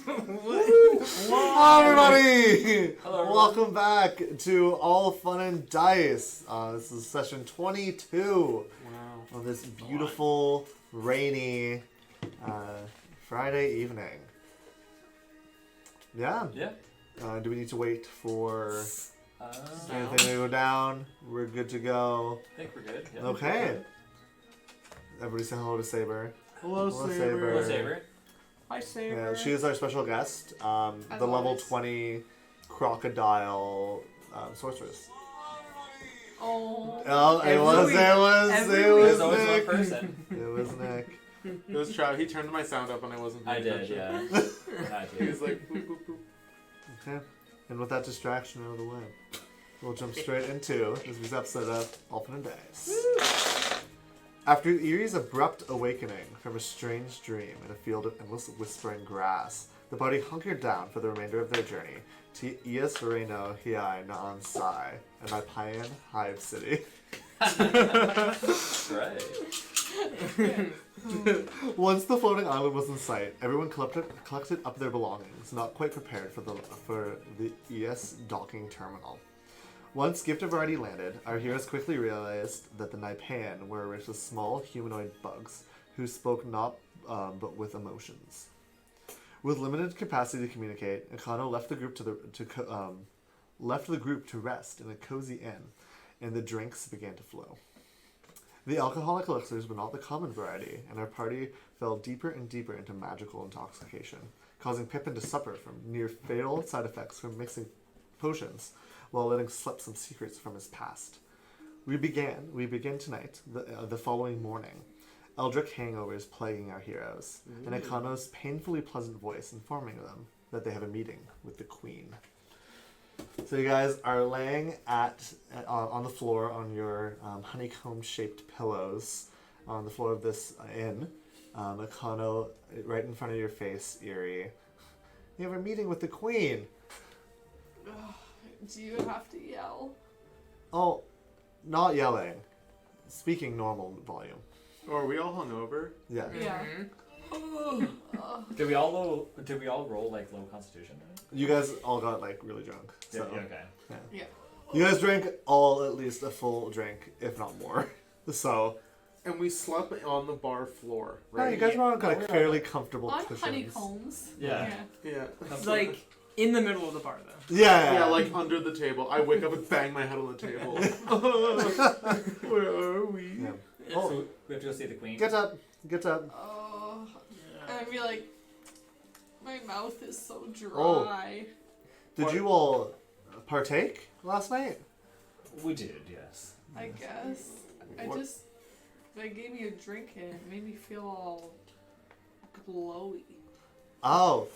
Hello, everybody! Hello, Welcome back to AllFunNDice. This is session 22 on this beautiful, rainy Friday evening. Yeah. Do we need to wait for anything to go down? We're good to go. I think we're good. Yeah. Okay. Everybody say hello to Saber. Hello, Saber. Hello, Saber. Hi, Saber. Yeah, she is our special guest, the level always. 20 crocodile sorceress. Oh. Oh, it was There's always one Nick. person. It was Nick. It was Trav. He turned my sound up and I wasn't I paying did, attention. yeah. I He did. was like, boop, boop, boop. Okay, and with that distraction out of the way, we'll jump straight into this week's episode of AllFunNDice. After Erie's abrupt awakening from a strange dream in a field of endless whispering grass, the party hunkered down for the remainder of their journey to Ias Reino Hiai Naan Sai, and Ipayan Hive City. Right. Once the floating island was in sight, everyone collected up their belongings, not quite prepared for the ES docking terminal. Once Gift of Variety landed, our heroes quickly realized that the Naipan were a race of small humanoid bugs who spoke not but with emotions. With limited capacity to communicate, Akano left the group to rest in a cozy inn, and the drinks began to flow. The alcoholic elixirs were not the common variety, and our party fell deeper and deeper into magical intoxication, causing Pippin to suffer from near fatal side effects from mixing potions, while letting slip some secrets from his past. We begin tonight, the following morning. Eldritch hangovers plaguing our heroes, and Akano's painfully pleasant voice informing them that they have a meeting with the Queen. So you guys are laying on the floor on your honeycomb-shaped pillows on the floor of this inn. Akano, right in front of your face, Erie. You have a meeting with the Queen. Do you have to yell? Oh, not yelling. Speaking normal volume. Oh, are we all hungover? Yeah. Yeah. Did we all roll like low constitution? You guys all got like really drunk. So. Yeah, okay. Yeah. You guys drank all at least a full drink, if not more. So. And we slept on the bar floor, Yeah, right? you guys were on kind of fairly comfortable On cushions. honeycombs. Yeah. Yeah. It's Like in the middle of the bar, though. Yeah. Yeah, like under the table. I wake up and bang my head on the table. Where are we? Yeah. Oh. So we have to go see the Queen. Get up. Get up. Oh. And I'd be like, my mouth is so dry. Oh. Did What? you all partake last night? We did, yes. I guess. They gave me a drink and it made me feel all glowy. Oh,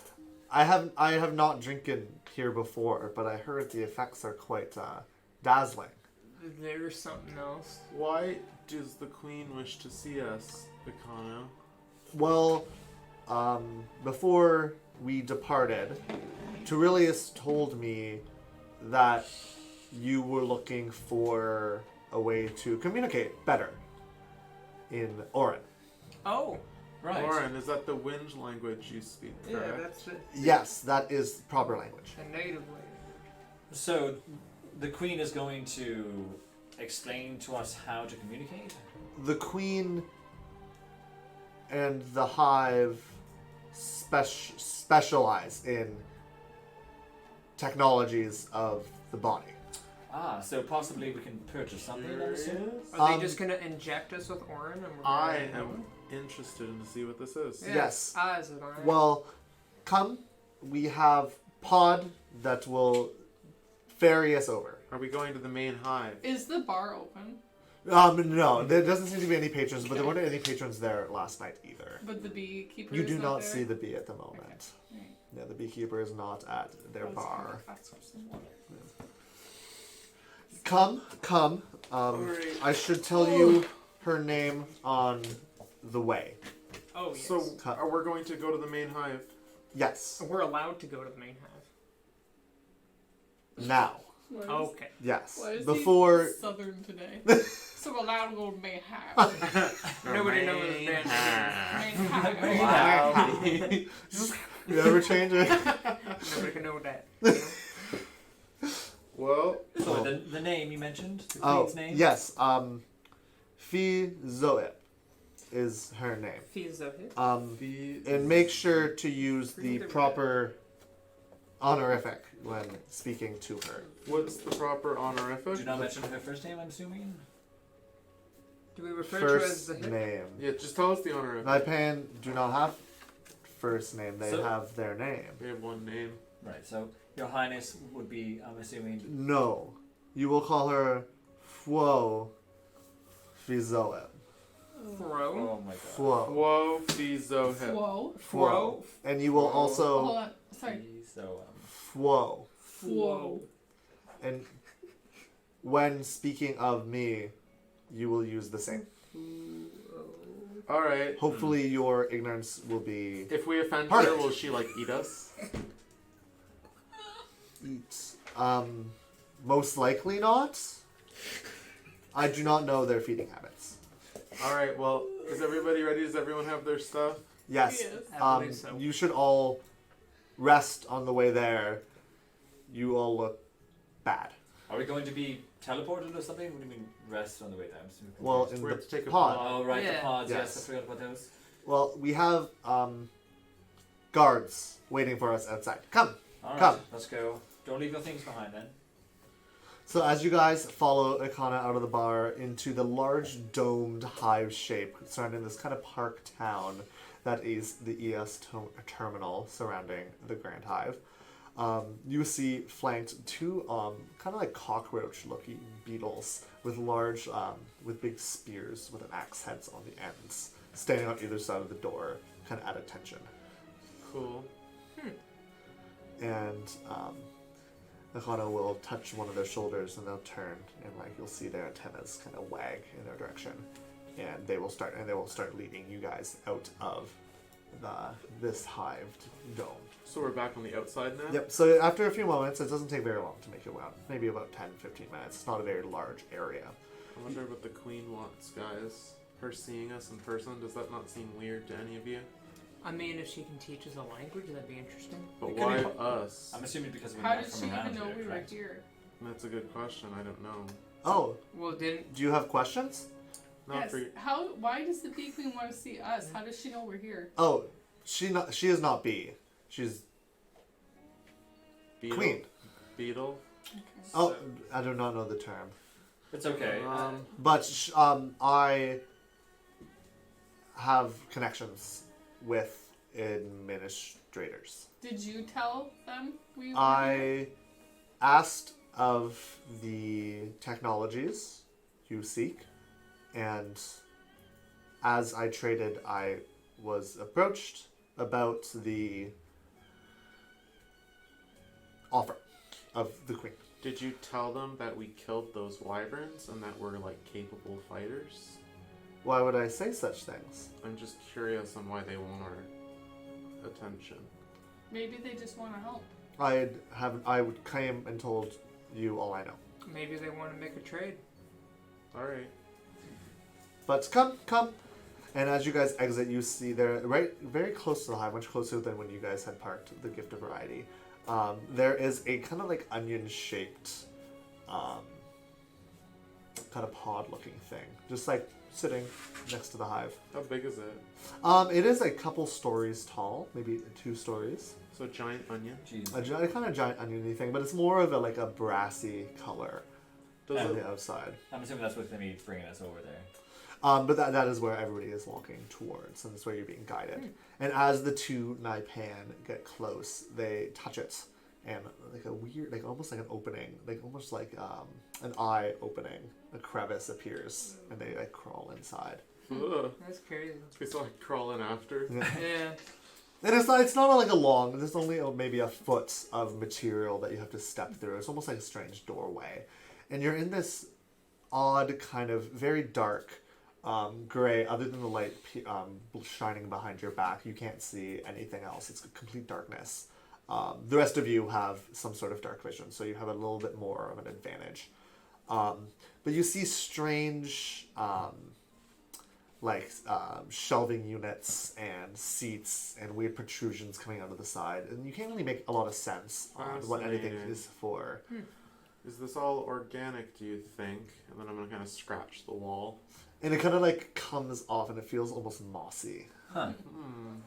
I have not drinking here before, but I heard the effects are quite dazzling. There's something else. Why does the Queen wish to see us, Akano? Well, before we departed, Turilius told me that you were looking for a way to communicate better in Orin. Oh, Right. Lauren, is that the Winge language you speak, yeah, correct? that's it. Yes, that is proper language. A native language. So the Queen is going to explain to us how to communicate? The Queen and the Hive specialize in technologies of the body. Ah, so possibly we can purchase something There then it soon? is. Are they just gonna inject us with Orin and we're I gonna am interested in to see what this is. Yeah, Yes. Eyes of Orin. Well, come. We have pod that will ferry us over. Are we going to the main hive? Is the bar open? No, there doesn't seem to be any patrons, but there weren't any patrons there last night either. But the beekeeper You is do not there? see the bee at the moment. Right. Yeah, the beekeeper is not at their I was bar. gonna ask for some water. Come. Alright. I should tell you her name on the way. Oh, yes. So, are we going to go to the main hive? Yes. We're allowed to go to the main hive. Now. Why is- Okay. Yes. Why is Before. he southern today? So we're allowed to go to May House. Nobody knows Main that. hive. May House. Wow. You ever change it? Nobody can know that. Well, So the name you mentioned, the Oh, queen's name. yes. Fi Zoe is her name. Fizohit. And make sure to use the proper honorific when speaking to her. what's the proper honorific? Do not mention her first name. I'm assuming. Do we refer to her as First the hit? name. Yeah, just tell us the honorific. Naipan do not have first name. They So- have their name. We have one name. Right. So Your Highness would be, I'm assuming. No. You will call her Fwo Fi Zoe. Fro. Oh my god. Fwo. Whoa, Fizo hip. Whoa. Fwo. And you will also Hold on. Sorry. So Fwo. Whoa. And when speaking of me, you will use the same. Alright. Hopefully your ignorance will be If we offend Perfect. her, will she like eat us? eat. Most likely not. I do not know their feeding habits. Alright, well, is everybody ready? Does everyone have their stuff? Yes. Yes. I believe so. You should all rest on the way there. You all look bad. are we going to be teleported or something? What do you mean rest on the way there? I'm super Well, confused. in We the have to take a pod. Oh right, the Yeah. pods. Yes, Yes. I forgot about those. Well, we have guards waiting for us outside. Come. All right, Come. let's go. Don't leave your things behind then. So as you guys follow Ikana out of the bar into the large domed hive shape surrounding this kind of park town that is the ES terminal surrounding the Grand Hive, you see flanked two kind of like cockroach-looking beetles with large, with big spears with an axe heads on the ends, standing on either side of the door, kind of at attention. Cool. And Nakano will touch one of their shoulders and they'll turn and like you'll see their antennas kind of wag in their direction, and they will start leading you guys out of this hived dome. So we're back on the outside now? Yep. So after a few moments, it doesn't take very long to make it around. Maybe about 10-15 minutes. It's not a very large area. I wonder what the queen wants, guys. Her seeing us in person, does that not seem weird to any of you? I mean, if she can teach us a language, that'd be interesting. But It could why be us? I'm assuming because we're How not did from she around even know here, we were correct? here? That's a good question. I don't know. Oh, Well, didn't do you have questions? Not Yes. for How? Why does the bee queen want to see us? How does she know we're here? Oh, she is not B. She's Beetle. queen. Beetle. Okay. Oh, I do not know the term. It's okay. But I have connections with administrators. Did you tell them we were here? I asked of the technologies you seek, and as I traded, I was approached about the offer of the queen. Did you tell them that we killed those wyverns and that we're like capable fighters? Why would I say such things? I'm just curious on why they want our attention. Maybe they just want to help. I would came and told you all I know. maybe they want to make a trade? Alright. But come. And as you guys exit, you see they're very close to the hive, much closer than when you guys had parked the Gift of Variety. There is a kind of like onion-shaped, kind of pod-looking thing, just like sitting next to the hive. How big is it? It is a couple stories tall, maybe 2 stories. So a giant onion? Jeez. A kind of giant oniony thing, but it's more of a brassy color Does on it, the outside. I'm assuming that's what's going to be bringing us over there. But that is where everybody is walking towards, and that's where you're being guided. And as the two Naipan get close, they touch it, and like a weird, like almost like an opening, like almost like an eye opening, a crevice appears, and they like crawl inside. ugh. That's crazy. We still like crawl in after. Yeah. And it's not like a long. There's only maybe a foot of material that you have to step through. It's almost like a strange doorway, and you're in this odd kind of very dark. Gray, other than the light shining behind your back, you can't see anything else. It's complete darkness. The rest of you have some sort of dark vision, so you have a little bit more of an advantage. But you see strange, like shelving units and seats and weird protrusions coming out of the side, and you can't really make a lot of sense on what anything Fascinating. is for. Is this all organic, do you think? And then I'm gonna kind of scratch the wall. And it kind of like comes off, and it feels almost mossy. Huh.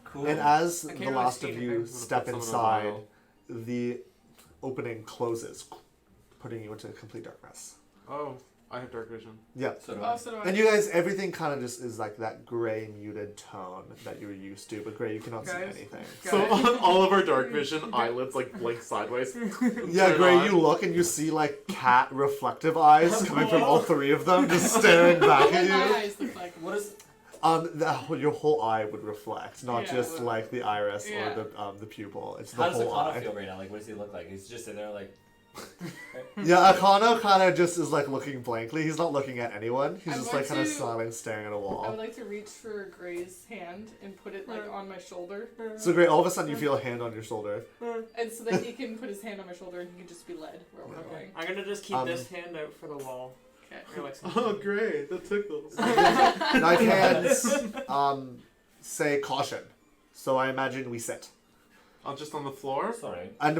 Cool. And as I can't the really last see of anything. you I'm gonna step put some in a inside, vial. the opening closes, putting you into complete darkness. Oh, I have dark vision. Yeah. So do I. Oh, so do I. And you guys, everything kind of just is like that gray muted tone that you're used to, but gray, you cannot see Guys. anything. So on all of our dark vision, eyelids like blink sideways. Yeah, Turn Gray, on. you look and you see like cat reflective eyes coming from all three of them, just staring back What at would my you. eyes look like? What is? Your whole eye would reflect, not Yeah. just like the iris Yeah. or the pupil. It's the How does whole Akana eye. feel right now? Like, what does he look like? He's just sitting there, like. Yeah, Akano kind of just is like looking blankly. He's not looking at anyone. He's I'd just like like kind of to- smiling, staring at a I would wall. like to reach for Gray's hand and put it like on my shoulder, So Gray, all of a sudden you feel a hand on your shoulder. and so that he can put his hand on my shoulder and he can just be led where we're going. I'm gonna just keep Um, this hand out for the wall. Okay. Or like Oh, great! That tickles. Knife hands say caution. So I imagine we sit. I'm just on the floor. Sorry. And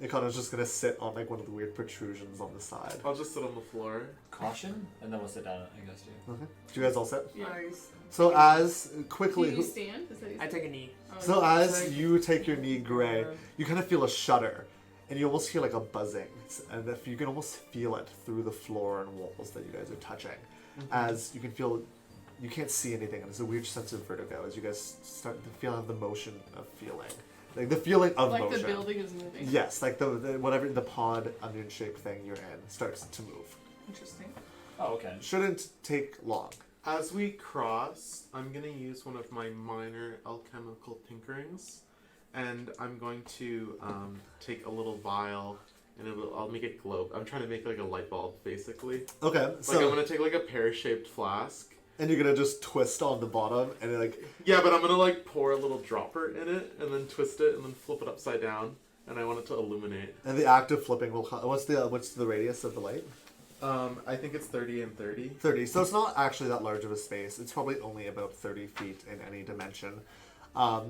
Akano's just gonna sit on like one of the weird protrusions on the side. I'll just sit on the floor. Caution, and then we'll sit down. I guess too. Okay. Do you guys all sit? Yeah. Nice. So as Do quickly, you stand? Is that you I take a knee. Oh, so yeah. as you take your knee, Gray, you kind of feel a shudder, and you almost hear like a buzzing, and if you can almost feel it through the floor and walls that you guys are touching, as you can feel. You can't see anything, and it's a weird sense of vertigo as you guys start to feel the motion of feeling, like the feeling of like motion. the building is moving. Yes, like the whatever the pod onion shaped thing you're in starts to move. Interesting. Oh, okay. Shouldn't take long. As we cross, I'm gonna use one of my minor alchemical tinkerings, and I'm going to take a little vial, and I'll make it glow. I'm trying to make like a light bulb, basically. Okay, Like so I'm gonna take like a pear-shaped flask. and you're gonna just twist on the bottom, and it, like Yeah, but I'm gonna like pour a little dropper in it, and then twist it, and then flip it upside down, and I want it to illuminate. and the act of flipping will. What's the radius of the light? I think it's 30 and 30. 30. So it's not actually that large of a space. It's probably only about 30 feet in any dimension.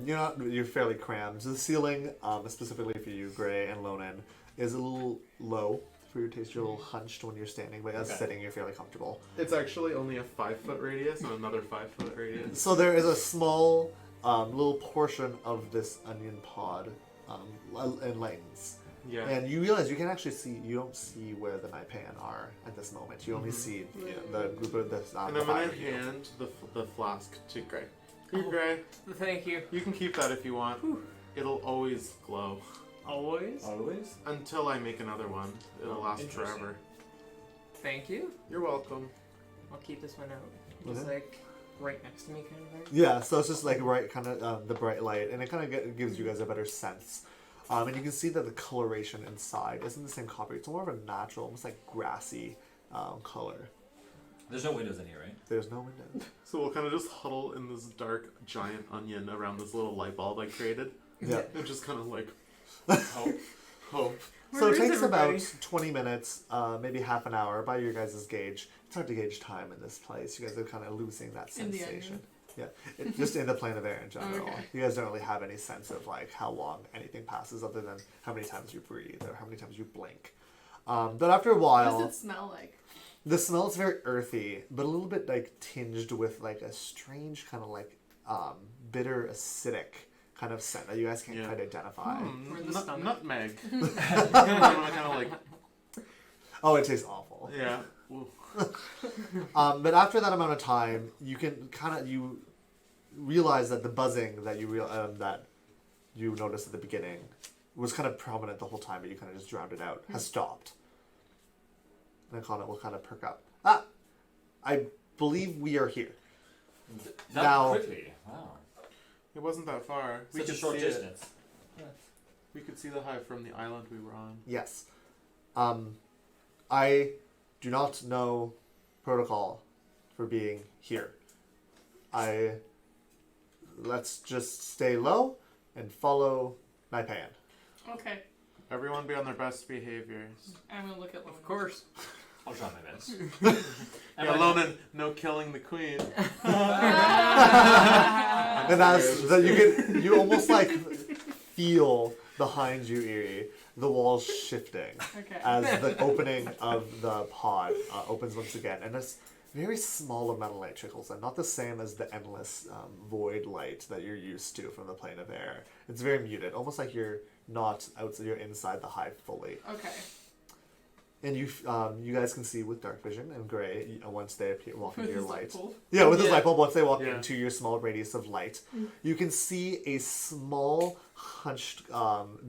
You're fairly crammed. The ceiling, specifically for you, Gray and Lonan, is a little low for your taste. You're a little hunched when you're standing, but as Okay. sitting, you're fairly comfortable. It's actually only a 5-foot radius and another 5-foot radius. So there is a small little portion of this onion pod enlightens. Yeah. And you realize you can actually see, you don't see where the Naipan are at this moment. You only see the group of this. And the I'm five gonna of you. hand the flask to Gray. Here, Oh. Gray. Thank you. You can keep that if you want. It'll always glow. Always. Always. Until I make another one. It'll last Interesting. forever. Thank you. You're welcome. I'll keep this one out. Just Okay. like right next to me, kind of thing. Yeah, so it's just like right, kind of the bright light, and it kind of gives you guys a better sense. And you can see that the coloration inside isn't the same copper. It's more of a natural, almost like grassy color. There's no windows in here, right? There's no window. So we'll kind of just huddle in this dark giant onion around this little light bulb I created. Yeah. And just kind of like Hope. hope. So it Where is takes everybody? about 20 minutes, maybe half an hour by your guys' gauge. It's hard to gauge time in this place. You guys are kind of losing that In the sensation. Yeah, just in the plane of air in general. Okay. You guys don't really have any sense of like how long anything passes, other than how many times you breathe or how many times you blink. But after a What while, does it smell like? the smell is very earthy, but a little bit like tinged with like a strange kind of like bitter, acidic kind of scent that you guys can't Yeah. quite identify. Or the stomach. Nutmeg. kind of like, Oh, it tastes awful. yeah. Ooh. But after that amount of time, you can you realize that the buzzing that that you noticed at the beginning was kind of prominent the whole time, but you kind of just drowned it out. Has stopped. And Akana will kind of perk up. I believe we are here. That Now- quickly. Wow. It wasn't that far. We Such a could short see distance. We could see the hive from the island we were on. Yes. I do not know protocol for being here. Let's just stay low and follow Naipan. Okay. Everyone be on their best behaviors. I'm gonna look at Luna. Of course. I'll try my best. Yeah, Lonan, no killing the queen. And as you almost like feel behind you, Eerie, the walls shifting Okay. as the opening of the pod opens once again, and this very small amount of light trickles in, not the same as the endless void light that you're used to from the plane of air. It's very muted, almost like you're not outside, you're inside the hive fully. Okay. And you guys can see with dark vision and gray once they appear, walk into your light. Bulb. Yeah, with this Yeah. light bulb, once they walk Yeah. into your small radius of light, you can see a small, hunched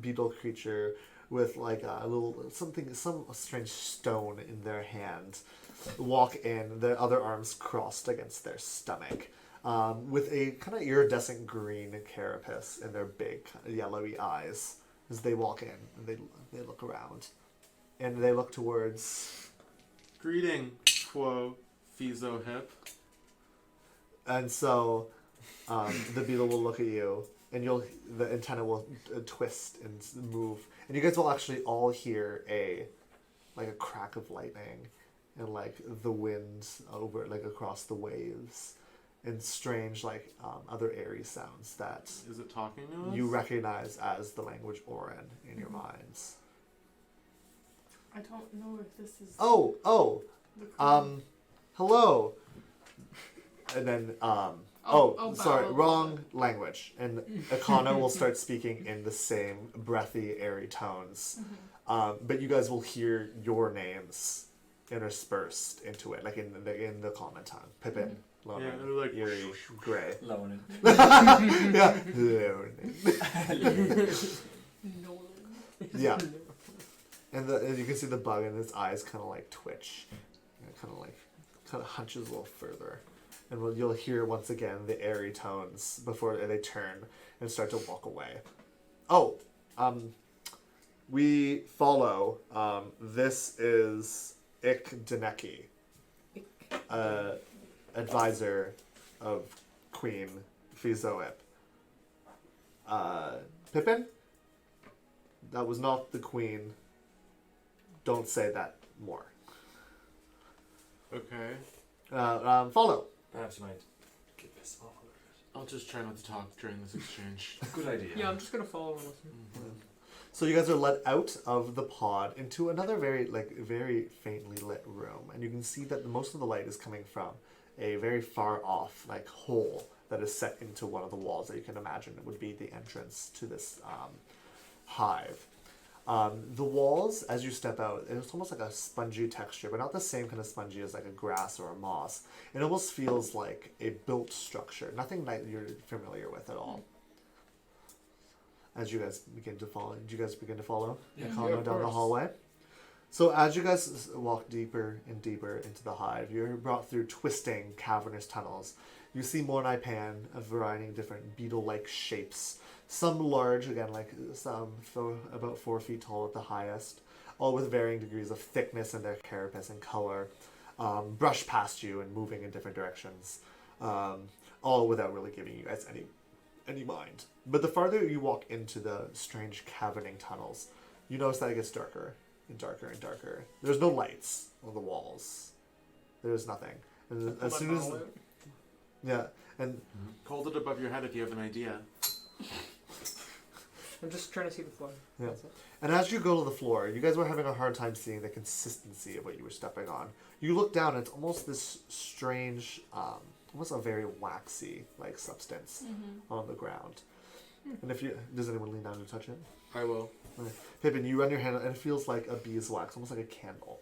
beetle creature with like a little some strange stone in their hand walk in, their other arms crossed against their stomach, with a kind of iridescent green carapace in their big kind of yellowy eyes as they walk in and they look around. And they look towards, Greeting, Quo Fizo Hip. and so the beetle will look at you, and the antenna will twist and move, and you guys will actually all hear a crack of lightning, and like the wind over across the waves, and strange other airy sounds that Is it talking to us? you recognize as the language Orin in your minds. I don't know if this is Oh, the queen. hello. And then, sorry, Babel. wrong language. And Akana will start speaking in the same breathy, airy tones. But you guys will hear your names interspersed into it, like in the common tongue. Pippin, Lonan, Yeah, they're like, Eerie, Gray. Lonan. Yeah, Lonan. Nolan. Yeah. And you can see the bug in his eyes kind of like twitch. And it kind of hunches a little further. And you'll hear once again the airy tones before they turn and start to walk away. Oh, we follow. This is Ik Deneki, advisor of Queen Fizoip. Pippin? That was not the queen. Don't say that more. Okay. Follow. Perhaps you might get this off a little I'll just try not to talk during this exchange. bit. Good idea. Yeah, I'm just gonna follow and listen. So you guys are led out of the pod into another very faintly lit room, and you can see that most of the light is coming from a very far off hole that is set into one of the walls that you can imagine would be the entrance to this hive. The walls, as you step out, it's almost like a spongy texture, but not the same kind of spongy as like a grass or a moss. It almost feels like a built structure, nothing that you're familiar with at all. As you guys begin to follow, did you guys begin to follow? Yeah. Akana Yeah, of down the course. hallway. So as you guys walk deeper and deeper into the hive, you're brought through twisting, cavernous tunnels. You see Mornai Pan, a variety of different beetle-like shapes. Some large, again, about 4 feet tall at the highest, all with varying degrees of thickness in their carapace and color, brush past you and moving in different directions, all without really giving you guys any mind. But the farther you walk into the strange caverning tunnels, you notice that it gets darker and darker and darker. There's no lights on the walls. There's nothing. And as soon as... Yeah, and Hold it above your head if you have an idea. I'm just trying to see the floor. Yeah. That's it. And as you go to the floor, you guys were having a hard time seeing the consistency of what you were stepping on. You look down, and it's almost this strange, almost a very waxy substance on the ground. And does anyone lean down to touch it? I will. Okay. Pippin, you run your hand, and it feels like a beeswax, almost like a candle.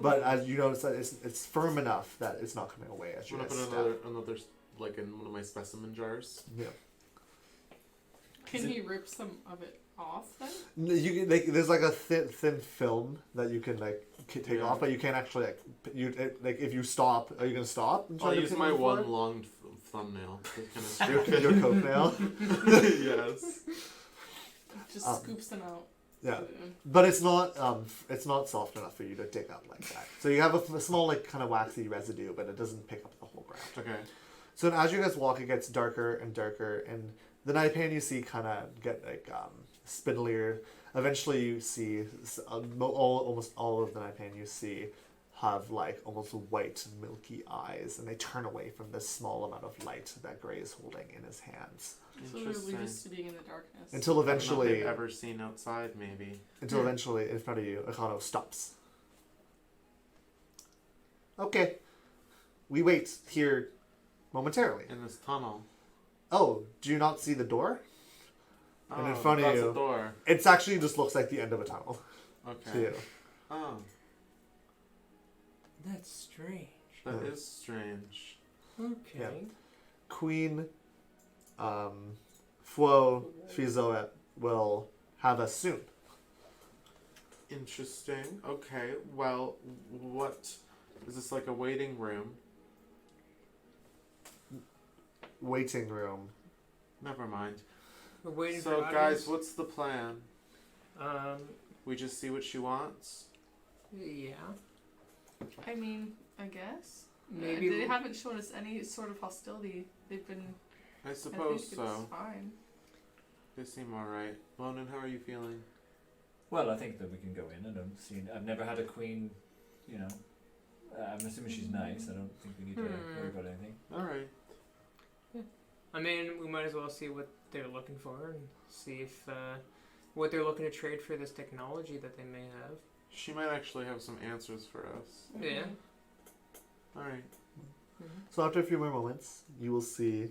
But as you notice that it's firm enough that it's not coming away as I'm you gonna guys put step. another in one of my specimen jars. Yeah. Can he rip some of it off then? You can, there's a thin film that you can take Yeah. off, but you can't actually if you stop. Are you gonna stop? And try I'll to use pin my it one forward? long thumbnail. To kind your coat nail. yes. Just scoops them out. Yeah, Put it in. but it's not soft enough for you to dig up like that. So you have a small kind of waxy residue, but it doesn't pick up the whole ground. Okay. So as you guys walk, it gets darker and darker, and the night pan you see kind of get spindlier. Eventually, you see almost all of the night pan you see have like almost white, milky eyes, and they turn away from the small amount of light that Gray is holding in his hands. So we're just being in the darkness. Until I don't know if eventually, they've ever seen outside, maybe. eventually, in front of you, Akano stops. Okay, we wait here momentarily. In this tunnel. Oh, do you not see the door? And in front of that's you- a door. It's actually just looks like the end of a tunnel to Okay. you. Oh, That's strange. that Yeah. is strange. Okay. Queen Flo Fizoet will have us soon. Interesting. Okay. Well, what is this, like a waiting room? Waiting room. Never mind. We're waiting So, for guys, audience. what's the plan? We just see what she wants. Yeah. I mean, I guess. Maybe They haven't shown us any sort of hostility. They've been. I I suppose think so. it's fine. They seem alright. Bonin, how are you feeling? Well, I think that we can go in. I don't see. I've never had a queen. You know. I'm assuming she's nice. I don't think we need to worry about anything. Alright. I mean, we might as well see what they're looking for and see if what they're looking to trade for this technology that they may have. She might actually have some answers for us. Yeah. Alright. So after a few more moments, you will see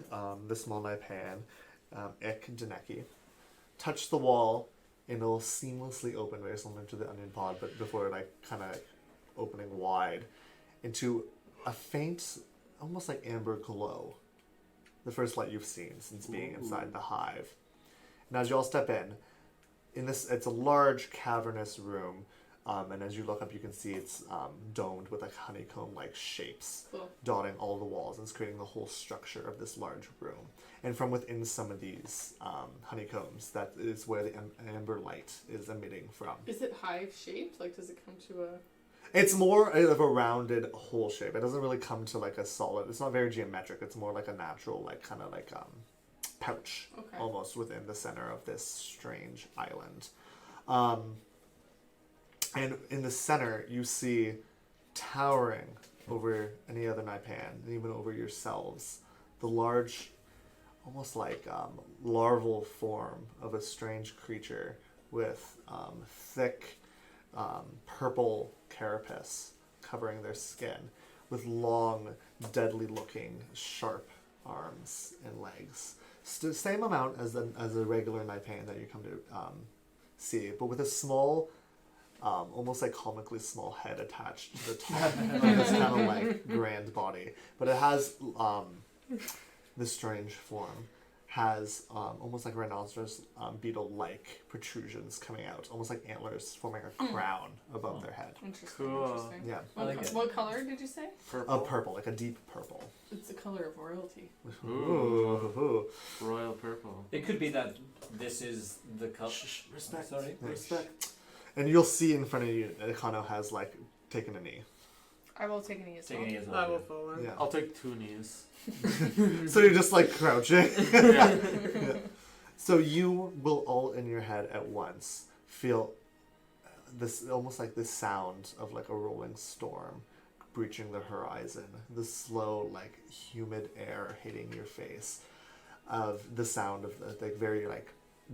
the small Naipan, Ek Deneki, touch the wall and it'll seamlessly open, very similar to the onion pod, but before like kind of opening wide into a faint, almost like amber glow. The first light you've seen since being inside the hive. And as you all step in this, it's a large cavernous room. And as you look up, you can see it's domed with like honeycomb-like shapes Cool. dotting all the walls, and it's creating the whole structure of this large room. And from within some of these honeycombs, that is where the amber light is emitting from. Is it hive shaped? Like, does it come to a? It's more of a rounded whole shape. It doesn't really come to like a solid. It's not very geometric. It's more like a natural, like kind of like pouch Okay. almost within the center of this strange island. And in the center, you see towering over any other Naipan, and even over yourselves, the large, almost like larval form of a strange creature with thick purple carapace covering their skin, with long, deadly-looking, sharp arms and legs. Same amount as a regular Naipan that you come to see, but with a small, almost like comically small head attached to the top of this kind of like grand body. But it has this strange form, has almost like rhinoceros beetle-like protrusions coming out, almost like antlers forming a crown above their head. Interesting. Cool. Interesting. Yeah, I like it. What color did you say? Purple. a purple, like a deep purple. It's the color of royalty. Ooh. Royal purple. It could be that this is the color. Shh, respect. Sorry. Respect. And you'll see in front of you, Akano has like taken a knee. I will take an E as well. Taking it as I well. will follow. Yeah. I'll take 2 knees. So you're just like crouching. Yeah. Yeah. So you will all in your head at once feel this almost like the sound of like a rolling storm breaching the horizon, the slow like humid air hitting your face, of the sound of the like very like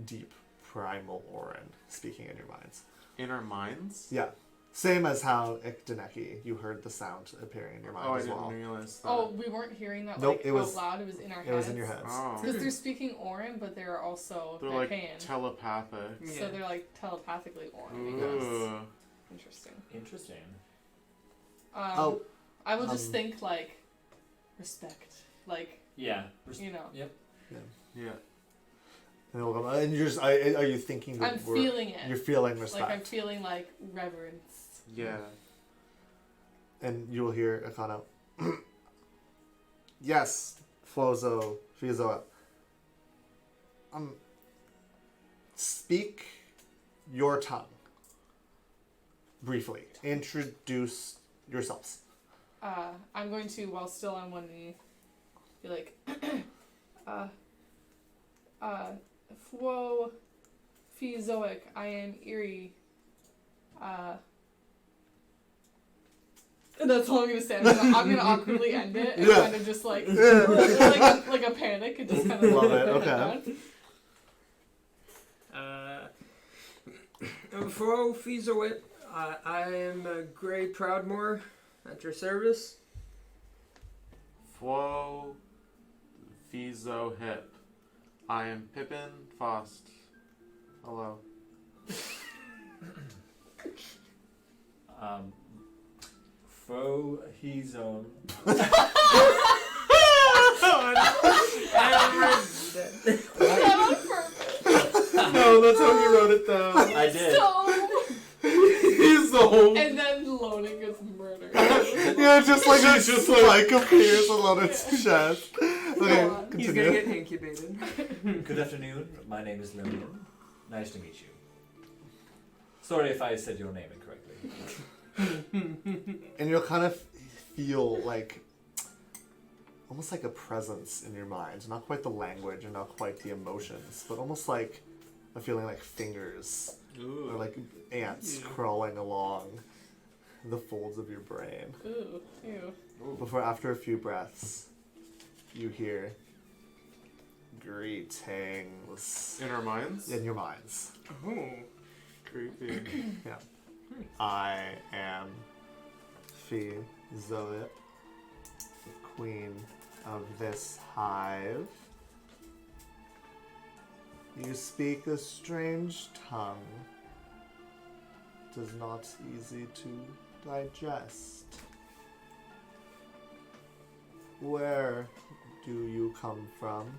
deep primal Orin speaking in your minds. In our minds? Yeah. Same as how Ikdeneki, you heard the sound appearing in your mind Oh, I as didn't well. realize that. Oh, we weren't hearing that Nope, like it was- out loud. It was in our heads. It was in your heads. Oh. Because they're speaking Orin, but they're also They're like Naipan. telepathic. Yeah. So they're like telepathically Orin, I guess. Ooh. Interesting. Interesting. Oh, I will just um, think like respect, like Yeah. you know. Yep. Yeah. and you're just, are you thinking that I'm feeling you're it. feeling respect? Like I'm feeling like reverence. Yeah. And you will hear Akano. Yes, Flozo, Fizoa. Speak your tongue. Briefly. Introduce yourselves. I'm going to, while still on one knee, be like, Fwo Fizoic, I am Eerie. That's all I'm gonna say. I'm gonna awkwardly end it and Yeah. kind of just like like a panic and just kind of Love like it, put my okay. head down. Fro Fizoit, I am Gray Proudmore at your service. Flo Fizo Hip. I am Pippin Fost. Hello. Fro he's on. Was that on purpose? No, that's how you wrote it down. I did. So, He's the whole. and then Loading gets murdered. Yeah, just like a spike appears on its chest. Okay, Go on. He's gonna continue. get incubated. Good afternoon. My name is Lillian. Nice to meet you. Sorry if I said your name incorrectly. And you'll kind of feel like almost like a presence in your mind. Not quite the language and not quite the emotions, but almost like a feeling like fingers or like ants crawling along the folds of your brain. Ooh, ew. Before, after a few breaths, you hear greetings In our minds? in your minds. Oh. Creepy. I am Fee Zoet, the queen of this hive. You speak a strange tongue. It is not easy to digest. Where do you come from?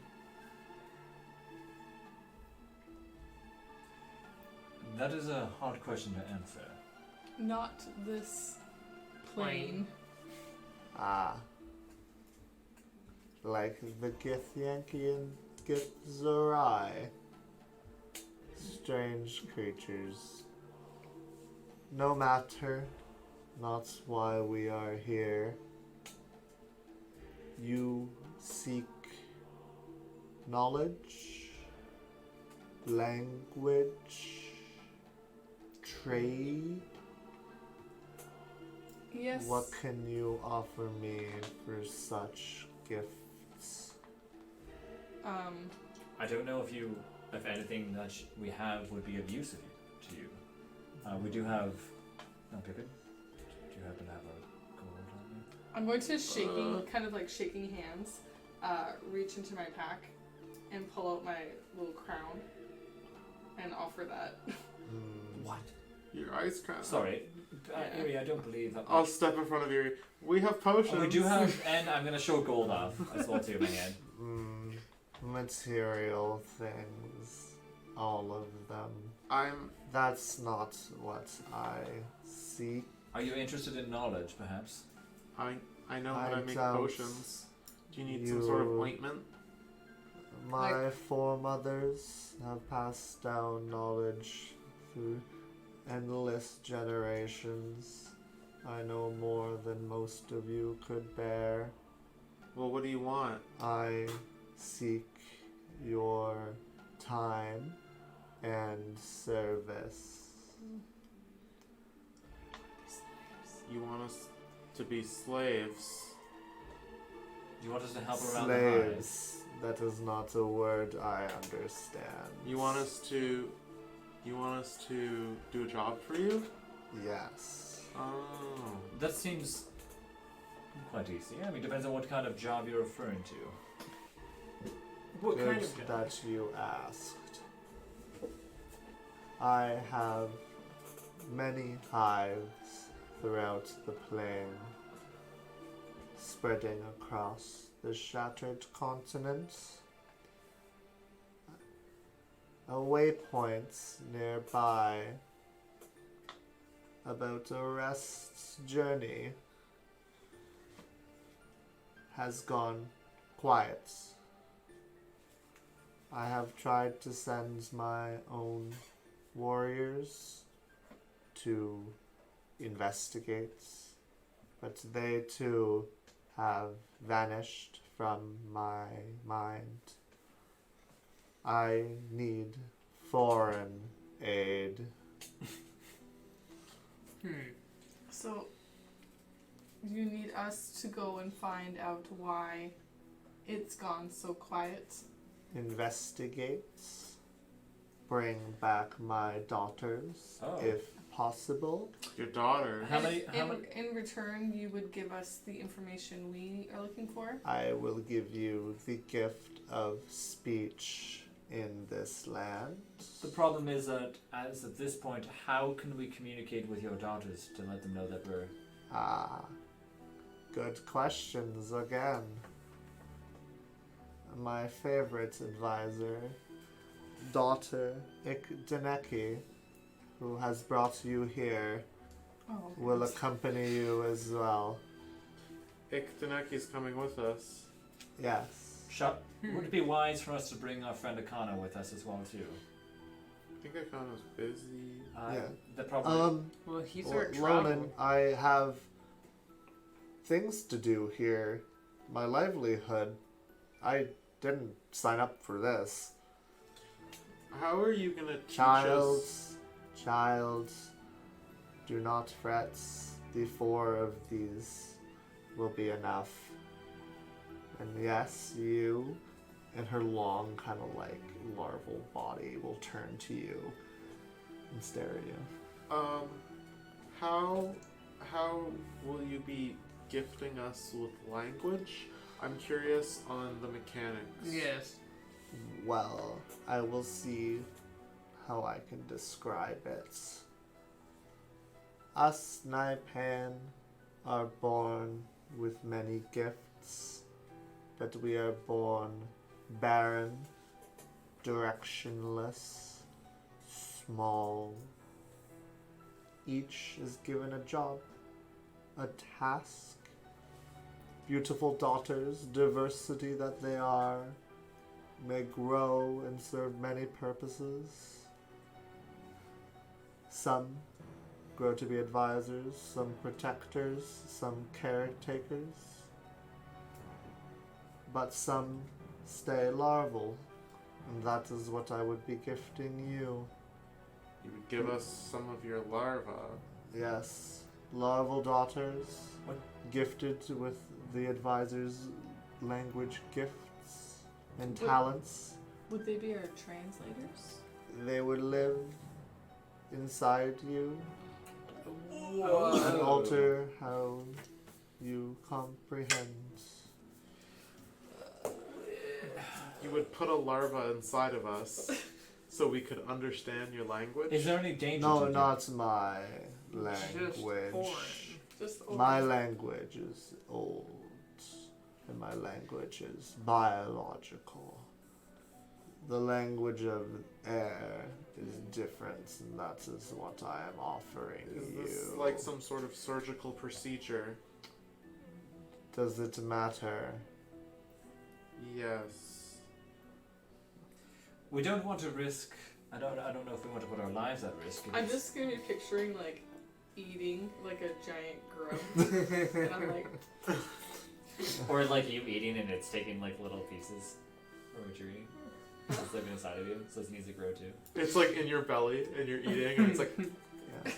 That is a hard question to answer. Not this plane. Ah. Like the Githyanki and Githzerai. Strange creatures. No matter. Not why we are here. You seek knowledge, language, trade. Yes. What can you offer me for such gifts? I don't know if anything that we have would be of use to you. We do have. No, Pippin. Do you happen to have a gold on you? I'm going to kind of like shaking hands, reach into my pack and pull out my little crown and offer that. What? Your ice crown. Sorry, Yeah. Erie, I don't believe that. I'll step in front of you. We have potions. We do have, and I'm gonna show gold off as well too, my hand. Material things. All of them. I'm. That's not what I seek. Are you interested in knowledge, perhaps? I know how I to make don't. potions. Do you need some sort of ointment? My foremothers have passed down knowledge through endless generations. I know more than most of you could bear. Well, what do you want? I seek your time and service. You want us to be slaves? Do you want us to help around the hive? Slaves. That is not a word I understand. You want us to do a job for you? Yes. Oh. That seems quite easy. I mean, depends on what kind of job you're referring to. What Good kind of job? that you asked. I have many hives throughout the plain, spreading across the shattered continent. A waypoint nearby, about a rest's journey, has gone quiet. I have tried to send my own warriors to investigate, but they too have vanished from my mind. I need foreign aid. So, you need us to go and find out why it's gone so quiet? Investigate. Bring back my daughters, Oh. if possible. Your daughter. How many? In return, you would give us the information we are looking for? I will give you the gift of speech in this land. The problem is that, as at this point, how can we communicate with your daughters to let them know that we're? Ah, good questions again. My favorite advisor, daughter Ikdeneki, who has brought you here, Oh, will accompany you as well. Ikteneki's coming with us. Yes. Would it be wise for us to bring our friend Akana with us as well too? I think Akana's busy. Yeah. That probably. Well, he's Well, our travel. Ronan, I have things to do here. My livelihood. I didn't sign up for this. How are you gonna teach Child, us? do not fret. The 4 of these will be enough. And yes, you and her long, kind of like larval body will turn to you and stare at you. How will you be gifting us with language? I'm curious on the mechanics. Yes. Well, I will see how I can describe it. Us Naipan are born with many gifts, but we are born barren, directionless, small. Each is given a job, a task. Beautiful daughters, diversity that they are, may grow and serve many purposes. Some grow to be advisors, some protectors, some caretakers. But some stay larval, and that is what I would be gifting you. You would give us some of your larvae. Yes, larval daughters, What? gifted with the advisor's language gifts and Would- talents. Would they be our translators? They would live inside you and Whoa. alter how you comprehend. You would put a larva inside of us so we could understand your language. Is there any danger? No, to not my Just language. foreign. Just My language is old, and my language is biological. The language of air is different, and that is what I am offering Is you. this like some sort of surgical procedure? Does it matter? Yes. We don't want to risk. I don't know if we want to put our lives at risk. I'm just gonna be picturing like eating like a giant grub, and I'm like, Or like you eating and it's taking like little pieces from what you're eating. It's living inside of you, so it needs to grow too. It's like in your belly and you're eating and it's like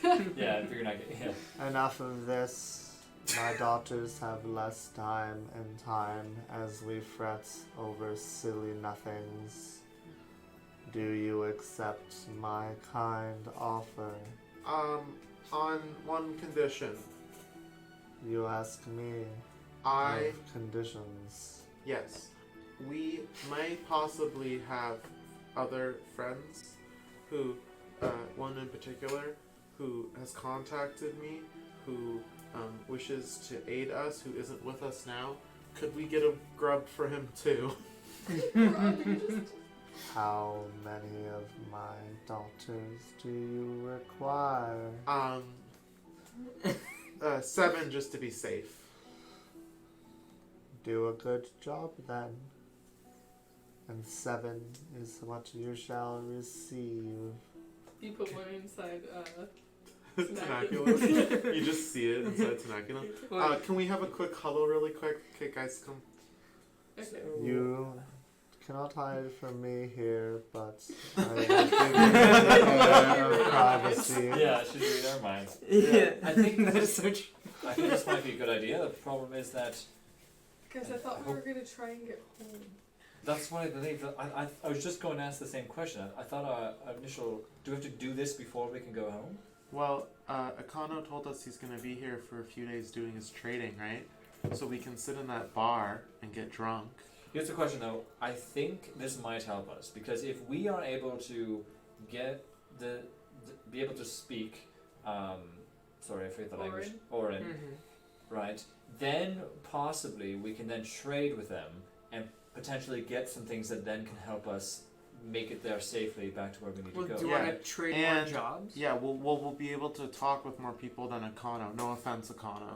Yeah. Yeah, if you're not getting. Yeah. Enough of this. My daughters have less time and time as we fret over silly nothings. Do you accept my kind offer? on one condition. You ask me I of conditions. yes. We may possibly have other friends who one in particular who has contacted me who wishes to aid us, who isn't with us now. Could we get a grub for him too? How many of my daughters do you require? 7 just to be safe. Do a good job then. And 7 is what you shall receive. you put one inside. Tenaculum. You just see it inside Tenaculum. Can we have a quick huddle really quick? Okay, guys, come. Okay. You cannot hide from me here, but I will give you the air of privacy. Yeah, she's reading our minds. Yeah, I think that is so true. I I think this might be a good idea. The problem is that Guys, I thought we were gonna try and get home. that's what I believe. I was just going to ask the same question. I thought our initial. Do we have to do this before we can go home? Well, Akano told us he's going to be here for a few days doing his trading, right? So we can sit in that bar and get drunk. Here's the question though. I think this might help us because if we are able to get be able to speak, sorry, I forget the language. Orin, right? Then possibly we can then trade with them and potentially get some things that then can help us make it there safely back to where we need Well, to go. do you want to trade more jobs? Yeah, we'll be able to talk with more people than Akano. No offense, Akano,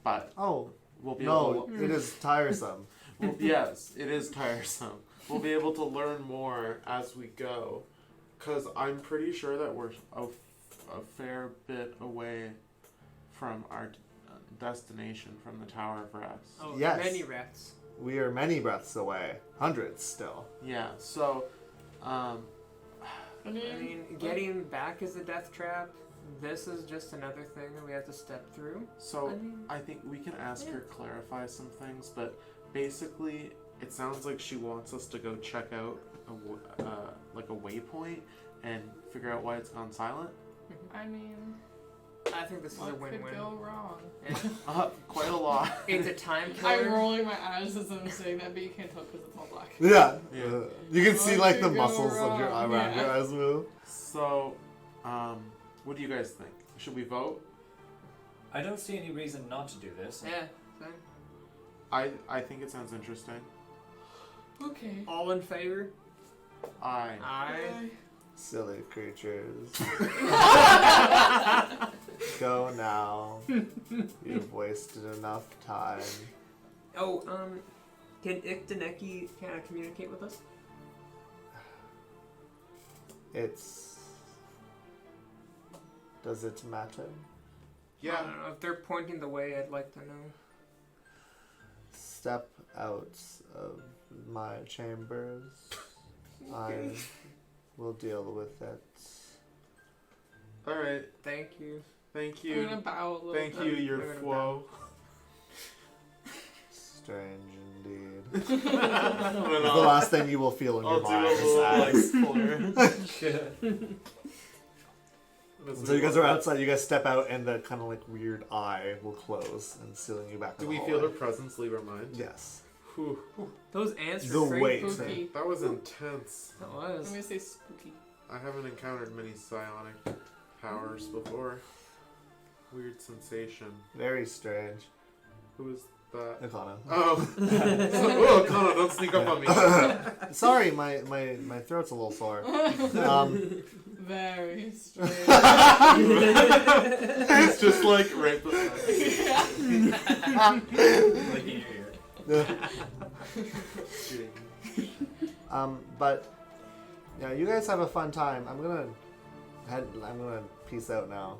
but Oh, we'll be no, able. it is tiresome. Well, yes, it is tiresome. We'll be able to learn more as we go, cause I'm pretty sure that we're a fair bit away from our destination, from the Tower of Rest. Oh, Yes. many rats. We are many breaths away. Hundreds still. Yeah. So, I I mean, getting back is a death trap. This is just another thing that we have to step through. so I mean, I think we can ask yeah. her clarify some things, but basically, it sounds like she wants us to go check out like a waypoint and figure out why it's gone silent. I mean, I think this is a what win-win. could go wrong? Quite a lot. It's a time I'm killer. rolling my eyes as I'm saying that, but you can't tell because it's all black. Yeah. Yeah. You can see What like the could go muscles of your wrong? around Yeah. your eyes move. So, what do you guys think? Should we vote? I don't see any reason not to do this. Yeah. Same. I think it sounds interesting. Okay. All in favor? I. Aye. Silly creatures. Go now. You've wasted enough time. Oh, can Iktaneki kind of communicate with us? Does it matter? I Yeah. don't know. If they're pointing the way, I'd like to know. Step out of my chambers. I will deal with it. All right. Thank you. Thank I'm you. gonna bow a little Thank bit. you, your I'm gonna flow. Strange indeed. I'm The gonna- last thing you will feel in I'll your do a mind is little like that. flare. So you guys are outside. You guys step out, and the kind of like weird eye will close and sealing you back. Do in we the feel her hallway. presence leave our mind? Yes. Whew. Those ants The are crazy. weight. Spooky. That was intense. That I'm was. gonna say spooky. I haven't encountered many psionic powers before. Weird sensation. Very strange. Who is that? Akana. Oh. Oh, Connor, don't sneak up on me. Sorry, my throat's a little sore. Very strange. It's just like right beside Like in your ear. me. But yeah, you guys have a fun time. I'm gonna peace out now.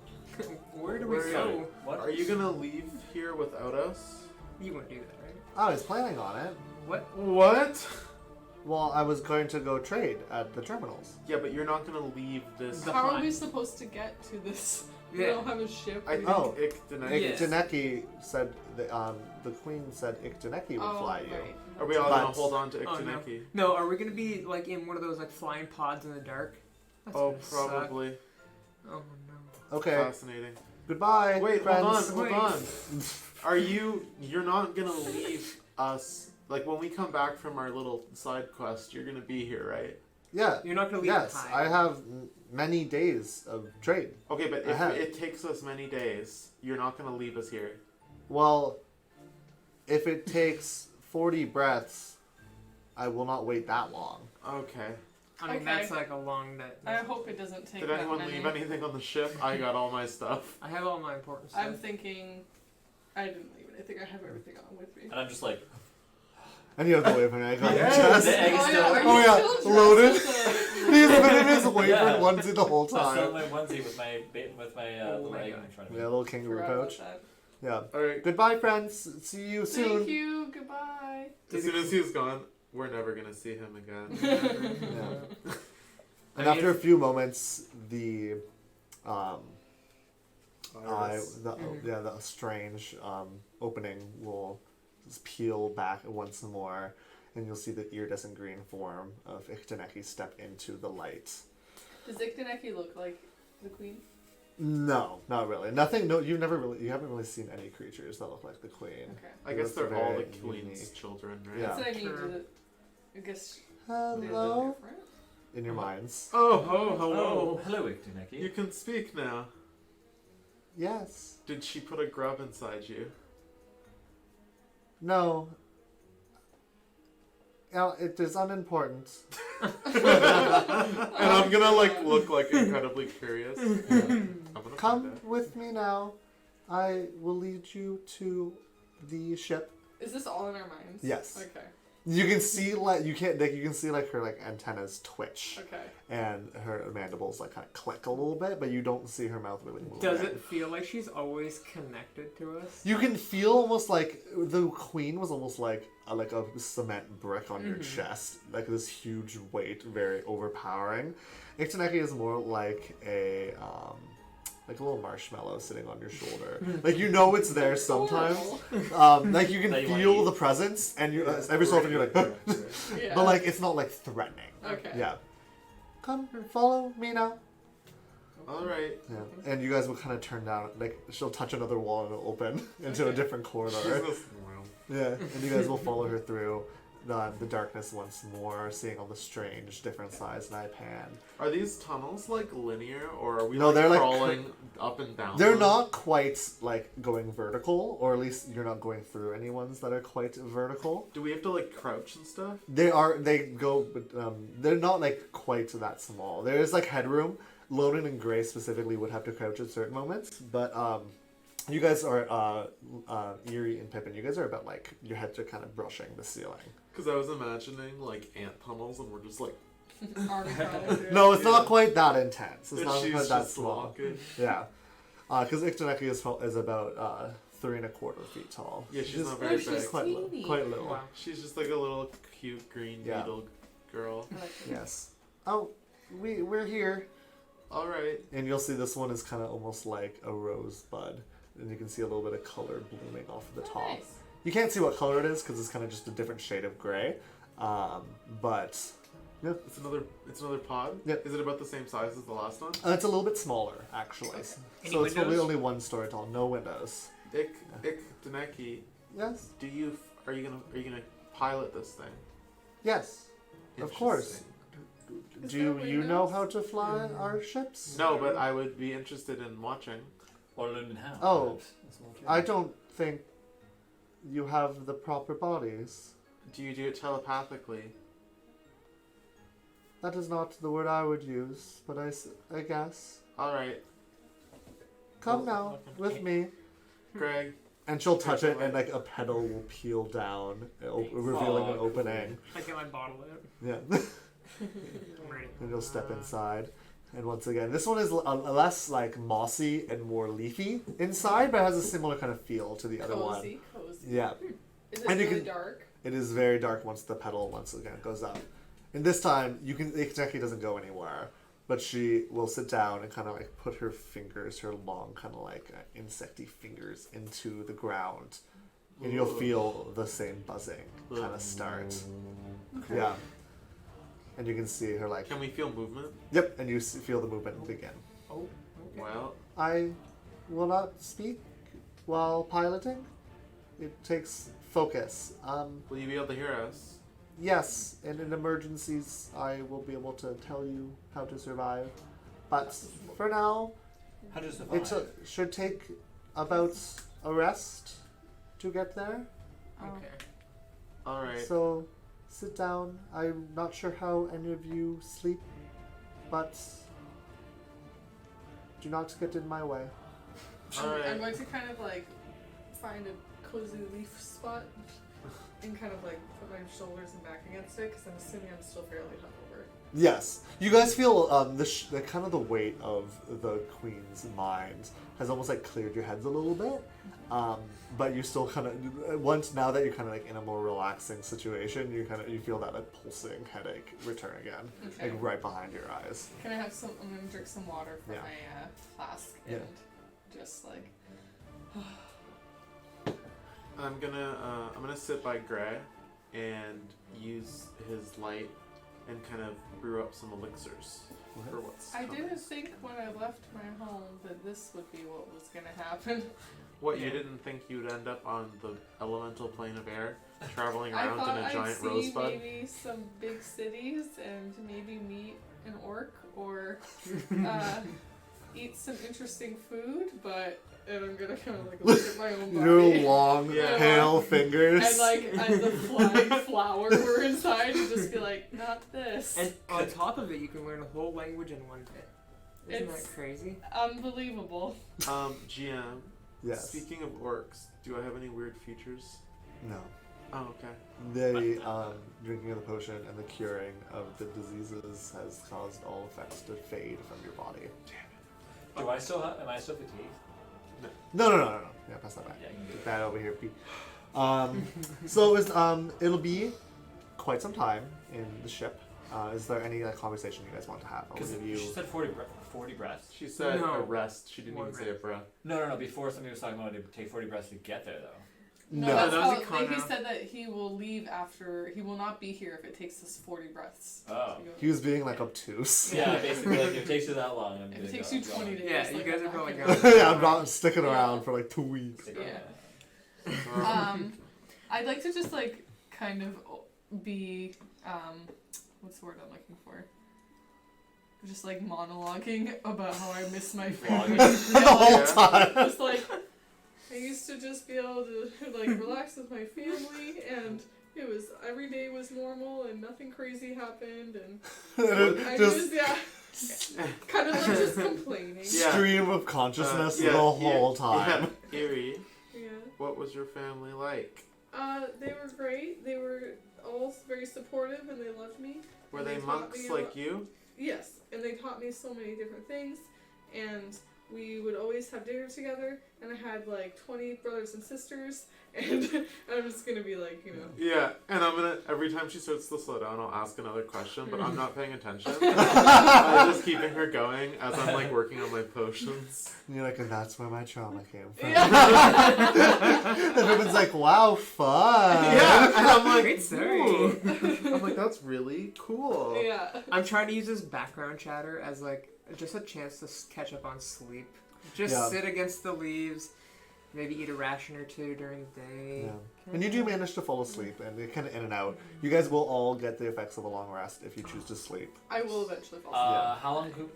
Where do we Where- go? What? Are you gonna leave here without us? You wouldn't do that, right? I was planning on it. What? What? Well, I was going to go trade at the terminals. Yeah, but you're not gonna leave this. The How are fun. we supposed to get to this? We Yeah. don't have a ship. I think Oh. Iktaneki. Yes. Iktaneki said the queen said Iktaneki would fly you. Right. Are we all gonna But- hold on to Oh, no. Iktaneki? No, are we gonna be like in one of those like flying pods in the dark? That's Oh, gonna suck. probably. Oh no. Okay. Fascinating. Goodbye. Wait, friends. hold on. Are you're not gonna leave us, like when we come back from our little side quest, you're gonna be here, right? Yeah. You're not gonna leave Yes, behind. I have many days of trade. Okay, but I if have. it takes us many days, you're not gonna leave us here. Well, if it takes 40 breaths, I will not wait that long. Okay. I mean, Okay. that's like a long day. I hope it doesn't take Did that anyone many. leave anything on the ship? I got all my stuff. I have all my important stuff. I'm thinking I didn't leave it. I think I have everything on with me. And I'm just like, And you have the wafer egg on your Yes. chest. The egg is still. are you Oh, yeah, still dressed loaded. as a- He's been in his wafer Yeah. onesie the whole So I'm still in time. my onesie with my Oh little my egg God. in front of Yeah, me. little kangaroo Forgot about pouch. that. Yeah. Alright. Goodbye, friends. See you soon. Thank you. Goodbye. As soon as he's gone, we're never gonna see him again. Yeah. I And mean, after a few moments, the Iris. the strange opening will just peel back once more, and you'll see the iridescent green form of Ichtaneki step into the light. Does Ichtaneki look like the queen? No, not really. Nothing. No, you haven't really seen any creatures that look like the queen. Okay. I guess they're all the very queen's unique. children, right? Yeah. That's what I mean. True. I guess Hello, they look different. in your minds. Oh, Oh, hello. hello, Iktineki. You can speak now. Yes. Did she put a grub inside you? No. It is unimportant. And I'm gonna look incredibly curious. I'm gonna Come find out. with me now. I will lead you to the ship. Is this all in our minds? Yes. Okay. You can see you can see her antennas twitch Okay. and her mandibles kind of click a little bit, but you don't see her mouth really move. Does it feel like she's always connected to us? You can feel almost like the queen was almost like a cement brick on your chest, like this huge weight, very overpowering. Ichtaneki is more like a little marshmallow sitting on your shoulder. Like it's there sometimes. Like you can That you wanna feel eat. the presence, and you every so often you're like, Yeah. but it's not threatening. Okay. Yeah. Come, follow me now. All right. Yeah. And you guys will kind of turn down. She'll touch another wall and it'll open into a Okay. different She's corridor. gonna smile. Yeah. And you guys will follow her through the darkness once more, seeing all the strange, different size Naipan. Are these tunnels linear, or are we No, they're, crawling up and down? They're them? not quite going vertical, or at least you're not going through any ones that are quite vertical. Do we have to crouch and stuff? They go, but they're not quite that small. There is headroom. Loden and Gray specifically would have to crouch at certain moments, but you guys are Eerie and Pippin. You guys are about your heads are kind of brushing the ceiling. Because I was imagining ant tunnels, and we're just Army crawling through. No, it's Yeah. not quite that intense. It's and not she's quite that just small. walking. Yeah, because Ichtaneki is about 3 1/4 feet tall. Yeah, she's Just- not very she's big. quite teeny. quite little. Wow. She's just a little cute green Yeah. beetle girl. I like it. Yes. Oh, we're here. All right. And you'll see this one is kind of almost like a rosebud, and you can see a little bit of color blooming off of the Oh, top. nice. You can't see what color it is because it's kind of just a different shade of gray. But yeah, It's another pod. Yep. Is it about the same size as the last one? it's a little bit smaller actually. Okay. Any So it's probably windows? only one story tall, no windows. Daneki, Yes. are you gonna pilot this thing? Yes. Of course. Interesting. Is Do there you know windows? how to fly our ships? No, but I would be interested in watching. Or learn how. Oh, perhaps. That's more clear. I don't think you have the proper bodies. Do you do it telepathically? That is not the word I would use, but I guess. All right, Come Well, now with me. Greg. And she'll touch it, and a petal will peel down, revealing an Oh, opening. I get my bottle out. Yeah, I'm ready. and you'll step inside. And once again, this one is less mossy and more leafy inside, but has a similar kind of feel to the other one. Cozy. Yeah, Is it And you really can- dark? it is very dark once the petal once again goes up. And this time, Ichtaneki doesn't go anywhere, but she will sit down and kind of put her fingers, her long kind of insecty fingers, into the ground, and you'll feel the same buzzing kind of start. Okay. Yeah. And you can see her Can we feel movement? yep, and you feel the movement begin. Oh, okay. Well, I will not speak while piloting. It takes focus. will you be able to hear us? Yes, and in emergencies, I will be able to tell you how to survive. But for now, How to survive? should take about a rest to get there. Okay. All right. So sit down. I'm not sure how any of you sleep, but do not get in my way. All right. I'm going to kind of find a cozy leaf spot and kind of put my shoulders and back against it because I'm assuming I'm still fairly hungover. Yes, you guys feel the kind of the weight of the queen's mind has almost cleared your heads a little bit, but you still kind of now that you're kind of in a more relaxing situation, you feel that pulsing headache return again, Okay. right behind your eyes. Can I have some? I'm going to drink some water from Yeah. my flask Yeah. and just like. I'm gonna sit by Gray and use his light and kind of brew up some elixirs for what's I coming. didn't think when I left my home that this would be what was gonna happen. What, you Yeah. didn't think you'd end up on the elemental plane of air, traveling I around thought in a I'd giant see rosebud? maybe some big cities and maybe meet an orc or eat some interesting food, and I'm gonna kind of like look at my own Your body. long, Yeah. pale fingers. And like, and the flying flower were inside, and just be like, not this. And on top of it, you can learn a whole language in one day. Isn't It's- that crazy? Unbelievable. GM, Yes. speaking of orcs, do I have any weird features? No. Oh, okay. The drinking of the potion and the curing of the diseases has caused all effects to fade from your body. Do I still have? Am I still fatigued? No. Yeah, pass that back. Yeah, you can do Get it. that over here, Pete. So is it'll be quite some time in the ship. Is there any conversation you guys want to have? I'll Because give you. she said 40 breaths. She said No. a rest. She didn't One even say a breath. breath. No. Before somebody was talking about it take 40 breaths to get there, though. No. that's that was a how, con he out. said that he will leave after, he will not be here if it takes us 40 breaths. Oh. to go. He was being obtuse. Yeah, basically, like, if it takes you that long, I'm If gonna it takes go. you 20 days. Yeah, you like, guys I'm are not probably gonna- going. Yeah, I'm not sticking Yeah. around for like 2 weeks. Yeah. I'd like to just kind of be what's the word I'm looking for? Just monologuing about how I miss my family. Vlogging. The whole time. Just I used to just be able to relax with my family, and it was every day was normal and nothing crazy happened, and I Just kind of just complaining. Yeah. stream of consciousness Yeah, the whole time. Yeah. Erie, Yeah. what was your family like? They were great. They were all very supportive, and they loved me. Were And they taught monks me like you? Yes, and they taught me so many different things, and we would always have dinner together, and I had 20 brothers and sisters, and I'm just gonna be Yeah, and I'm gonna, every time she starts to slow down, I'll ask another question, but I'm not paying attention. I'm just keeping her going as I'm working on my potions. And you're and that's where my trauma came from. Yeah. And everyone's wow, fun. Yeah, and I'm Great story. "Ooh." I'm that's really cool. Yeah. I'm trying to use this background chatter as just a chance to catch up on sleep. Just Yeah. sit against the leaves, maybe eat a ration or two during the day. Yeah. And you do manage to fall asleep, and you're kind of in and out. You guys will all get the effects of a long rest if you choose to sleep. I will eventually fall asleep. Yeah. How long could...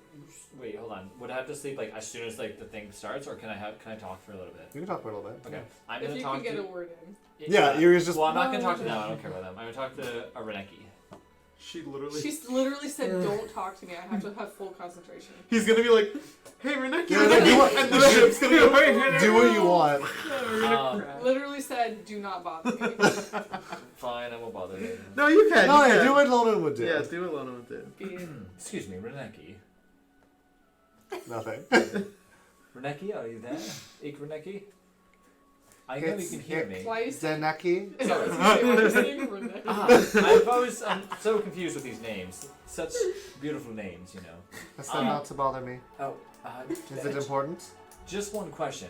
Wait, hold on. Would I have to sleep as soon as the thing starts, or can I talk for a little bit? You can talk for a little bit. Okay. I'm If gonna you talk can get to... a word in. Yeah, Yuri's just. Well, I'm not gonna talk to them. I don't care about them. I'm gonna talk to a Reneki. She literally. She literally said, "Don't talk to me. I have to have full concentration." He's gonna be hey, Reneki, Yeah, Reneki, do what- and the ship's gonna go. Do what you want. Literally said, "Do not bother me." Fine, I won't bother you. No, you can. No, you yeah, can. do what Lonan would do. Yeah, do what Lona would do. Be it. Excuse me, Reneki. Nothing. Reneki, are you there? Ik Reneki? I know you can hear me. Why is it? Deneki. I'm so confused with these names. Such beautiful names, you know. That's not to bother me. Oh, Is it important? just one question.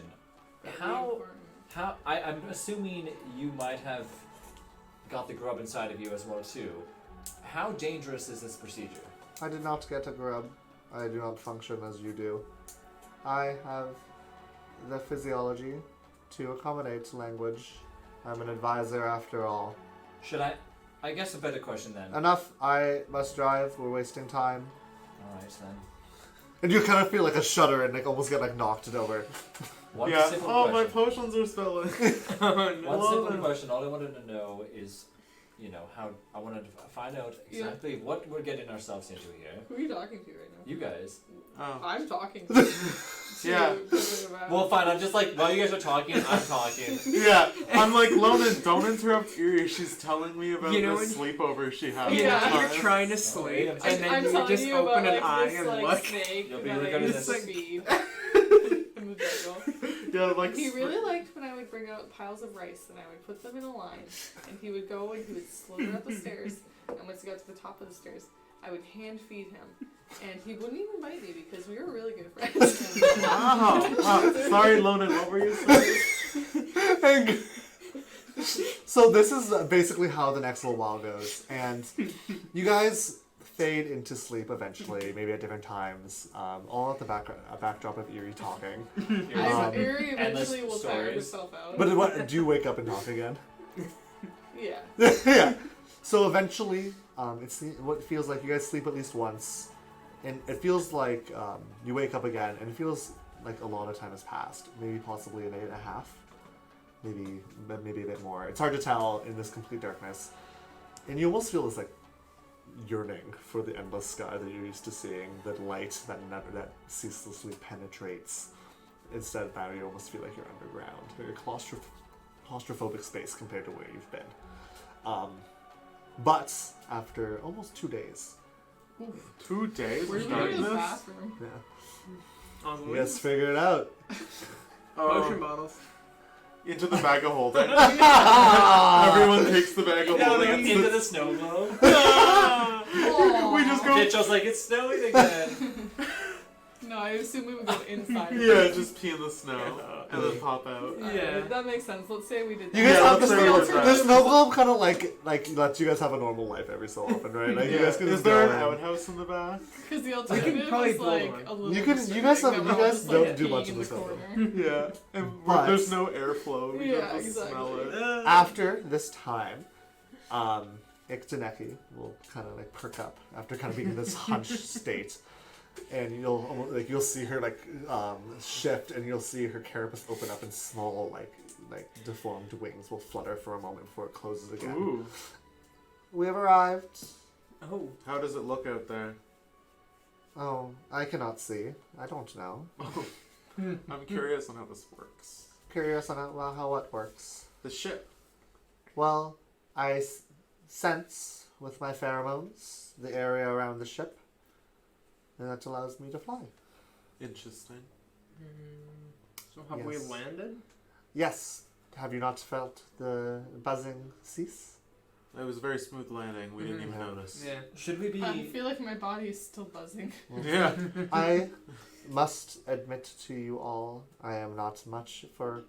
I'm assuming you might have got the grub inside of you as well too. How dangerous is this procedure? I did not get a grub. I do not function as you do. I have the physiology to accommodate language. I'm an advisor after all. Should I guess a better question then. Enough. I must drive. We're wasting time. Alright then. And you kind of feel a shudder and almost get knocked over. One Yeah. simple Oh, my question. potions are spilling. One simple question. All I wanted to know is, how I wanted to find out exactly what we're getting ourselves into here. Who are you talking to right now? You guys. Oh. I'm talking to Yeah. Well, fine. I'm just while you guys are talking, I'm talking. Yeah, I'm Lona, don't interrupt Erie. She's telling me about You know the sleepover she had. You Yeah. know, you're trying to sleep, I'm and then I'm you telling just you open about, an eye this, and look. snake You'll be that I regarding used this- to feed in the jungle. Yeah, He really liked when I would bring out piles of rice and I would put them in a line, and he would go and he would slither up the stairs, and once he got to the top of the stairs, I would hand feed him. And he wouldn't even bite me because we were really good friends. Wow. Sorry, Lonan, what were you saying? So this is basically how the next little while goes, and you guys fade into sleep eventually, maybe at different times, all at the backdrop of Eerie talking. Eerie endless eventually will tire stories. herself out. But what, do you wake up and talk again? Yeah. Yeah. So eventually, what feels like you guys sleep at least once, and it feels like you wake up again, and it feels like a lot of time has passed. Maybe possibly a night and a half. Maybe a bit more. It's hard to tell in this complete darkness. And you almost feel this like yearning for the endless sky that you're used to seeing, that light that ceaselessly penetrates. Instead of that, you almost feel like you're underground. Very claustrophobic space compared to where you've been. But after almost 2 days, 2 days Where's of we go to the darkness? bathroom? yeah, On the you guys figure it out. potion Oh, bottles. into the bag of holding. Ah! Everyone takes the bag of No, holding. like, It's into the- the snow globe. we just go. Mitchell's like, it's snowing again. No, I assume we would go inside. Yeah, just pee in the snow Yeah. and then pop out. Yeah. That makes sense. Let's say we did that. You guys Yeah, have let's the say snow, we did that. the snow globe kind of like lets you guys have a normal life every so often, right? Like you Yeah. guys can Is just there go an in. outhouse in the back? Because the alternative probably is build like one. a little. You can- you guys have- disturbing you that we're guys just, don't like, do peeing much in in the the snow. corner. Yeah, and But- there's no airflow. We Yeah, just smell exactly. it. After this time, Iktaneki will kind of like perk up after kind of being in this hunched state, and you'll see her shift, and you'll see her carapace open up, and small like deformed wings will flutter for a moment before it closes again. Ooh, We have arrived. Oh. how does it look out there? Oh, I cannot see. I don't know. I'm curious on how this works. Curious on how what works. The ship. Well, I sense with my pheromones the area around the ship, and that allows me to fly. Interesting. So have we Yes. landed? Yes. Have you not felt the buzzing cease? It was a very smooth landing. We didn't even Mhm. notice. Yeah. Should we be? I feel like my body is still buzzing. Yeah. I must admit to you all, I am not much for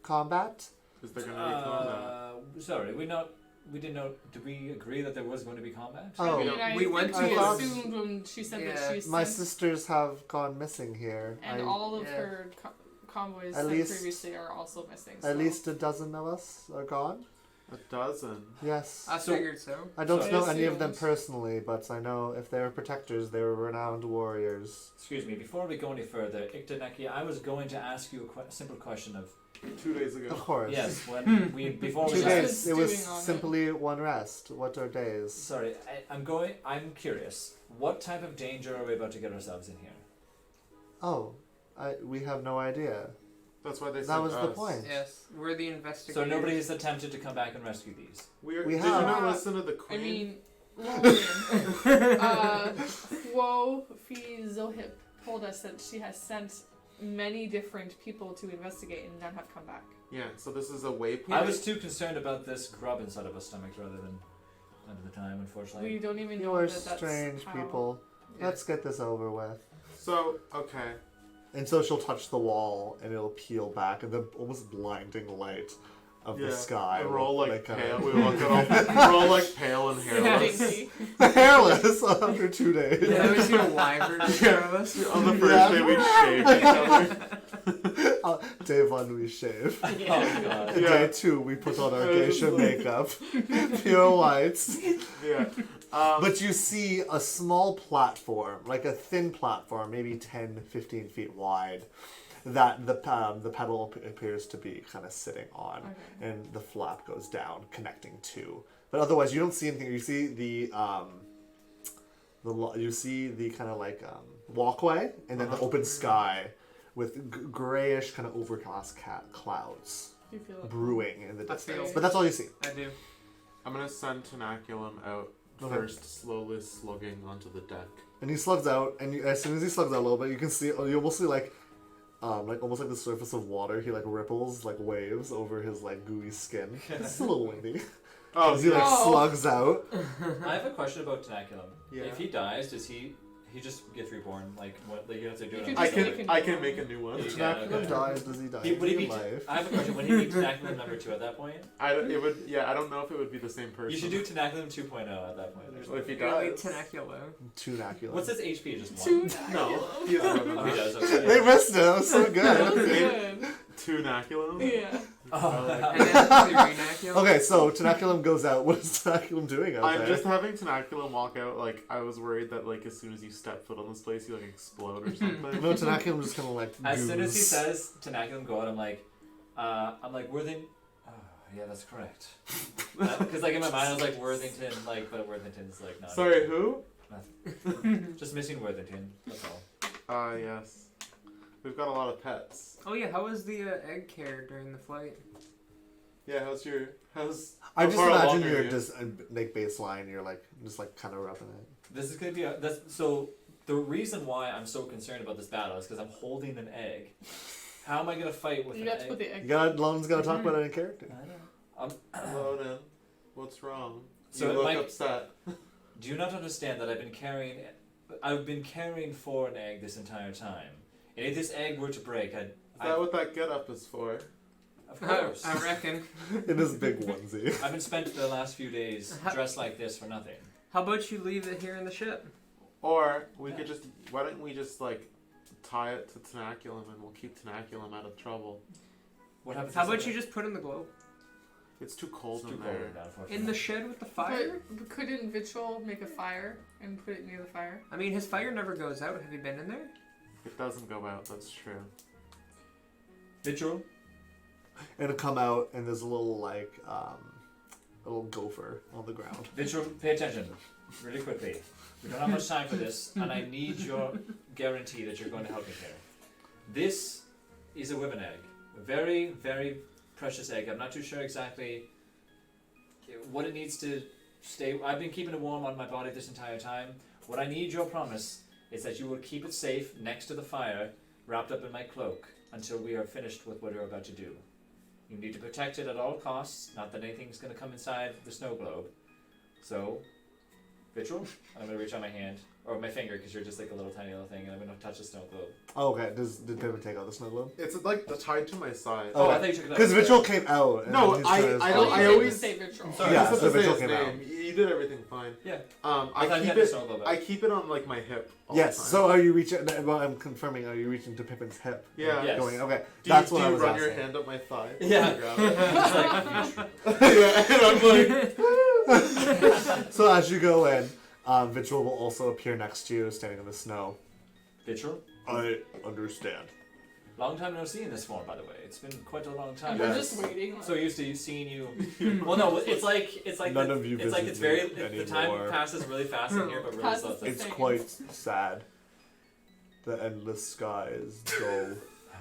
combat. Is there going to be combat? Sorry, we didn't know. Did we agree that there was going to be combat? Oh. I mean, I We went think to we a- assumed when she said Yeah. that she My sent, sisters have gone missing here. and all of her convoys At sent least- previously are also missing. At so- least a dozen of us are gone. A dozen. Yes. I So- figured so. I don't So- know any of them assumed. personally, but I know if they were protectors, they were renowned warriors. Excuse me. Before we go any further, Iktaneki, I was going to ask you a simple question of 2 days ago. Of course. yes. When we before we 2 Just left. days. been It was stewing on it. simply one rest. What are days? Sorry, I'm curious. What type of danger are we about to get ourselves in here? Oh, we have no idea. That's why they said That was the us. point. Yes. We're the investigators. So nobody has attempted to come back and rescue these. We Did you have. not listen to the I queen? mean, Huo Fi Zohip told us that she has sent many different people to investigate and none have come back. Yeah, so this is a waypoint. I was too concerned about this grub inside of our stomachs rather than at the time, unfortunately. We don't even You know are that that's strange how. people. Yeah. Let's get this over with. So, okay. And so she'll touch the wall, and it'll peel back, and the almost blinding light of Yeah, the sky. We're all will, like kinda- pale. We walk out. We're all like pale and hairless. Dainty. hairless after 2 days. Yeah, we see a wyvern in front of us. On the first Yeah. day we shaved each other. Day 1 we shave. Oh god. Yeah. Day 2 we put on our It was geisha like- makeup, pure whites. Yeah. But you see a small platform, like a thin platform, maybe 10, 15 feet wide, that the pedal appears to be kind of sitting on, Okay. and the flap goes down, connecting to. But otherwise, you don't see anything. You see the kind of like walkway, and then the open sky with grayish kind of overcast clouds Do you feel it? brewing in the I distance. feel- But that's all you see. I do. I'm gonna send Tenaculum out Okay. first, slowly slugging onto the deck. And he slugs out, and as soon as he slugs out a little bit, you can see, you almost see like almost like the surface of water. He like ripples like waves over his like gooey skin. It's a little windy. Oh, As he like Oh. slugs out. I have a question about Tenaculum. Yeah. If he dies, does he just gets reborn? Like what? Like you have to do You it. can on I just his can make own? a I new can one. make a new one. Yeah. Tenaculum okay. dies. Does he die He, would he in be? life? I have a question. Would he be Tenaculum number 2 at that point? I don't know if it would be the same person. You should do Tenaculum 2.0 at that point. Well, if he Really dies. Tenaculo. Tenaculum. What's his HP? Just one. Two. No, he has one Oh, he of does. those. Okay. They missed it. That was so That was good. good. Tunaculum. Yeah. And then the Renaculum. Okay, so Tenaculum goes out. What is Tenaculum doing out I'm there? just having Tenaculum walk out. Like I was worried that like as soon as you step foot on this place, you like explode or something. No, Tenaculum just kind of like As soon as he goos. says Tenaculum go out, I'm like Worthing. Oh, yeah, that's correct. Because like in my mind, I was like Worthington, like but Worthington's like not. Sorry, who? Just missing Worthington. That's all. Yes. We've got a lot of pets. Oh yeah, how was the egg care during the flight? Yeah, how's I how just far along imagine are you're you? just like baseline. You're like just like kind of rubbing it. This is gonna be so. The reason why I'm so concerned about this battle is because I'm holding an egg. How am I gonna fight with You an got to egg? put the You egg. got Lon's got to talk about it in character. I know. Lonan, what's wrong? So you look Mike- upset. Do you not understand that I've been caring for an egg this entire time, and if this egg were to break, Is that what that get up is for? of course. I reckon. In his big onesie. I've been spent the last few days dressed like this for nothing. How about you leave it here in the ship? Or we could just. Why don't we just like tie it to Tenaculum and we'll keep Tenaculum out of trouble? What happens? How if about something- you just put it in the globe? It's too cold It's too in cold there. right now, unfortunately. In the shed with the fire? But couldn't Vitriol make a fire and put it near the fire? I mean, his fire never goes out. Have you been in there? It doesn't go out. That's true. Vitriol? And it'll come out and there's a little like a little gopher on the ground. Vitriol, pay attention, really quickly. We don't have much time for this, and I need your guarantee that you're going to help me here. This is a women egg, a very, very precious egg. I'm not too sure exactly what it needs to stay. I've been keeping it warm on my body this entire time. What I need your promise is that you will keep it safe next to the fire, wrapped up in my cloak, until we are finished with what we're about to do. You need to protect it at all costs, not that anything's going to come inside the snow globe. So, Vitriol, I'm going to reach out my hand, or my finger, because you're just like a little tiny little thing, and I'm going to touch the snow globe. Oh, okay. Did Pippin take out the snow globe? It's like tied to my side. Oh, I Okay. thought you took it out. Because Vitriol came out. And No, then he's trying to- I Oh, don't- you I didn't always- say Vitriol. Sorry. Yeah, This so is Vitriol his came name. out. You did everything fine. Yeah. I I thought you keep had the it. snow globe out. I keep it on like my hip. All Yes. the time. So are you reaching? Well, I'm confirming. Are you reaching to Pippin's hip? Yeah. Yes. Going. Okay. Do That's you, what do I you was run asking. your hand up my thigh? Yeah. Grab it? It's like, Yeah, and I'm like, So as you go in, Vitriol will also appear next to you, standing in the snow. Vitriol, I understand. long time no see in this form, by the way. It's been quite a long time. And Yeah. we're just waiting. So used to seeing you. Well, no, it's like None the, of you It's like visit it's very. me The time anymore. passes really fast in here, but really Passes slow. the It's same. quite sad. The endless sky is dull.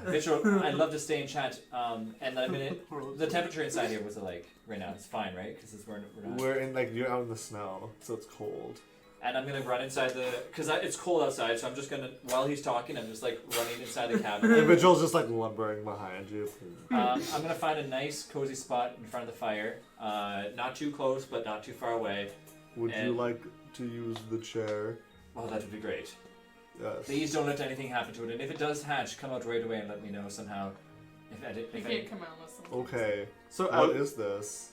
Vitriol, I'd love to stay and chat. And I mean, the temperature inside here was like right now. It's fine, right? Because we're not. We're in like you're out in the snow, so it's cold. And I'm gonna run inside the because it's cold outside, so I'm just gonna while he's talking, I'm just like running inside the cabin. And Vigil's just like lumbering behind you. I'm gonna find a nice cozy spot in front of the fire, not too close, but not too far away. Would you And- like to use the chair? Oh, that would be great. Yes. Please don't let anything happen to it, and if it does hatch, come out right away and let me know somehow. You can't come out unless someone. Okay. so What out, is this?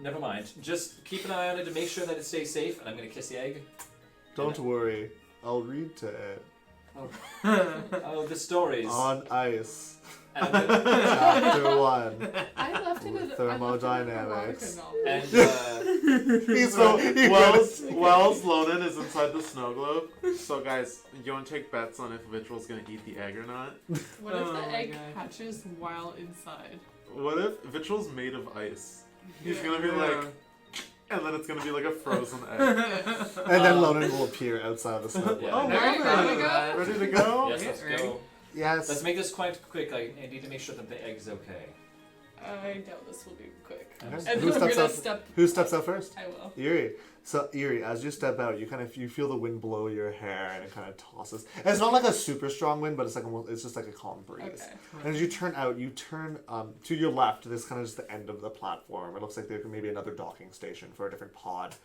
Never mind. Just keep an eye on it to make sure that it stays safe, and I'm gonna kiss the egg. Don't worry. I'll read to it. Oh, the stories. On ice. And I'm gonna- Chapter 1. I left it at Thermodynamics. and He's so Wells Lonan is inside the snow globe. So guys, you want to take bets on if Vitriol's gonna eat the egg or not? What if Oh the my egg God. hatches while inside? What if Vitriol's made of ice? He's Yeah. gonna be like, and then it's gonna be like a frozen egg. And then Lonan will appear outside the snow. Yeah. Oh, There you Lonan! go. Ready to go? yes, let's Ready? go. Yes. Let's make this quite quick. I need to make sure that the egg is okay. I doubt this will be quick. Okay. And Who then we're steps gonna out? step. Who steps out first? I will. Erie. So Erie, as you step out, you feel the wind blow your hair, and it kind of tosses. And it's not like a super strong wind, but it's just like a calm breeze. Okay. And as you turn out, to your left. This kind of just the end of the platform. It looks like there could be another docking station for a different pod,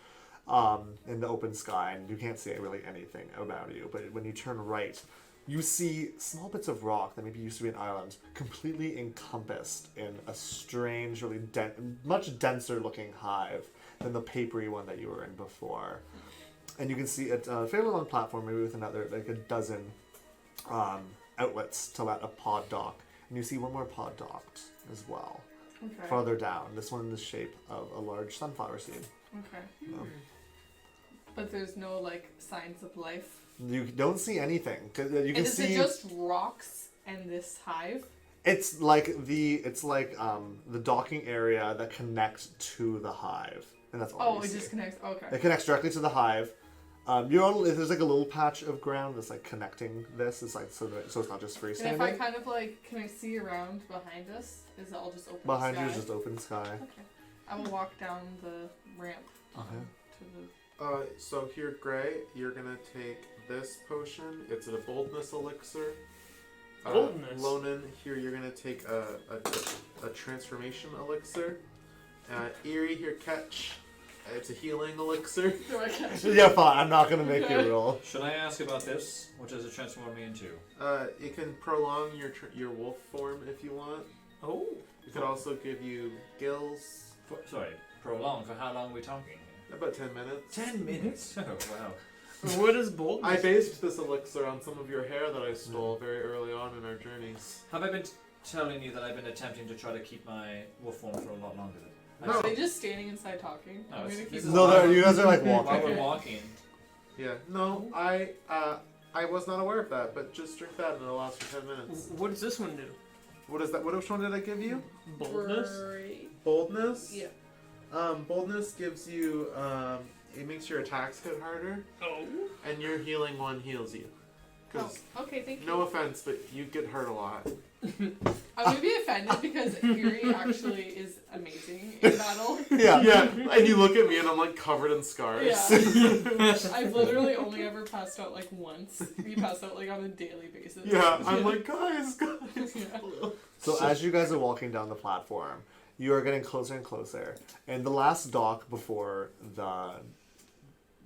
in the open sky, and you can't see really anything about you. But when you turn right, you see small bits of rock that maybe used to be an island, completely encompassed in a strange, really much denser looking hive than the papery one that you were in before. And you can see a fairly long platform, maybe with another like a dozen outlets to let a pod dock. And you see one more pod docked as well, Okay. farther down. This one in the shape of a large sunflower seed. Okay. Um, But there's no like signs of life. You don't see anything. 'Cause, you can And is see it just rocks and this hive? it's like the docking area that connects to the hive, and that's all. Oh, you it see. just connects. Okay. It connects directly to the hive. There's like a little patch of ground that's like connecting this. It's like so it's not just And if I freestanding. kind of like, can I see around behind us? Is it all just open Behind sky? you is just open sky. Okay. I will walk down the ramp Okay. to the. So here, Gray, you're gonna take this potion. It's a boldness elixir. Boldness? Lonan, here you're gonna take a transformation elixir. Erie, here, catch. It's a healing elixir. Do I catch? Yeah, fine. I'm not gonna make you Okay. roll. Should I ask about this? What does it transform me into? It can prolong your wolf form if you want. Oh. It could also give you gills. Prolong. For how long are we talking? About 10 minutes. 10 minutes? Oh, wow. What is boldness? I based this elixir on some of your hair that I stole very early on in our journeys. Have I been telling you that I've been attempting to try to keep my wolf form for a lot longer? No. Are they just standing inside talking? No, I'm it's- gonna keep. this is No, why- you guys are like While walking. we're walking. Yeah. No, I was not aware of that, but just drink that and it'll last for 10 minutes. What does this one do? What is that? Which one did I give you? Boldness? Great. Boldness? Yeah. Boldness gives you, it makes your attacks hit harder, Oh. and your healing one heals you. Because, Oh, okay, thank you. no offense, but you get hurt a lot. I'm gonna be offended because Yuri actually is amazing in battle. Yeah. Yeah, and you look at me and I'm like covered in scars. Yeah. I've literally only ever passed out like once. We pass out like on a daily basis. Yeah, I'm like, guys. Yeah. So as you guys are walking down the platform, you are getting closer and closer. And the last dock before the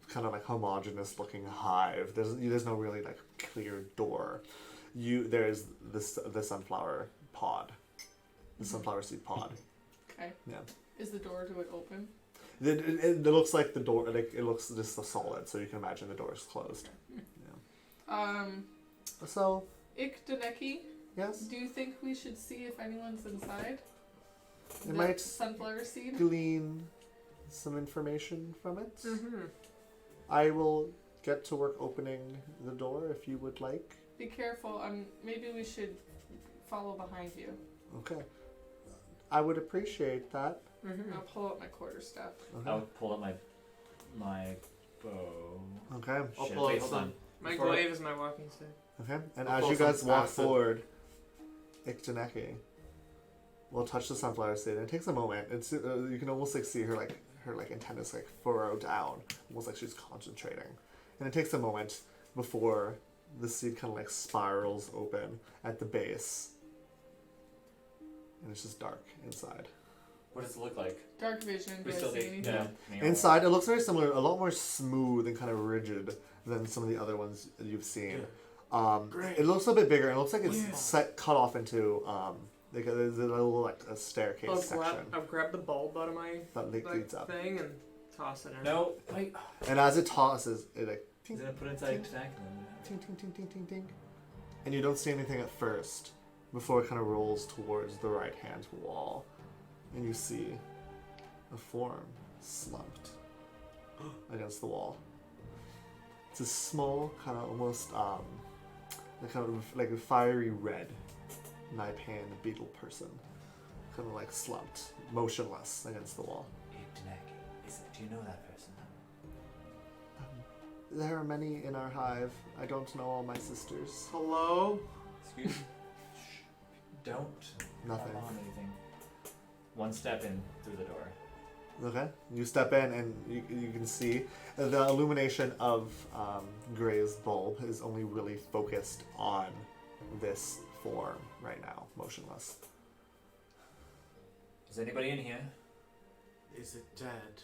kind of like homogeneous looking hive, there's no really like clear door. There's the sunflower pod, the sunflower seed pod. Okay. Yeah. Is the door to it open? It looks like the door, like it looks just solid, so you can imagine the door is closed. So Ikdaneki, yes, do you think we should see if anyone's inside? it The might sunflower seed? glean some information from it. Mm-hmm. I will get to work opening the door if you would like. Be careful. Maybe we should follow behind you. Okay. I would appreciate that. Mm-hmm. I'll pull out my quarterstaff. Okay. I'll pull out my bow. Okay. I'll Shit, pull wait, out hold some. on. My Before- glaive is my walking stick. Okay. And I'll as pull you some guys walk acid. forward, Iktaneki will touch the sunflower seed. And it takes a moment. It's you can almost like see her antennas like furrow down, almost like she's concentrating. And it takes a moment before the seed kind of like spirals open at the base, and it's just dark inside. What does it look like? Dark vision. Do We I still see need. anything? Yeah. Inside, it looks very similar, a lot more smooth and kind of rigid than some of the other ones you've seen. Great. It looks a bit bigger. It looks like it's Yeah. cut off into like there's a little like a staircase section I'll grab the bulb out of my that leads up. thing and toss it in. No, wait. And as it tosses, it like ting, Is it put inside a tank? ting, ting, ting, ting, ting, ting, and you don't see anything at first before it kind of rolls towards the right hand wall, and you see a form slumped against the wall. It's a small, kind of almost like a fiery red Naipan beetle person, kind of like slumped, motionless against the wall. Do you know that person? There are many in our hive. I don't know all my sisters. Hello? Excuse me. Shh. Don't. Nothing. Not on anything. one step in through the door. Okay. You step in and you can see the illumination of Gray's bulb is only really focused on this form right now, motionless. Is anybody in here? Is it dead?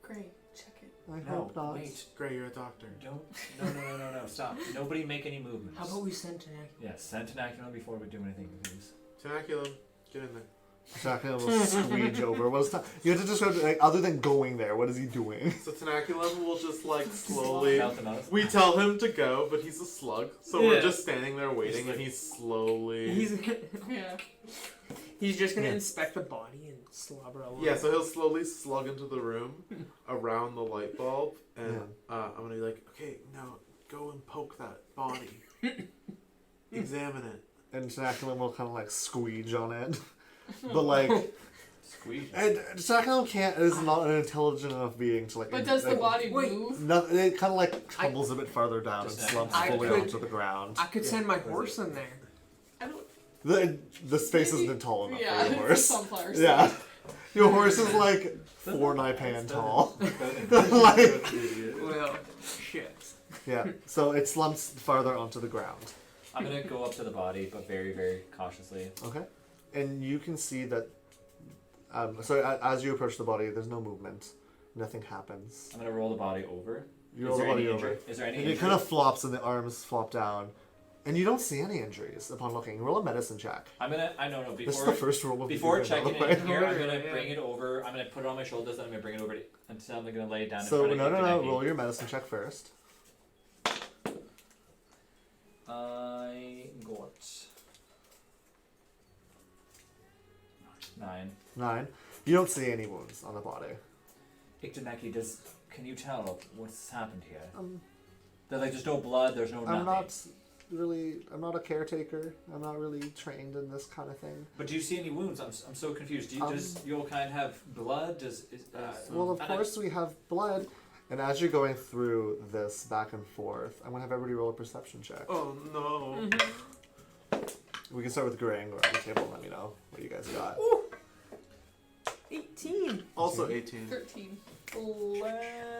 Great, check it. I No, hope not. wait. Gray, you're a doctor. Don't. No, stop. Nobody make any movements. How about we send Tanak? Yeah, send Tenaculum before we do anything, please. Tenaculum, get in there. Tenaculum will squeege over. What's you have to describe like other than going there. What is he doing? So Tenaculum will just like slowly. Mouth to mouth. We tell him to go, but he's a slug, so we're Yeah. just standing there waiting, and he's slowly. Yeah. He's just gonna Yeah. inspect the body and slobber all over. Yeah, so he'll slowly slug into the room around the light bulb, and Yeah. I'm gonna be like, okay, now go and poke that body. Examine it. And Tenaculum will kind of like squeege on it, but like, Squeeze. and Tenaculum is not an intelligent enough being to like. But does the like, body Wait. move? No, it kind of like tumbles a bit farther down and Just slumps I fully could- onto the ground. I could send my horse in there. I don't. The space isn't tall enough Yeah, for your it's a horse. sunflower. Yeah, your horse is like 4 Naipan tall. like, Well, shit. yeah, so it slumps farther onto the ground. I'm gonna go up to the body, but very, very cautiously. Okay, and you can see that. As you approach the body, there's no movement. Nothing happens. I'm gonna roll the body over. You Is roll the there any body over, injury? Is there any and it injury? kind of flops, and the arms flop down, and you don't see any injuries upon looking. Roll a medicine check. I'm gonna. I don't know. This is the Before first roll of the before evening, by checking the way. it in here, I'm Yeah. gonna bring it over. I'm gonna put it on my shoulders, and I'm gonna bring it over until I'm gonna lay it down in So front of no. Ignaki. Roll your medicine check first. I got 9. 9. You don't see any wounds on the body. Ignaki, can you tell what's happened here? There's no blood. There's no I'm nothing. I'm not a caretaker. I'm not really trained in this kind of thing. But do you see any wounds? I'm so confused. Does your kind have blood? Well, of course we have blood. And as you're going through this back and forth, I'm gonna have everybody roll a perception check. Oh no. We can start with Gray and go around the table and let me know what you guys got. 18. Also 18. 13.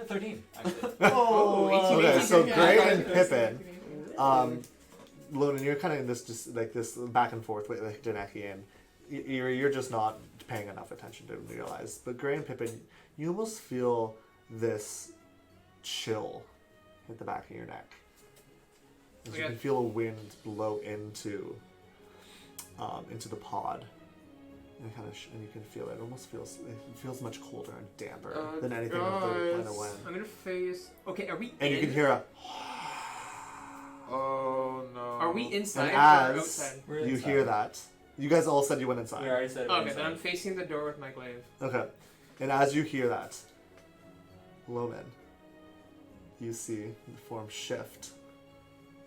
13, actually. Oh, 18. Okay, so Yeah, Gray I and thought it was Pippin, 13. Lonan, you're kind of in this just like this back and forth with like Daneki, and you're just not paying enough attention to realize. But Gray and Pippin, you almost feel this chill at the back of your neck. As you Okay. can feel a wind blow into the pod, and and you can feel it. It almost feels much colder and damper than anything of the planet guys. wind. I'm gonna face. Okay, are we And in? you can hear a. Oh no. Are we inside And or as outside? We're you inside. hear that, you guys all said you went We inside. already said it was Okay, then I'm inside. facing the door with my glaive. Okay. And as you hear that, Loman, you see the form shift,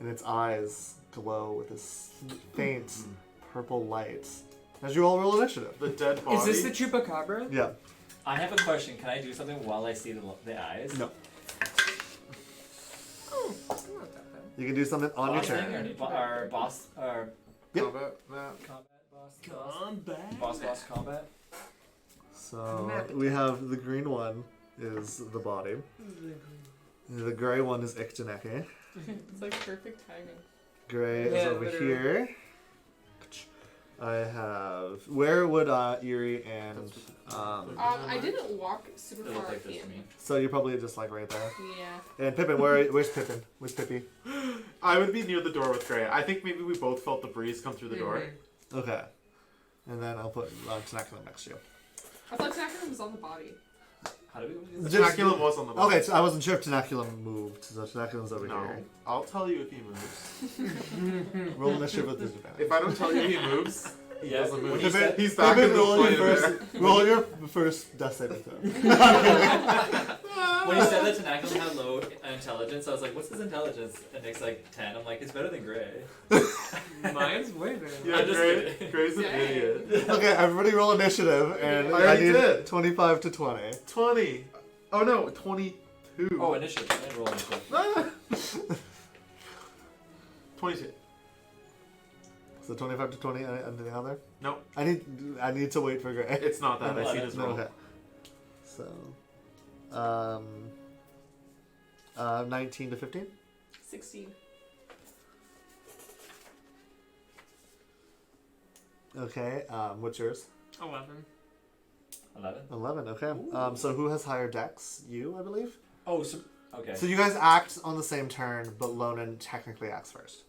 and its eyes glow with this faint purple light. As you all roll initiative. The dead body. Is this the chupacabra? Yeah. I have a question. Can I do something while I see the eyes? No. Oh, it's not that bad. You can do something on your Boss thing turn. or our boss or Yep. combat map? combat boss? Come back. Boss combat. So Map we have the green one is the body. The gray one is Iktaneke. It's like perfect timing. Gray is Yeah, over literally. here. I have. Where would Eerie and I didn't walk super It looked far like this to in. me. so you're probably just like right there. Yeah. And Pippin, where's Pippin? Where's Pippi? I would be near the door with Gray. I think maybe we both felt the breeze come through the door. Mhm. Okay. And then I'll put Tenaculum next to you. I thought Tenaculum was on the body. How do we? The Just- Tenaculum was on the body. Okay, so I wasn't sure if Tenaculum moved, so Tenaculum's over No. here. I'll tell you if he moves. Roll initiative with disadvantage. If I don't tell you he moves, he Yeah, doesn't when move. you said- He's back in Pippin, the roll plane your there. roll your first death saving throw. When you said that Tenaculum had low intelligence, I was like, "What's his intelligence?" And Nick's like 10. I'm like, "It's better than Gray." Mine's way better. Yeah, I'm just Gray, kidding. Gray's an Dang. idiot. Okay, everybody roll initiative, and I already need did. 25 to 20. 20. Oh no, 22. Oh, initiative. I didn't roll initiative. 22. So 25 to 20, anything other? Nope. I need to wait for Gray. It's not that. I seen his roll. Okay. So, 19 to 15? 16. Okay, what's yours? 11. 11. 11, okay. So who has higher dex? You, I believe? Oh, so okay. So you guys act on the same turn, but Lonan technically acts first.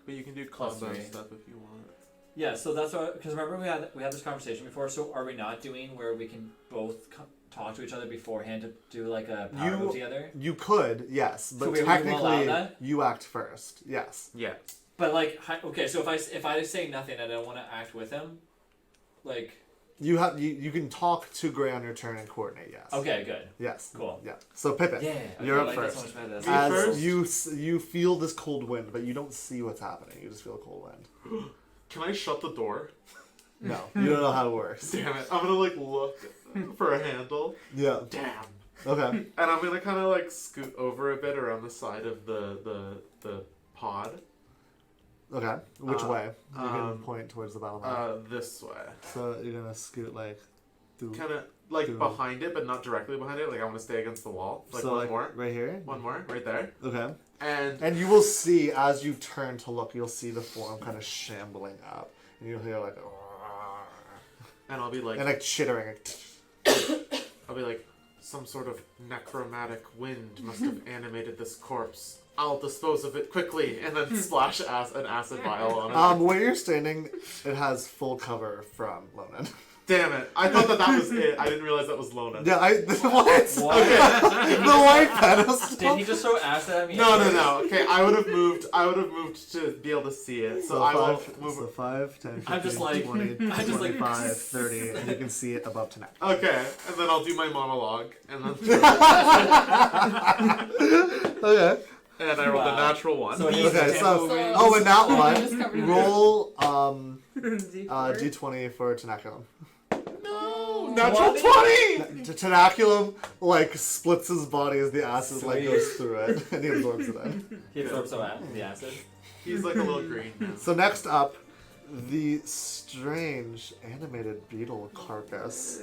But you can do Plus combo three. stuff if you want. Yeah, so that's what, because remember we had this conversation before. So are we not doing where we can both talk to each other beforehand to do like a power move together? You could, yes, but So we will allow technically that? you act first. Yes. Yeah. But like, okay, so if I say nothing and I don't want to act with him, like. You can talk to Gray on your turn and coordinate. Yes. Okay, good. Yes. Cool. Yeah. So Pippin, Yeah. you're up like first. That so much better. Me As first? you feel this cold wind, but you don't see what's happening. You just feel a cold wind. Can I shut the door? No, you don't know how it works. Damn it! I'm gonna like look for a handle. Yeah. Damn. Okay. And I'm gonna kind of like scoot over a bit around the side of the pod. Okay. Which way? You can um, point towards the bottom. Line. This way. So you're gonna scoot like through. Kind of like Through. behind it, but not directly behind it. Like I want to stay against the wall. Like so one like more. right here. One more, right there. Okay. And You will see as you turn to look, you'll see the form kind of shambling up, and you'll hear like, I'll be like, and like chittering. I'll be like, some sort of necromantic wind must have animated this corpse. I'll dispose of it quickly, and then splash an acid vial on it. Where you're standing, it has full cover from Lonan. Damn it! I thought that was it. I didn't realize that was Lona. Yeah, what? What? Okay. The white pedestal. Did he just throw acid at me? No. Okay, I would have moved to be able to see it. So I will move. So 5, 10, 15, I'm just like- 20, I'm just like- 25, 30, and you can see it above tonight. Okay, and then I'll do my monologue, and then Okay. and I rolled a Wow. natural one. So he's Okay, so- tempo- Oh, and that Just one, covered in roll D4. D20 for Tenaculum. no, natural 20. Tenaculum like splits his body as the acid like Sweet. goes through it, and he absorbs it in. He absorbs the acid. He's like a little green now. So next up, the strange animated beetle carcass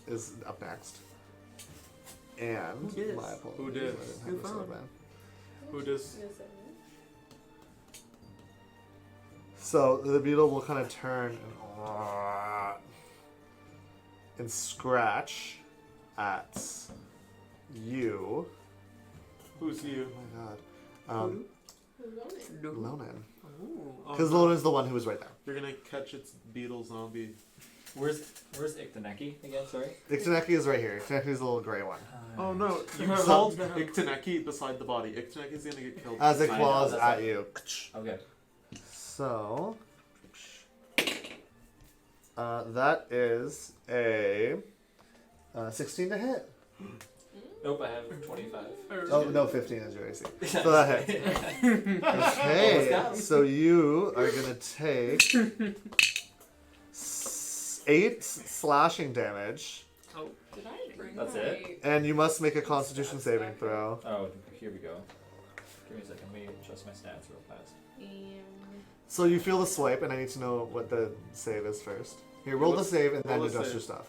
is up next. And Who dis? my apologies, Who dis? I didn't have Who this found? open. Who does? So the beetle will kind of turn and scratch at you. Who's you? Oh my god. Do- Lonan. Ooh. Because Lonan's the one who was right there. You're gonna catch its beetle zombie. Where's Iktaneki again? Sorry. Iktaneki is right here. Iktaneki is the little gray one. Oh no! You No. called No. Iktaneki beside the body. Iktaneki's gonna get killed. As it I know, claws that's at like- you. Okay. So, that is a 16 to hit. Nope, I have 25. Oh, no, 15 is your AC. So that hit. Okay, Almost so you are going to take 8 slashing damage, Oh. Did I bring That's my... it? and you must make a constitution saving throw. Oh, here we go. Give me a second. Let me adjust my stats real fast. So you feel the swipe, and I need to know what the save is first. Here, roll the save and then roll the adjust save. your stuff.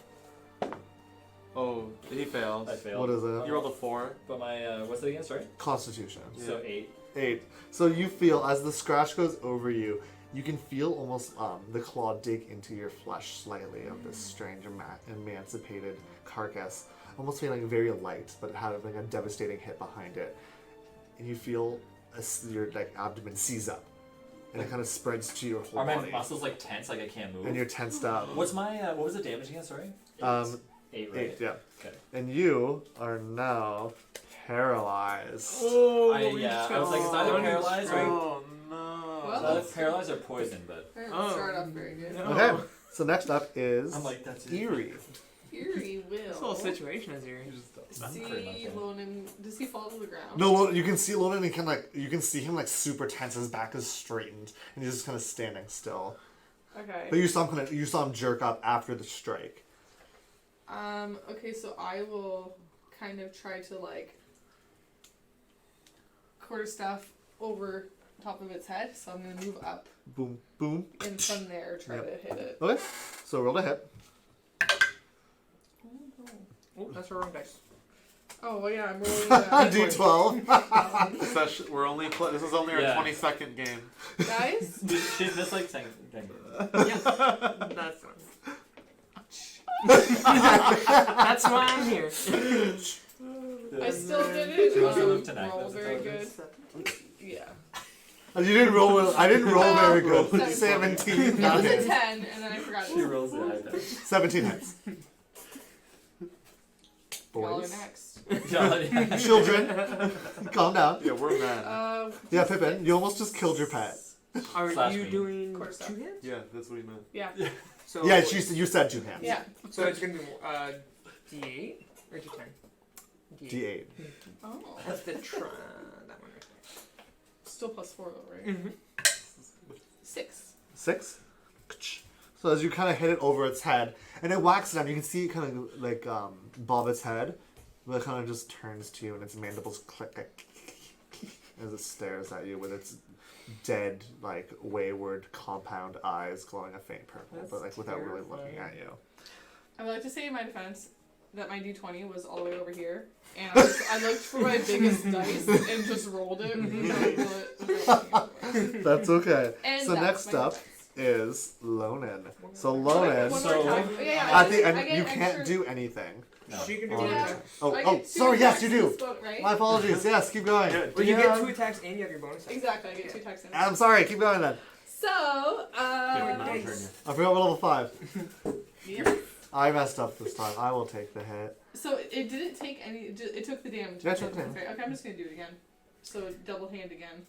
Oh, he fails. I failed. What is it? You rolled a 4. But my what's it again? Sorry. Constitution. So 8. 8. So you feel, as the scratch goes over you, you can feel almost the claw dig into your flesh slightly of this strange emancipated carcass. Almost feeling very light, but having a devastating hit behind it. And you feel your like abdomen seize up. And it kind of spreads to your whole Are my body. muscles like tense? Like I can't move? And you're tensed up. What's my what was the damage again? Sorry. 8, 8, right? yeah. Okay. And you are now paralyzed. Oh, I was like, it's either paralyzed or Oh no. Well, it's either paralyzed or poisoned, but I didn't Oh. start off very good. No. Okay, so next up is I'm like that's it. Eerie. Fury This whole will situation is here. I'm pretty much see it. Lonan. Does he fall to the ground? No, you can see Lonan, and you can see him like super tense. His back is straightened, and he's just kind of standing still. Okay. But you saw him jerk up after the strike. Okay, so I will kind of try to like quarterstaff over top of its head. So I'm gonna move up Boom, boom. And from there, try to hit it. Okay, so roll to hit. Oh, no. Oh, that's the wrong dice. Oh, well, yeah, I'm rolling that. D12. We're only this is only our Yeah. 22nd game. Guys? She's missed like 10 games. That's fine. That's why I'm here. I still didn't She wants to live tonight, roll that's very good. intelligence. Yeah. You didn't roll well. I didn't roll very good. Seven. 17. It Got was a it. 10, and then I forgot She rolls the iPad. 17 hits. Y'all are Boys. next. Yeah. Children, calm down. Yeah, we're mad. Yeah, Pippin, you almost just killed your pet. Are Slash you me. doing Quarter staff. 2 hands? Yeah, that's what he meant. Yeah. So Yeah, you said 2 hands. Yeah. So it's gonna be D8 or D10. D8. Oh. That's the that one right Still +4 though, right? there. Mm-hmm. 6. 6. So as you kind of hit it over its head, and it whacks it down, you can see it kind of like bob its head, but it kind of just turns to you, and its mandibles click as it stares at you with its dead, like wayward compound eyes glowing a faint purple, That's but like without really looking terrifying. at you. I would like to say in my defense that my D20 was all the way over here, and I looked for my biggest dice and just rolled it. That's okay. And So that's next my up defense. is Lonan. So One Lonan, more So- time. Yeah, at the I end, get you extra- can't do anything. No. She can do Oh, two Yeah. attacks. Oh, I oh, get 2 sorry, yes, you attacks do. this boat, right? My apologies. Yes, keep going. Yeah. Well, you get 2 attacks and you have your bonus action. Exactly, I get 2 attacks in. I'm sorry, keep going then. So, Yeah, my turn, Nice. I forgot what level 5. yeah. I messed up this time. I will take the hit. So it didn't take any. It took the damage. Yeah, it took damage. Okay, I'm just gonna do it again. So double hand again.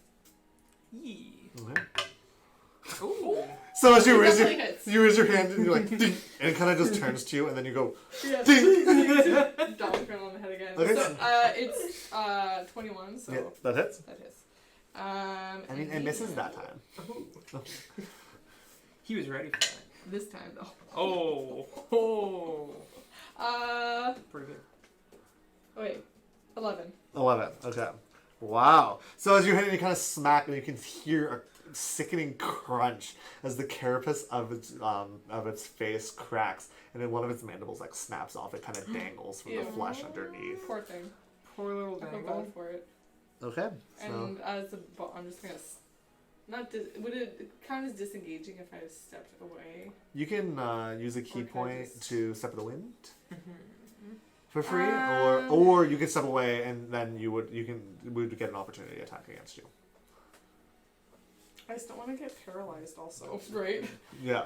Yee. Okay. Ooh. So as you raise Definitely your, hits. you raise your hand and you're like, ding, and it kind of just turns to you, and then you go, Yeah. ding. Dollar crown on the head again. Okay. So it's 21. So Yeah, that hits. that hits. I mean, it misses that time. He was ready for that. This time though. Oh. Oh. Pretty good. Oh wait, 11. 11. Okay. Wow. So as you hit it, you kind of smack, and you can hear a sickening crunch as the carapace of its face cracks, and then one of its mandibles like snaps off. It kind of dangles from the Ew. flesh underneath. Poor thing. Poor little I feel dangle. bad for it. Okay. So And as I'm just gonna. Would it count as disengaging if I stepped away? you can use a key Or can I point just- to step of the wind Mm-hmm. for free, Um, or you can step away, and then we would get an opportunity attack against you. I just don't want to get paralyzed. Also, right? Yeah.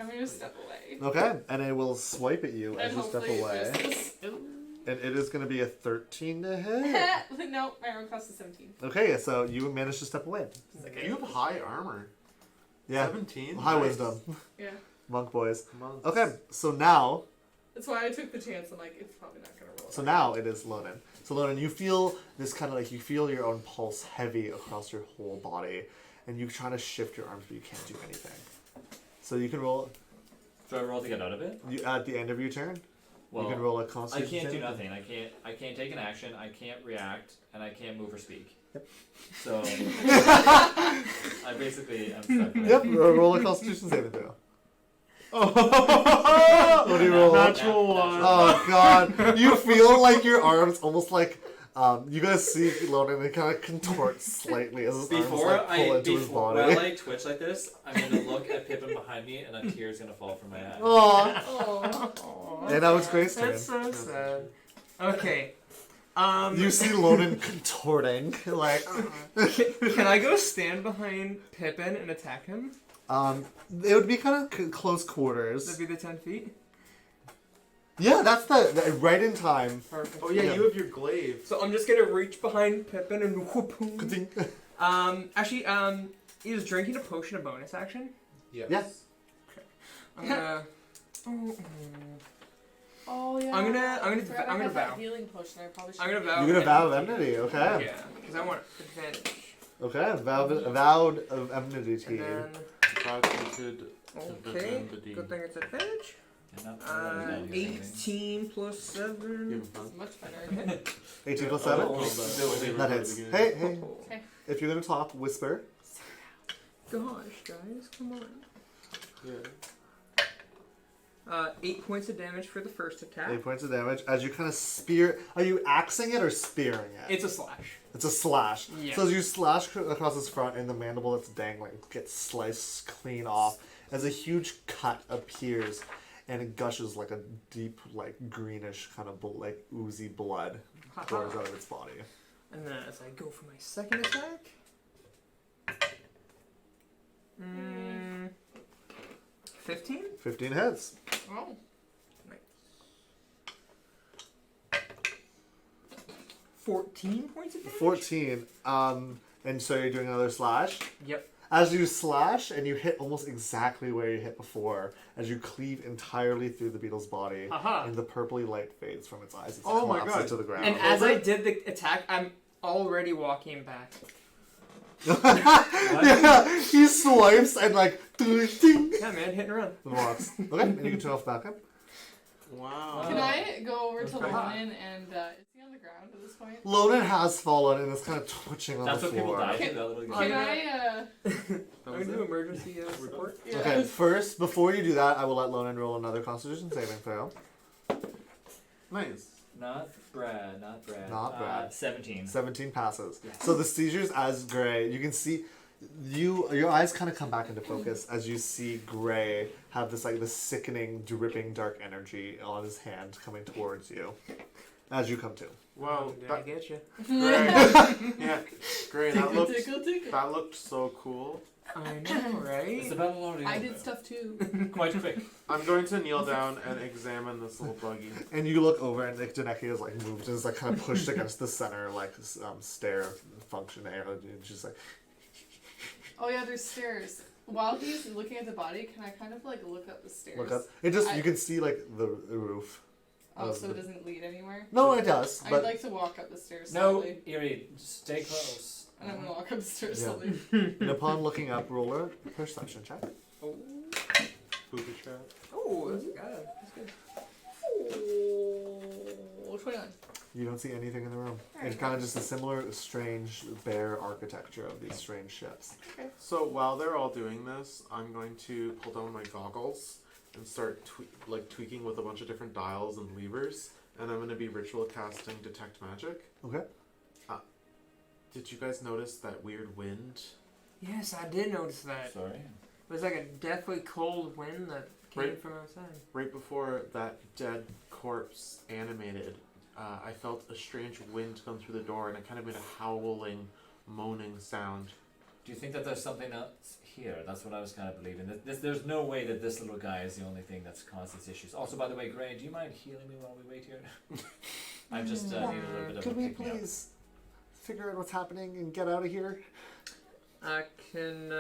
I'm gonna step away. Okay, and it will swipe at you as And you step hopefully away, there's and it is going to be a 13 to hit. this- No, my armor cost is 17. Okay, so you managed to step away. You have high armor. Yeah, 17. high Nice. wisdom, Yeah, monk boys. Monks. Okay, so now, that's why I took the chance. I'm like, it's probably not gonna roll. so now it is Lonan. So Lonan, you feel this kind of like you feel your own pulse heavy across your whole body, and you try to shift your arms, but you can't do anything. So you can roll Do I roll to get out of it? at the end of your turn. Well, you can roll a I Constitution can't do saving throw. nothing. I can't take an action. I can't react, and I can't move or speak. Yep. So I basically am stuck. there. Yep, roll a Constitution saving throw. What do you roll? Natural one. Oh god, you feel like your arms almost like you guys see Lonan and it kind of contorts slightly as his Before arms like pull into his before body. when I twitch like this, I'm gonna look at Pippin behind me, and a tear's gonna fall from my eye. Aww. Oh. And now it's Grace's turn. That's so sad. Okay. You see Lonan contorting, like Can I go stand behind Pippin and attack him? it would be kind of close quarters. That'd be the 10 feet. Yeah, that's the right in time. Perfect. Oh yeah, Yeah. you have your glaive. So I'm just gonna reach behind Pippin and whoop him. Ka-ding. Actually, is drinking a potion a bonus action? Yes. Yeah. I'm gonna. Oh yeah. I'm gonna I forgot I gonna have that vow. healing potion. I probably should. I'm gonna vow. You're gonna vow of enmity, okay? Yeah, because I want advantage. Okay, vowed of enmity to And you. then. Constituted. Okay. Good thing it's advantage. And not down here anyway. 18 plus 7. It's much better. 18 plus 7? Oh, That hits. Hey, hey. Okay. If you're gonna talk, whisper. gosh, guys, come on. Yeah. 8 points of damage for the first attack. 8 points of damage as you kind of spear. Are you axing it or spearing it? It's a slash. It's a slash. Yeah. So as you slash across his front, and the mandible that's dangling gets sliced clean off, as a huge cut appears, and it gushes like a deep, like greenish kind of like oozy blood pours out of its body. And then as I go for my second attack, 15. 15 hits. Oh. 14 points of damage. 14. And so you're doing another slash. Yep. As you slash and you hit almost exactly where you hit before, as you cleave entirely through the beetle's body, Haha. and the purpurpley light fades from its eyes. It Oh my collapses God. to the ground. And as I did the attack, I'm already walking back. Yeah, he swipes and like ding, Yeah, man, hit and run. and walks. Okay, and you can turn off back up. Wow. Can I go over to Okay. Lonan and is he on the ground at this point? Lonan has fallen and is kind of twitching on That's the what people floor. die to. Can- That little Can guy. I That I'm was gonna do it? emergency support. Yeah. Okay, first, before you do that, I will let Lonan roll another Constitution saving throw. Nice. Not Brad. Not Brad. Not Brad. 17. 17 passes. Yeah. So the seizures as Gray, you can see your eyes kind of come back into focus as you see Gray have this like this sickening, dripping dark energy on his hand coming towards you as you come to. Wow. Did I That, get you? great. Yeah. Great. That Tickle, looked. tickle, tickle. That looked so cool. I know, right? It's the battle already I over. did stuff too. Quite quick. I'm going to kneel down and examine this little buggy. And you look over and like Daneki is like moved and is like kind of pushed against the center like stair function area. And she's like, Oh yeah, there's stairs. While he's looking at the body, can I kind of like look up the stairs? look up. It just I- you can see like the roof. Oh, of so the- it doesn't lead anywhere? No, it does. I'd But like to walk up the stairs No, slowly. Eerie, stay close. And I'm gonna walk up the stairs Yeah. slowly. and upon looking up, roll a perception check. Oh, Booby trap. oh, that's good. That's good. Oh, 29. You don't see anything in the room. Alright. It's kind of just a similar, strange, bare architecture of these strange ships. So while they're all doing this, I'm going to pull down my goggles and start tweaking with a bunch of different dials and levers, and I'm going to be ritual casting detect magic. Okay. Did you guys notice that weird wind? Yes, I did notice that. Sorry. It was like a deathly cold wind that came Right. from outside. Right before that dead corpse animated, I felt a strange wind come through the door, and it kind of made a howling, moaning sound. Do you think that there's something else here? That's what I was kind of believing. There's no way that this little guy is the only thing that's caused these issues. Also, by the way, Gray, do you mind healing me while we wait here? I just need a little bit of Could a we pick-me-up. please figure out what's happening and get out of here? I can.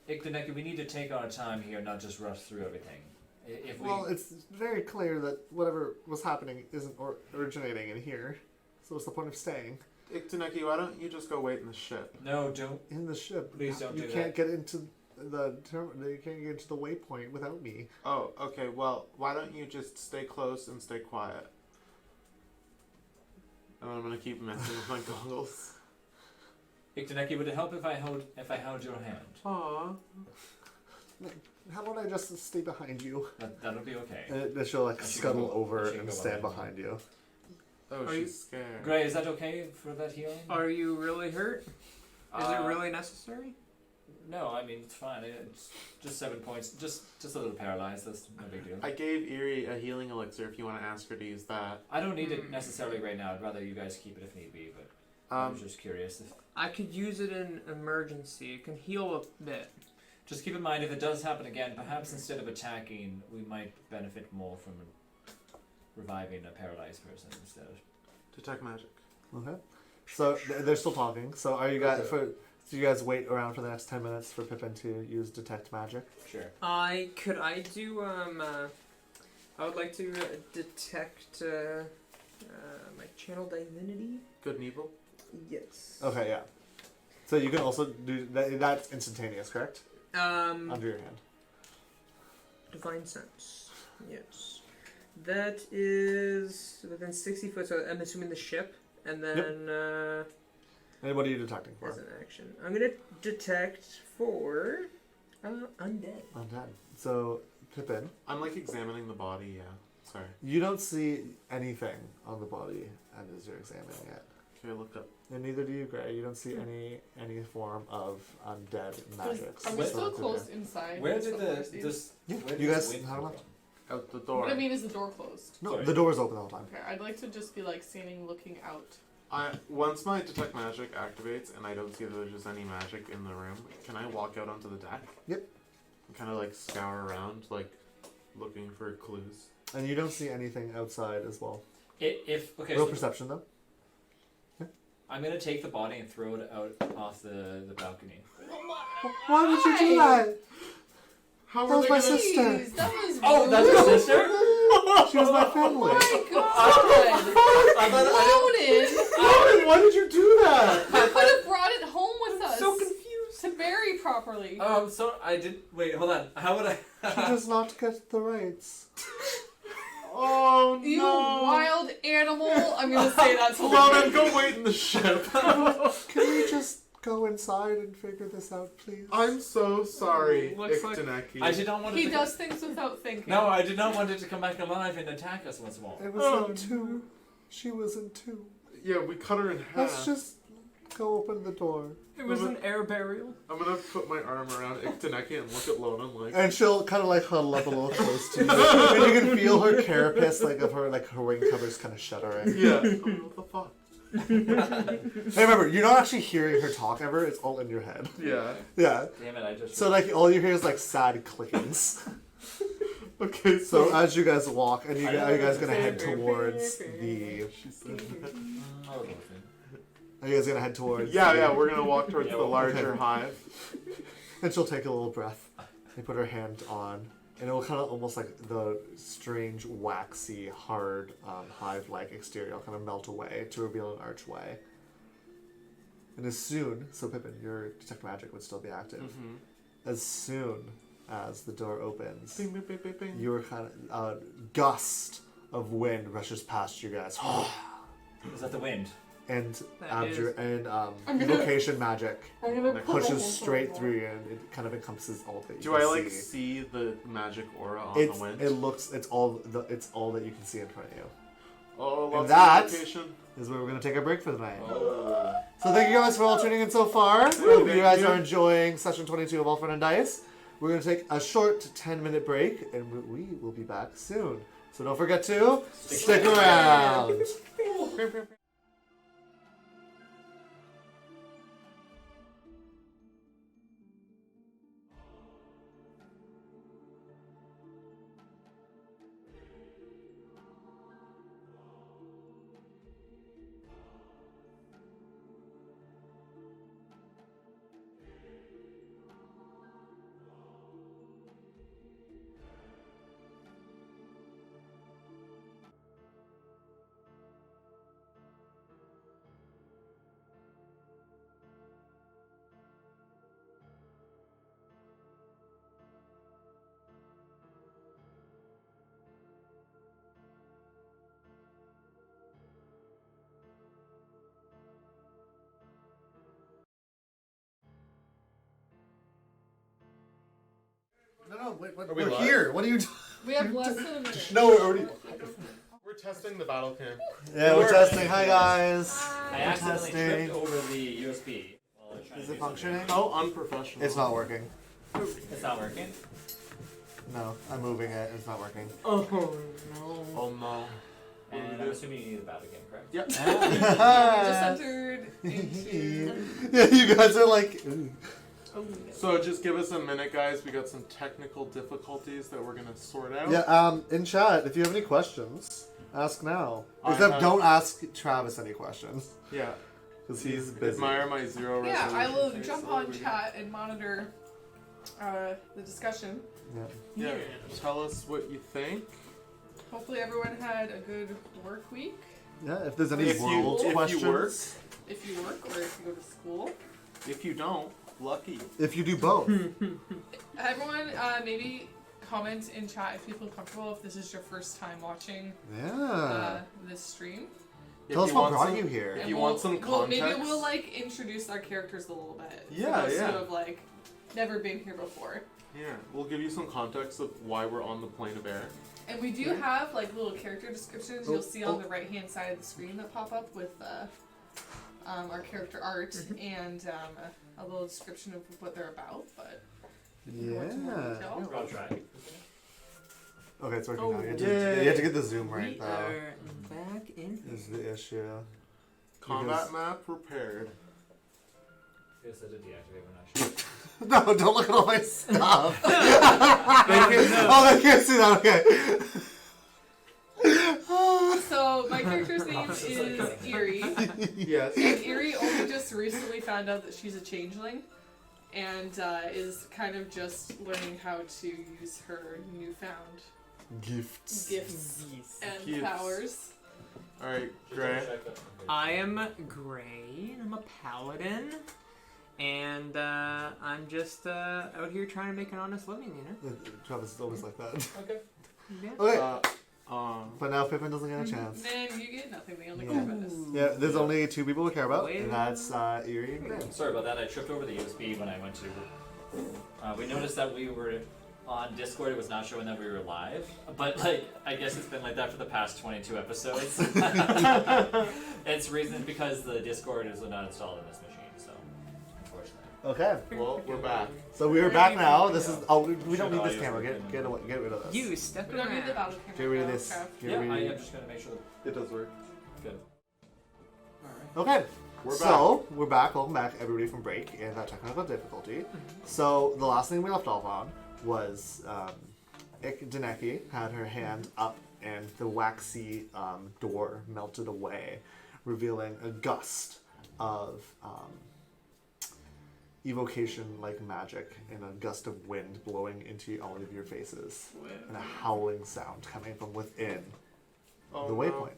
Ikdaneki, we need to take our time here, not just rush through everything. If we Well, it's very clear that whatever was happening isn't originating in here. So what's the point of staying Iktaneki, why don't you just go wait in the ship? no, don't. in the ship? Please don't You do can't that. get into the you can't get into the waypoint without me. Oh, okay, well, why don't you just stay close and stay quiet? And I'm gonna keep messing with my goggles. Ikdaneki, would it help if I held your hand? Aww. How about I just stay behind you? That'll be okay. And then she'll like I should scuttle go- over I should and go stand behind behind you. Oh, Are you- she's scared. Gray, is that okay for that healing? Are you really hurt? Is it Uh, really necessary? No, I mean it's fine. It's just 7 points. Just a little paralyzed. That's no big deal. I gave Eerie a healing elixir if you want to ask her to use that. I don't need it Hmm. necessarily right now. I'd rather you guys keep it if need be. But I was just curious. I could use it in emergency. It can heal a bit. Just keep in mind if it does happen again, perhaps instead of attacking, we might benefit more from reviving a paralyzed person instead. Detect magic. Okay. So they're still talking. So are you guys Okay. so you guys wait around for the next 10 minutes for Pippin to use detect magic? Sure. I do I would like to detect my channel divinity. Good and evil? Yes. Okay, yeah. So you can also do that. That's instantaneous, correct? Under your hand. Divine sense. Yes. That is within 60 foot, so I'm assuming the ship, and then And what are you detecting for? As an action. I'm gonna detect for undead. Undead. So, Pippin, I'm like examining the body. Yeah. Sorry. you don't see anything on the body as you're examining it. Okay, look up. And neither do you, Gray. You don't see any form of undead magics. Are we Wait, still through closed there. inside? Where That's did what the we're seeing? this? Yeah, Where you did guys the wind have come left. from? Out the door. What I mean is the door closed. No, Sorry. the door is open the whole time. Okay, I'd like to just be like standing looking out. Once my detect magic activates and I don't see that there's any magic in the room, can I walk out onto the deck? Yep. And kind of like scour around, like looking for clues. And you don't see anything outside as well. If okay, Roll so perception though. I'm gonna take the body and throw it out off the balcony. Why would you do that? How That was my gonna... sister. Jeez, that was Oh, that's rude. your sister? She was my Oh family. my god! I thought I Loaded! Why did you do that? You could have brought it home with us So confused. to bury properly. so I did. Wait, hold on. How would I? She does not get the rights. Oh no! You wild animal! I'm gonna say that to Lonan, Logan. go wait in the ship. Can we just go inside and figure this out, please? I'm so sorry, Looks like- Iktaneki. I did not want it He to. does things without thinking. No, I did not want it to come back alive and attack us once more. It was Oh, in two. She was in two. Yeah, we cut her in half. Let's just go open the door. It was an air burial. I'm gonna put my arm around Iktaneki and look at Lonan like. And she'll kind of like huddle up a little close to you. And you can feel her carapace, like of her, like her wing covers kind of shuddering. Yeah. What the fuck? Hey, remember, you're not actually hearing her talk ever. It's all in your head. Yeah. Yeah. Damn it! I just. So like all you hear is like sad clickings. Okay, So so. as you guys walk, and are you guys gonna head Baby, towards baby. the? She said that. Oh, okay. Are you guys gonna head towards? Yeah, the- yeah, we're gonna walk towards Yeah, the well, larger okay. hive. And she'll take a little breath. They put her hand on, and it will kind of almost like the strange, waxy, hard hive-like exterior will kind of melt away to reveal an archway. And as soon, so Pippin, your detect magic would still be active. Mm-hmm. As soon as the door opens, Bing, bing, bing, bing, bing. your kind of gust of wind rushes past you guys, Is that the wind? and That is. I'm gonna- location magic I'm gonna Like, put my pushes hand straight over. through you, and it kind of encompasses all that you Do can I like see. see the magic aura on It's the wind? it looks it's all that you can see in front of you. Oh, and lots that- of location. This is where we're gonna take our break for the night. Oh. So thank you guys for all tuning in so far. I hope you guys are enjoying session 22 of AllFunNDice. We're gonna take a short 10-minute break, and we will be back soon. So don't forget to stick around. No, wait, Are we we're live? here. What are you doing? We have less than a minute. No, we're already. We're testing the battle camp. Yeah, we're testing. Hi guys. I accidentally testing. tripped over the USB. while I was trying Is to it do functioning? How unprofessional. It's not working. something. It's not working. No, I'm moving it. It's not working. Oh no. Oh no. And I'm assuming you need the battle game, correct? Yep. Just entered into. Yeah, you guys are like. ooh. Oh, So just give us a minute, guys. We got some technical difficulties that we're gonna sort out. Yeah. In chat, if you have any questions, ask now. I Except have- don't ask Travis any questions Yeah. because he's busy. Admire my zero Yeah, resolution. I will face jump over on here. chat and monitor the discussion. Yeah. Yeah. Tell us what you think. Hopefully, everyone had a good work week. Yeah. If there's any If you- world if you questions, work. If you work or if you go to school. If you don't, lucky. if you do both. Everyone, maybe comment in chat if you feel comfortable if this is your first time watching Yeah. this stream. Tell us you what want brought some- you here. If And you want some well, maybe context- we'll like introduce our characters a little bit. Yeah, for those yeah. who have like never been here before. Yeah, we'll give you some context of why we're on the plane of air. And we do have like little character descriptions Oh, you'll see on oh. the right hand side of the screen that pop up with our character art and a little description of what they're about. But if you want some more Yeah. detail. I'll try. Okay, it's working Oh, now. You have, to, yay. you have to get the zoom right We though. are back in. Is the issue. Combat map prepared. Yes, I did deactivate when I should. No, don't look at all my stuff. They can know. Oh, they can't see that. Okay. So my character's name is Eerie. Yes. And Eerie only just recently found out that she's a changeling and is kind of just learning how to use her newfound Gifts. gifts and Gifts. powers. Alright, Gray. I am Gray. I'm a paladin, and I'm just out here trying to make an honest living, you know. Travis is always like that. Okay. Yeah. Okay. Um, But now Pippin doesn't get a chance. Man, you get nothing. We only Yeah. care about this. Yeah, there's only two people we care about, Wait. and that's Eerie and Grim. Sorry about that. I tripped over the USB when I went to. We noticed that we were on Discord. It was not showing that we were live, but like I guess it's been like that for the past 22 episodes. It's reason because the Discord is not installed in this machine, so unfortunately. Okay. well, we're back. So we are back now. This is. Oh, we Should don't need this audio camera. work Get away, get rid of this. You step We don't need the around. battle camera. Get rid of though, this. Trav. Get Yeah, rid I of am just gonna make sure. It does work. Good. Okay. We're So we're back. Welcome back, everybody from break and that technical difficulty. So the last thing we left off on was Deneki had her hand up and the waxy door melted away, revealing a gust of evocation-like magic and a gust of wind blowing into all of your faces, and a howling sound coming from within Oh, the no.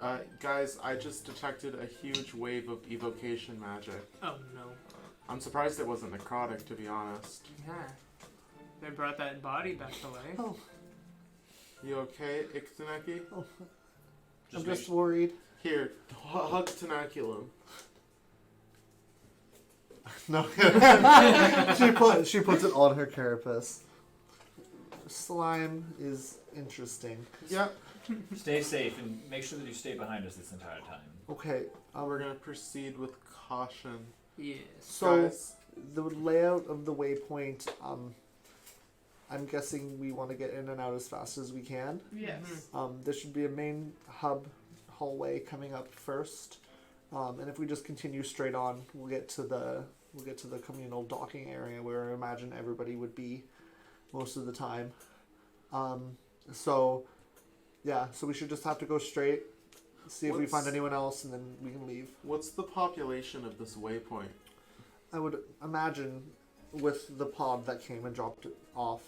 waypoint. Guys, I just detected a huge wave of evocation magic. Oh no. I'm surprised it wasn't necrotic, to be honest. Yeah. They brought that body back to life. Oh, You okay, Ixtaneki? I'm make just sure- worried. Here, hug Tenaculum. No, she puts it on her carapace. Slime is interesting. Yep. Stay safe and make sure that you stay behind us this entire time. Okay, We're gonna proceed with caution. Yes. so Guys, the layout of the waypoint. I'm guessing we want to get in and out as fast as we can. Yes. There should be a main hub hallway coming up first, and if we just continue straight on, we'll get to the communal docking area where I imagine everybody would be most of the time. So we should just have to go straight, see if we What's- find anyone else, and then we can leave. what's the population of this waypoint? I would imagine with the pod that came and dropped it off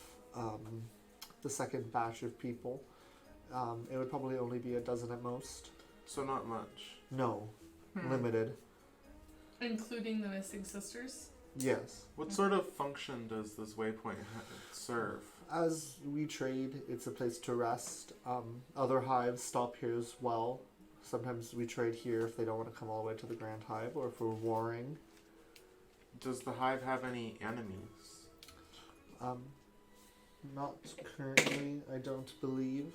the second batch of people, it would probably only be a dozen at most. So not much. No, Hmm. limited. Including the missing sisters. Yes. What sort of function does this waypoint serve? As we trade, it's a place to rest. Other hives stop here as well. Sometimes we trade here if they don't want to come all the way to the Grand Hive, or if we're warring. Does the hive have any enemies? Not currently, I don't believe.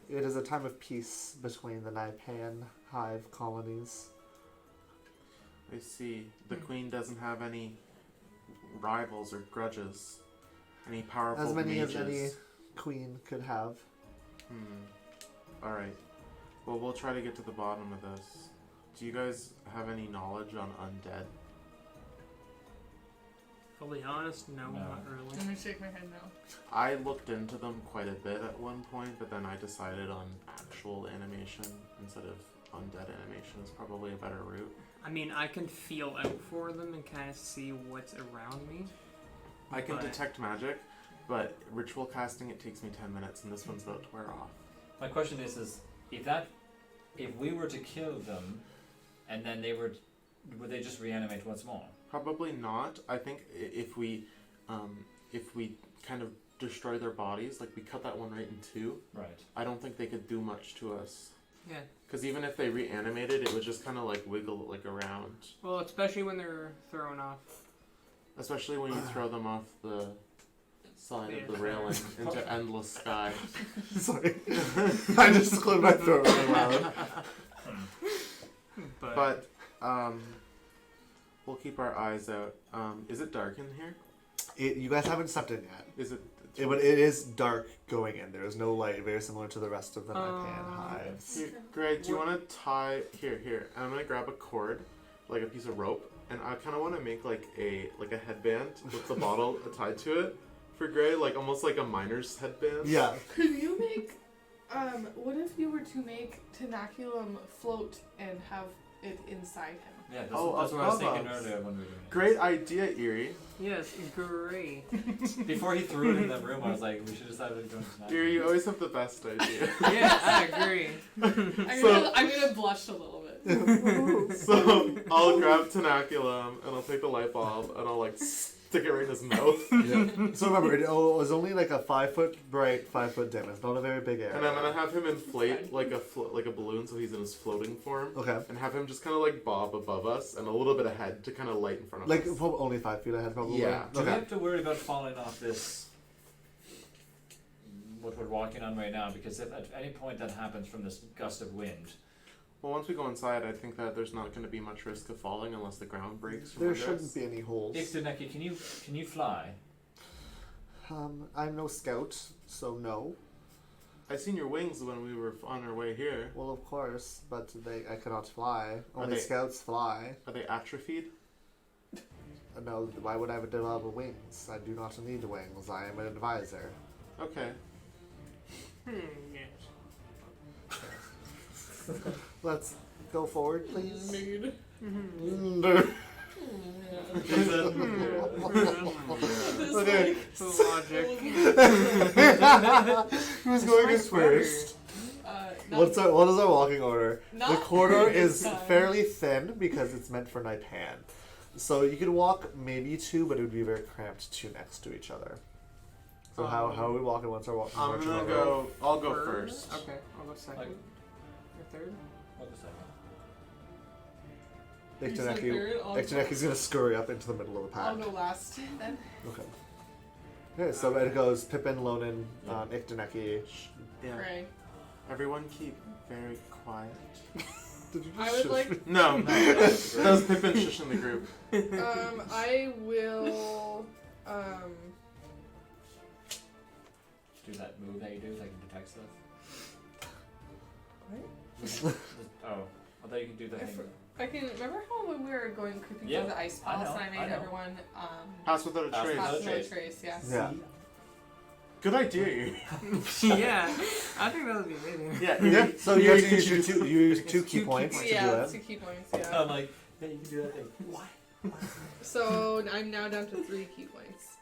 It is a time of peace between the Naipan hive colonies. I see. The queen doesn't have any rivals or grudges. Any powerful As many mages. as any queen could have. Alright. Well, we'll try to get to the bottom of this. Do you guys have any knowledge on undead? I'll be honest, no, No. not really. I'm gonna shake my head no. I looked into them quite a bit at one point, but then I decided on actual animation instead of undead animation is probably a better route. I mean, I can feel out for them and kind of see what's around me. I can But- detect magic, but ritual casting it takes me 10 minutes and this one's about to wear off. My question is if we were to kill them, and then would they just reanimate once more? Probably not. I think if we kind of destroy their bodies, like we cut that one right in two, Right. I don't think they could do much to us. Yeah. Because even if they reanimated, it would just kind of like wiggle like around. Well, especially when they're thrown off. Especially when you throw them off the side of the railing into endless sky. Sorry. I just cleared my throat really loud. But we'll keep our eyes out. Is it dark in here? You guys haven't stepped in yet. Is it? But it is dark going in. There is no light, very similar to the rest of the Nipan hives. Here, Greg, do you want to tie here? I'm gonna grab a cord, like a piece of rope, and I kind of want to make like a headband with the bottle tied to it for Gray, like almost like a miner's headband. Yeah. Could you make, what if you were to make Tenaculum float and have it inside him? Yeah, that's, Oh, that's what I was above thinking us. earlier when we were doing it. Great idea, Erie. Yes, great. Before he threw it in the room, I was like, we should decide what to do tonight. Erie, you always have the best idea. Yeah, I agree. I'm gonna blush a little bit. So I'll grab Tenaculum and I'll take the light bulb and I'll like stick it right in his mouth. Yeah. So remember, it was only like a 5 foot bright, 5 foot dim. It's not a very big area. And I'm gonna have him inflate like a balloon, so he's in his floating form. Okay. And have him just kind of like bob above us and a little bit ahead to kind of light in front of Like us. probably only 5 feet ahead, probably. Yeah. Do we Okay. have to worry about falling off this, what we're walking on right now? Because if at any point that happens from this gust of wind, Well, once we go inside, I think that there's not going to be much risk of falling unless the ground breaks. From There under shouldn't us. be any holes. Iktaneki, can you fly? I'm no scout, so no. I seen your wings when we were on our way here. Well, of course, but I cannot fly. Are Only they- scouts fly. Are they atrophied? No, why would I develop wings? I do not need wings. I am an advisor. Okay. Yes. Let's go forward, please. Mood. Okay. Logic. Who's going in first? What is our walking order? The corridor is fairly thin because it's meant for Nipan. So you could walk maybe 2, but it would be very cramped 2 next to each other. So how are we walking? What's our walking I'm marching gonna order? go. I'll go first. Okay, I'll go second. Like- Or third? What was that? Iktaneki's gonna scurry up into the middle of the I'll pack. go last then. Okay. Okay, so it goes Pippin, Lonan, Iktaneki. Yeah. Right. Everyone keep very quiet. Did you I would like. No, that was Pippin shush in the group. I will. Do that move that you do, like you detect stuff? What? Oh, I thought you could do the thing. I can remember how when we were going creeping Yeah, through the ice I palace know, and I I made know. everyone Pass without a Pass trace. without pass a no trace. trace. Yes. Yeah. Good idea. Erie. Yeah, I think that would be amazing. Yeah. Yeah. So you have to Erie, use your could you- you use 2 Two key key points points. to Yeah, do that's it. 2 key points. Yeah. I'm like, yeah, you can do that thing. Why? So I'm now down to 3 key points.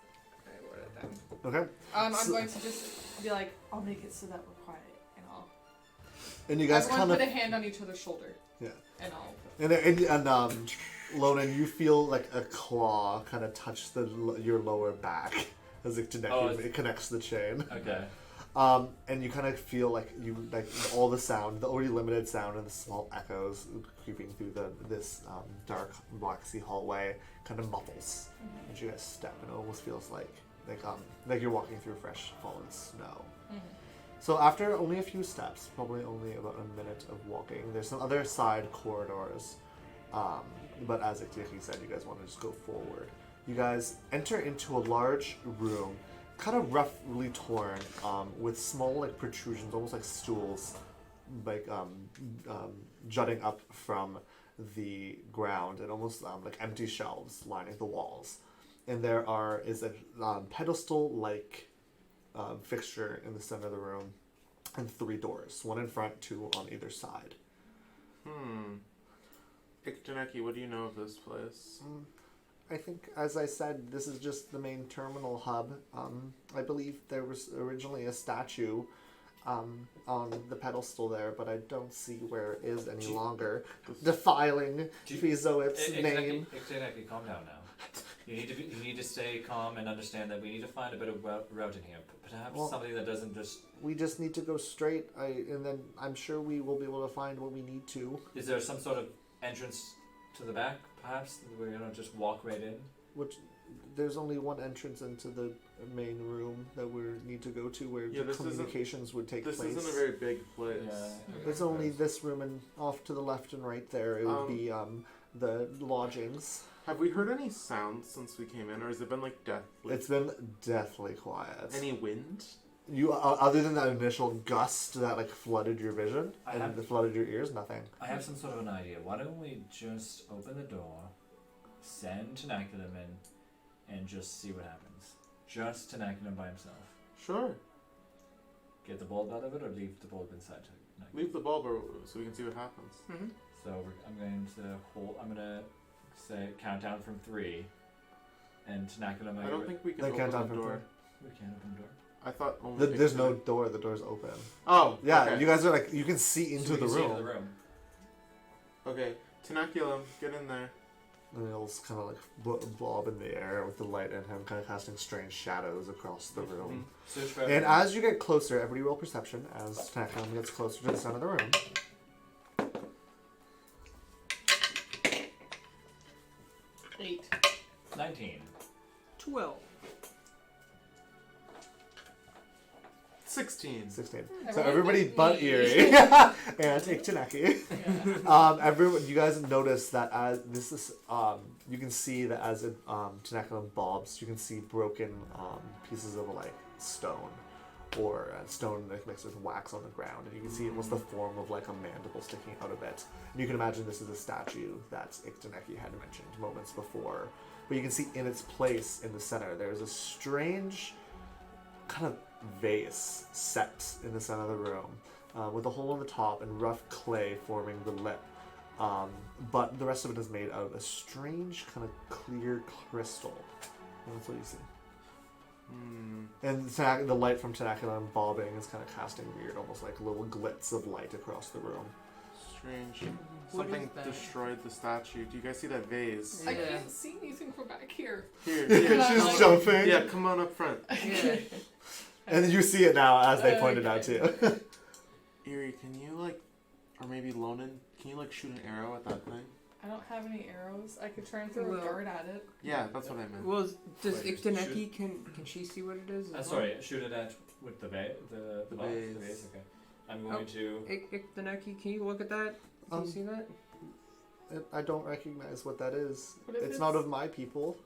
I wrote it down. Okay. I'm So- going to just be like, I'll make it so that we're quiet, and I'll. And you guys Everyone kind put of a hand on each other's shoulder. Yeah. And I'll. and Lonan, you feel like a claw kind of touch your lower back as it connects the chain. Okay. And you kind of feel like all the sound, the already limited sound, and the small echoes creeping through this dark black sea hallway kind of muffles as you guys step, and it almost feels like you're walking through fresh fallen snow. Mhm. So after only a few steps, probably only about a minute of walking, there's some other side corridors. But as Iktaneki said, you guys want to just go forward. You guys enter into a large room, kind of roughly torn, with small protrusions, almost like stools, jutting up from the ground, and almost like empty shelves lining the walls. And there is a pedestal-like fixture in the center of the room, and 3 doors, 1 in front, 2 on either side. Iktaneki, what do you know of this place? I think, as I said, this is just the main terminal hub. I believe there was originally a statue on the pedestal there, but I don't see where it is any longer. Defiling Fizoip's name. Iktaneki, calm down now. You need to stay calm and understand that we need to find a bit of route in here. Perhaps Well- something that doesn't just. We just need to go straight, and then I'm sure we will be able to find what we need to. Is there some sort of entrance to the back? Perhaps we're gonna just walk right in. Which there's only one entrance into the main room that we need to go to, where Yeah, the this isn't- communications would take This place. isn't a very big place. It's only this room, and off to the left and right there it would be the lodgings. Have we heard any sounds since we came in, or has it been like deathly? It's been deathly quiet. Any wind? You other than that initial gust that like flooded your vision I and have- flooded your ears, nothing. I have some sort of an idea. Why don't we just open the door, send Tenaculum in, and just see what happens? Just Tenaculum by himself. Sure. Get the bulb out of it, or leave the bulb inside Tenaculum? Leave the bulb so we can see what happens. Mm-hmm. So I'm going to hold. I'm gonna say count down from 3, and Tenaculum. I don't think we can They can't open open the door. we can't open the door. I thought only. There's no door. The door's open. Oh. Yeah, Okay. you guys are like you can see So into we the can see room. into the room. Okay. Tenaculum, get in there. And he'll kind of like bob in the air with the light in him, kind of casting strange shadows across the room. Search for And everything. as you get closer, everybody roll perception as Tenaculum gets closer to the center of the room. 8. 19. 12. 16. 16. So Everyone everybody but but me. Eerie and Iktaneki. Yeah. Everyone, you guys notice that as this is, you can see that as it Tenaculum bobs, you can see broken pieces of like stone, or stone that mixed with wax on the ground, and you can see it was the form of like a mandible sticking out of it. And you can imagine this is a statue that Iktaneki had mentioned moments before. But you can see in its place in the center, there's a strange kind of vase set in the center of the room with a hole on the top and rough clay forming the lip. But the rest of it is made out of a strange kind of clear crystal. And that's what you see. And the light from Tenaculum bobbing is kind of casting weird, almost like little glitz of light across the room. Strange. What Something is that? destroyed the statue. Do you guys see that vase? I Yeah. can't see anything from back here. Here. She's like- jumping. Yeah, come on up front. Yeah. And you see it now as they pointed out to you. Eerie, can you like, or maybe Lonan, can you like shoot an arrow at that thing? I don't have any arrows. I could try and throw a Well- dart at it. Yeah, that's what I meant. Well, does Wait, Iktaneki, can she see what it is? as well? Sorry, shoot it at with the vase. The The box, vase. The vase. Okay. I'm going to. Iktaneki, can you look at that? Can you see that? I don't recognize what that is. What if It's not of my people.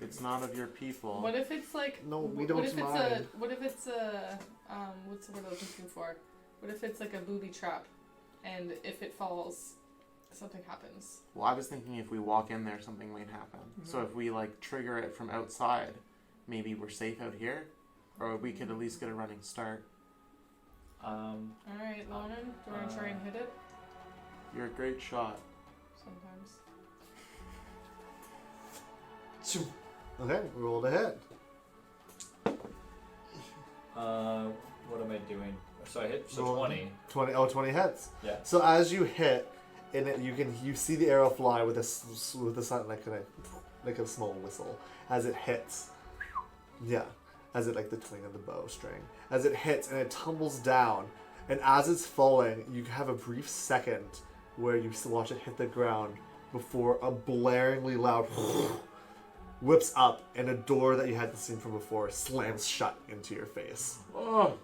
It's not of your people. What if it's like? No, we What don't if it's mind. What if it's a? What's the word I was looking for? What if it's like a booby trap, and if it falls, something happens? Well, I was thinking if we walk in there, something might happen. So if we like trigger it from outside, maybe we're safe out here, or we could at least get a running start. All right, Lonan, do you want to try and hit it? You're a great shot. Sometimes. Okay, roll to hit. What am I doing? So I hit. So Roll. 20. 20 hits. Yeah. So as you hit, and you see the arrow fly with a sound like a small whistle as it hits. Yeah, as it like the twing of the bowstring. As it hits and it tumbles down, and as it's falling, you have a brief second where you watch it hit the ground before a blaringly loud whips up, and a door that you hadn't seen from before slams shut into your face. Oh,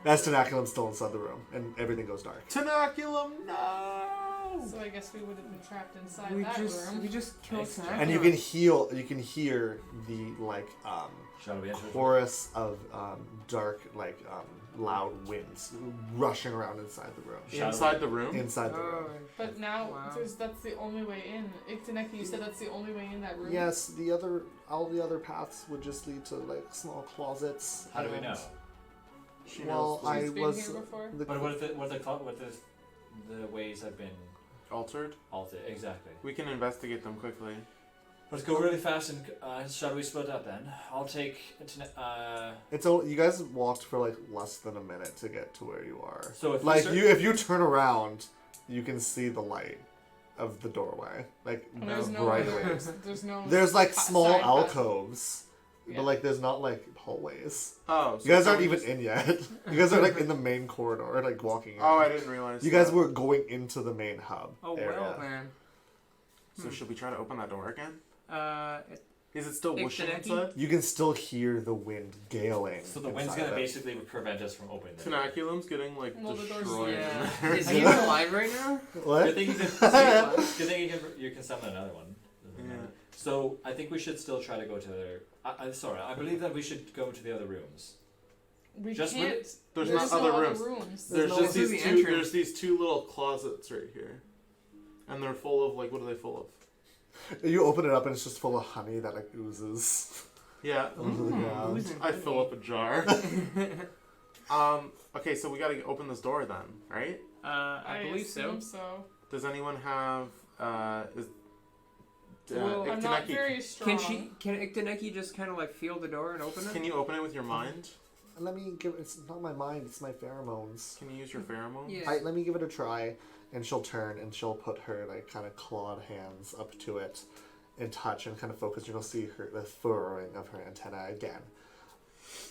As Tenaculum's still inside the room, and everything goes dark. Tenaculum, no! So I guess we would have been trapped inside We that just room. killed Nice. Tenaculum. And you can hear the Shall we enter? chorus of dark loud winds rushing around inside the room. Inside the room? Inside the room. Oh, But now wow. that's the only way in. Iktaneki, you said that's the only way in that room. Yes, all the other paths would just lead to like small closets. How do we and- know? She Well, knows She's I been was here before? the But what if the ways have been altered. altered? Exactly. We can investigate them quickly. Let's go really fast and shall we split up then? I'll take. It's you guys walked for like less than a minute to get to where you are. So if Like if you turn around, you can see the light of the doorway. Like, And there's no right other- away. There's no. There's like small side alcoves, Yeah. but like there's not like hallways. Oh, so You guys aren't someone even just- in yet. You guys are like in the main corridor, like walking in. Oh, I didn't realize. You guys that. were going into the main hub Oh area. well, man. So should we try to open that door again? It, Is it still whooshing Ixtaneki? inside? You can still hear the wind galing. So the wind's inside gonna of it. basically prevent us from opening the door. Tenaculum's getting like Well, the door's destroyed. yeah. in there. Is he alive right now? What? Good thing you can. Good thing you can summon another one. Doesn't matter. Yeah. So I think we should still try to go to the. I'm sorry. I believe that we should go to the other rooms. We Just can't. There's There's not no other other rooms. rooms. There's no- just This is these the two. entrance. There's these two little closets right here, and they're full of like what are they full of? You open it up and it's just full of honey that like oozes. Yeah. Onto the ground. oozing I fill up a jar. Okay, so we gotta open this door then, right? I believe so. assume so. Does anyone have Well, I'm not Ixtaneki, very strong. Can Ixtaneki just kind of like feel the door and open it? can you open it with your mind? Let me give. It's not my mind. It's my pheromones. Can you use your pheromones? Yeah. Let me give it a try, and she'll turn and she'll put her like kind of clawed hands up to it, and touch and kind of focus. You'll see the furrowing of her antenna again,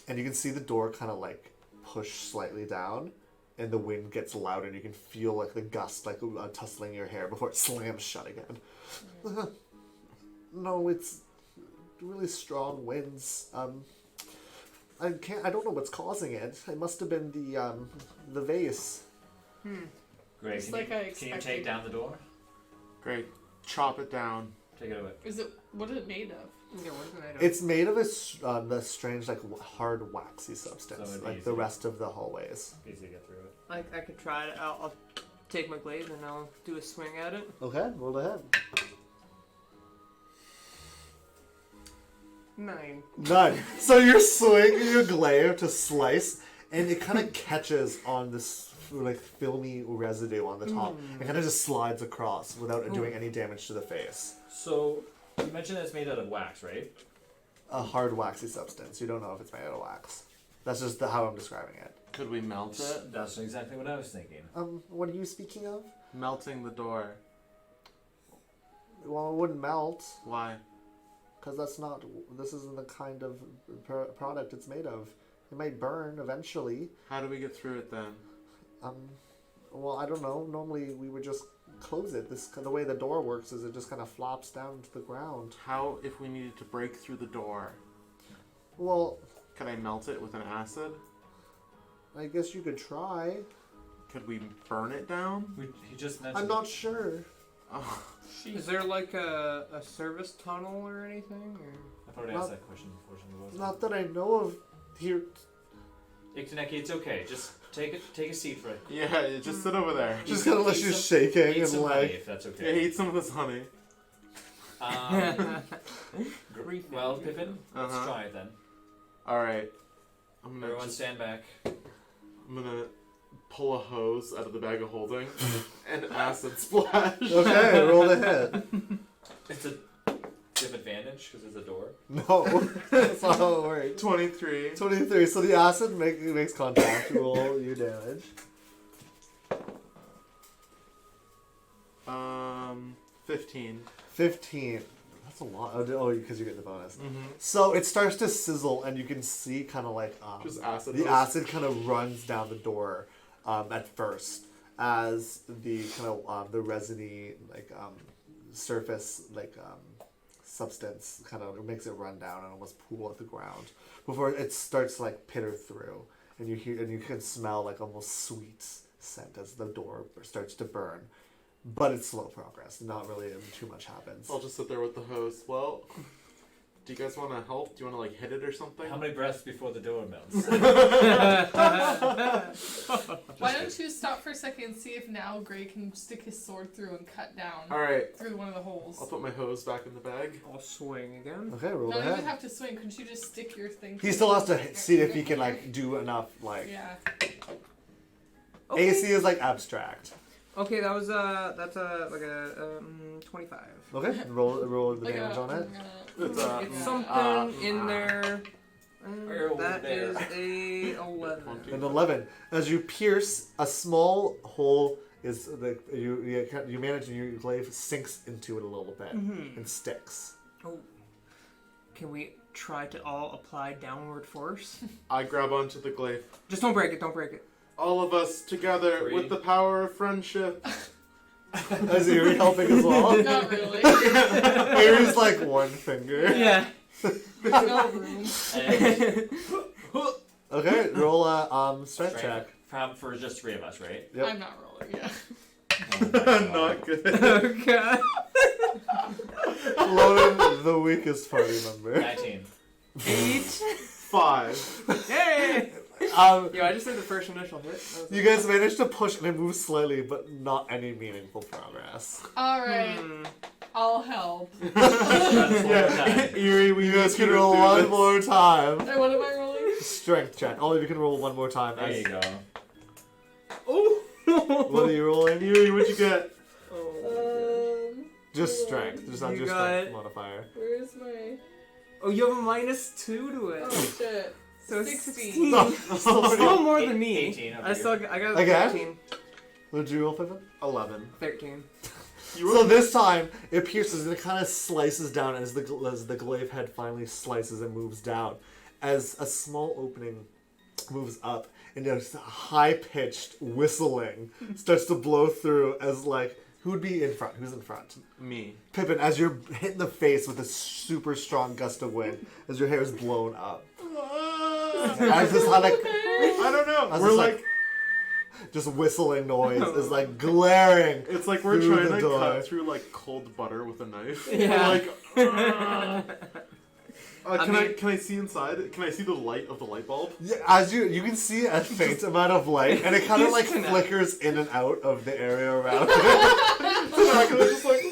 and you can see the door kind of like push slightly down, and the wind gets louder, and you can feel like the gust like tussling your hair before it slams shut again. No, it's really strong winds. I don't know what's causing it. It must have been the vase. Great. It's Can, like you, I can you expected. take down the door? Great. Chop it down. Take it away. Is it? What is it made of? Yeah, what is it made of? It's made of the strange like hard waxy substance, So it'd be like easy the to- rest of the hallways. Easy to get through it. I could try it. I'll take my glaive and I'll do a swing at it. Okay, roll ahead. 9. None. So you're swinging your glaive to slice, and it kind of catches on this like filmy residue on the top. It kind of just slides across without doing any damage to the face. So you mentioned that it's made out of wax, right? A hard waxy substance. You don't know if it's made out of wax. That's just how I'm describing it. Could we melt it? That's exactly what I was thinking. What are you speaking of? Melting the door. Well, it wouldn't melt. Why? Because this isn't the kind of product it's made of. It might burn eventually. How do we get through it then? Well, I don't know. Normally we would just close it. The way the door works is it just kind of flops down to the ground. How if we needed to break through the door? Well, Could I melt it with an acid? I guess you could try. Could we burn it down? He just mentioned. I'm not sure. Oh, Is there like a service tunnel or anything? Or? I probably Not- asked that question before. Not that I know of. Here, Ixtaneki, it's okay. Just take a seat for it. yeah, just sit over there. just kind of let you shaking Eat and some honey, like. if that's Yeah, okay. eat some of this honey. Well, Pippin, let's Uh-huh. try it then. Alright. I'm gonna Everyone, just, stand back. I'm gonna pull a hose out of the bag of holding and acid splash. Okay, roll ahead. It's a. Do you have advantage because it's a door? No, that's not how it works. 23. 23. So the acid makes contact. Roll your damage. 15. 15. That's a lot. Oh, because you get the bonus. Mm-hmm. So it starts to sizzle, and you can see kind of like Just acid. the hose. acid kind of runs down the door at first, as the kind of the resiny like surface substance kind of makes it run down and almost pool at the ground before it starts to like pitter through, and you can smell like almost sweet scent as the door starts to burn. But it's slow progress. Not really too much happens. I'll just sit there with the hose. Well, do you guys want to help? Do you want to like hit it or something? How many breaths before the door melts? Why don't you stop for a second and see if now Gray can stick his sword through and cut down Alright, through one of the holes? I'll put my hose back in the bag. I'll swing again. Okay, roll No, you would ahead. have to swing. Couldn't you just stick your thing? He still has to see if he can like do enough like Yeah. Okay. AC is like abstract. Okay, that was like a 25. Okay, roll the Like damage on it. It's, It's something in there. Over That there. is a 11. An 11. As you pierce, a small hole is like you manage, and your glaive sinks into it a little bit and sticks. Oh, can we try to all apply downward force? I grab onto the glaive. Just don't break it. Don't break it. All of us together 3. with the power of friendship. Is Erie helping as well? Not really. Erie's like one finger. Yeah. There's no room. And Okay, roll a strength check. for just 3 of us, right? Yep. I'm not rolling, yeah. Oh my God. Not good. Oh god. Loden, the weakest party member. 19. 8. 5. Hey. Yo, I just did the first initial hit. You guys managed to push and it moves slightly, but not any meaningful progress. Alright, I'll help. Yeah, Erie, You guys can roll one more time. Hey, what am I rolling? Strength check. All of you can roll one more time. There you go. Oh! What are you rolling? Erie, what'd you get? Just strength. Just not You your got- strength modifier. Where's my... Oh, you have a -2 to it. Oh, shit. So 16. 16. No, Still more than me. 18 over I still here. I got Again? 13. What did you roll, Pippin? 11. 13. So this time, it pierces and it kind of slices down as the glaive head finally slices and moves down. As a small opening moves up, and a high-pitched whistling starts to blow through as, like, who would be in front? Who's in front? Me. Pippin, as you're hit in the face with a super strong gust of wind, as your hair is blown up. As this like, I don't know. as We're this, like, just whistling noise is like glaring. it's like we're through trying the to door. cut through like cold butter with a knife. Yeah. We're like, can mean- I see inside? Can I see the light of the light bulb? Yeah, as you can see a faint amount of light, and it kind of like Disconnect. flickers in and out of the area around it. Dracula's just like,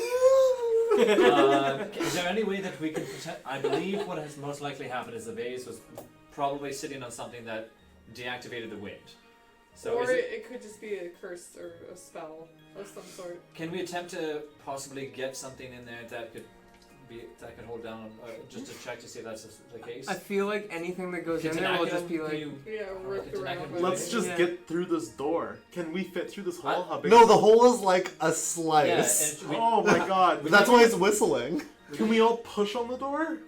Is there any way that we can pretend? I believe what has most likely happened is the vase was probably sitting on something that deactivated the wind. So or is it, it could just be a curse or a spell of some sort. can we attempt to possibly get something in there that could hold down just to check to see if that's the case? I feel like anything that goes in there will just be like. Yeah, ripped It's not around. gonna- by let's the- just Yeah. get through this door. Can we fit through this hole? How big? No, is the it? hole is like a Yeah, slice. and we, Oh my god. That's why it's whistling. Can we all push on the door?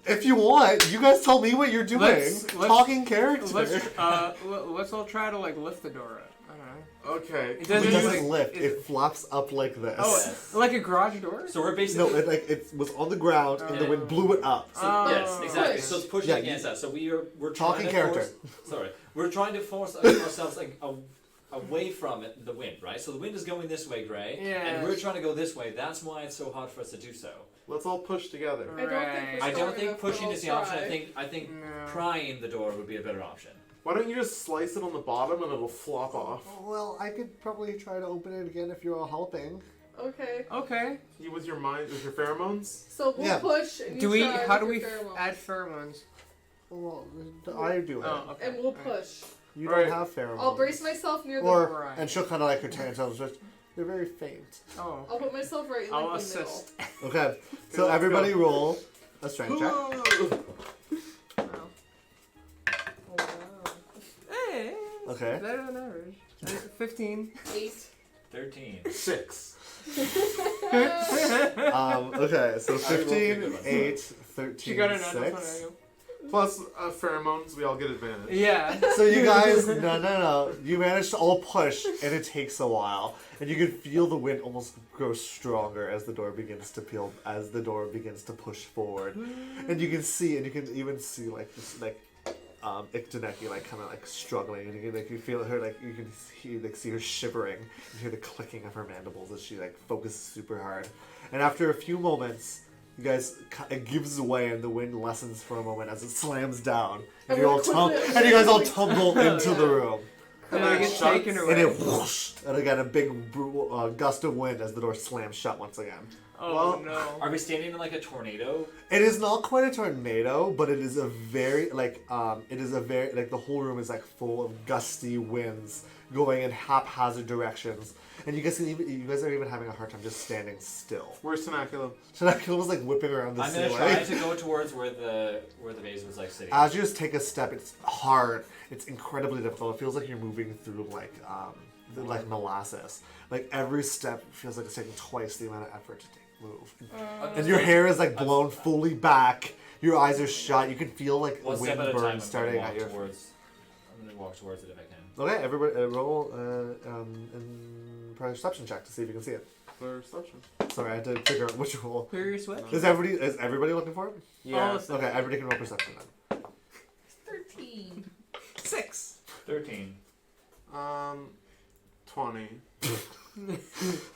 If you want, you guys tell me what you're doing. Let's- Talking character. Let's all try to like lift the door up. I don't know. Okay. It It doesn't doesn't like- lift. is It flops up like this. Oh, Yes. like a garage door. so we're basically No, it was on the ground and the wind blew it up. yes, Oh. exactly. Push. So it's pushing Yeah, against us. So we're Talking trying to character. we're trying to force ourselves like away from it, the wind, right? So the wind is going this way, Gray, Yeah. and we're trying to go this way. That's why it's so hard for us to do so. Let's all push together. I don't think Right. we're I don't strong think enough, but pushing I'll is the option. try. I think No. prying the door would be a better option. Why don't you just slice it on the bottom and it'll flop off? Well, I could probably try to open it again if you're all helping. Okay. Okay. You with your mind, with your pheromones? So we'll Yeah. push and you Do we? try How do with we your pheromones. add pheromones? Well, I do it. Oh, okay. And we'll push. You Alright. don't have pheromones. I'll brace myself near the... Or Right. and she'll kind of like return herself. Just they're very faint. Oh. I'll put myself right in I'll like, the middle. assist. Okay, so let's everybody go. roll a strength check. Oh, wow. Hey. Okay. Better than average. 15. 8. 13. 6. Okay, so I rolled 15, good. 8, 13, She got an 6. Plus pheromones, we all get advantage. Yeah. So you guys, no. You manage to all push, and it takes a while, and you can feel the wind almost grow stronger as the door begins to push forward, and you can even see like this Iktaneki like kind of like struggling, and you feel her like you can see her shivering, and hear the clicking of her mandibles as she like focuses super hard, and after a few moments. You guys, it gives way and the wind lessens for a moment as it slams down, and you guys all tumble into the room, And I get taken and away. it whoosh, and again a big gust of wind as the door slams shut once again. Oh Well, no. Are we standing in like a tornado? It is not quite a tornado, but it is a very the whole room is like full of gusty winds going in haphazard directions. And you guys are even having a hard time just standing still. Where's Tanaculum? Shanakula was like whipping around the I'm gonna ceiling. try to go towards where the vase was like sitting. As you just take a step, it's hard. It's incredibly difficult. It feels like you're moving through like like molasses. Like every step feels like it's taking twice the amount of effort to move. And your hair is like blown fully back. Your eyes are shut. You can feel like One step wind at a time. burn I'm starting gonna at your. I'm gonna walk towards it if I can. Okay, everybody, roll and perception check to see if you can see it. Perception. Sorry, I had to figure out which roll. Curious what? Is everybody looking for it? Yeah. Oh, Okay, everybody can roll perception then. 13. 6. 13. 20.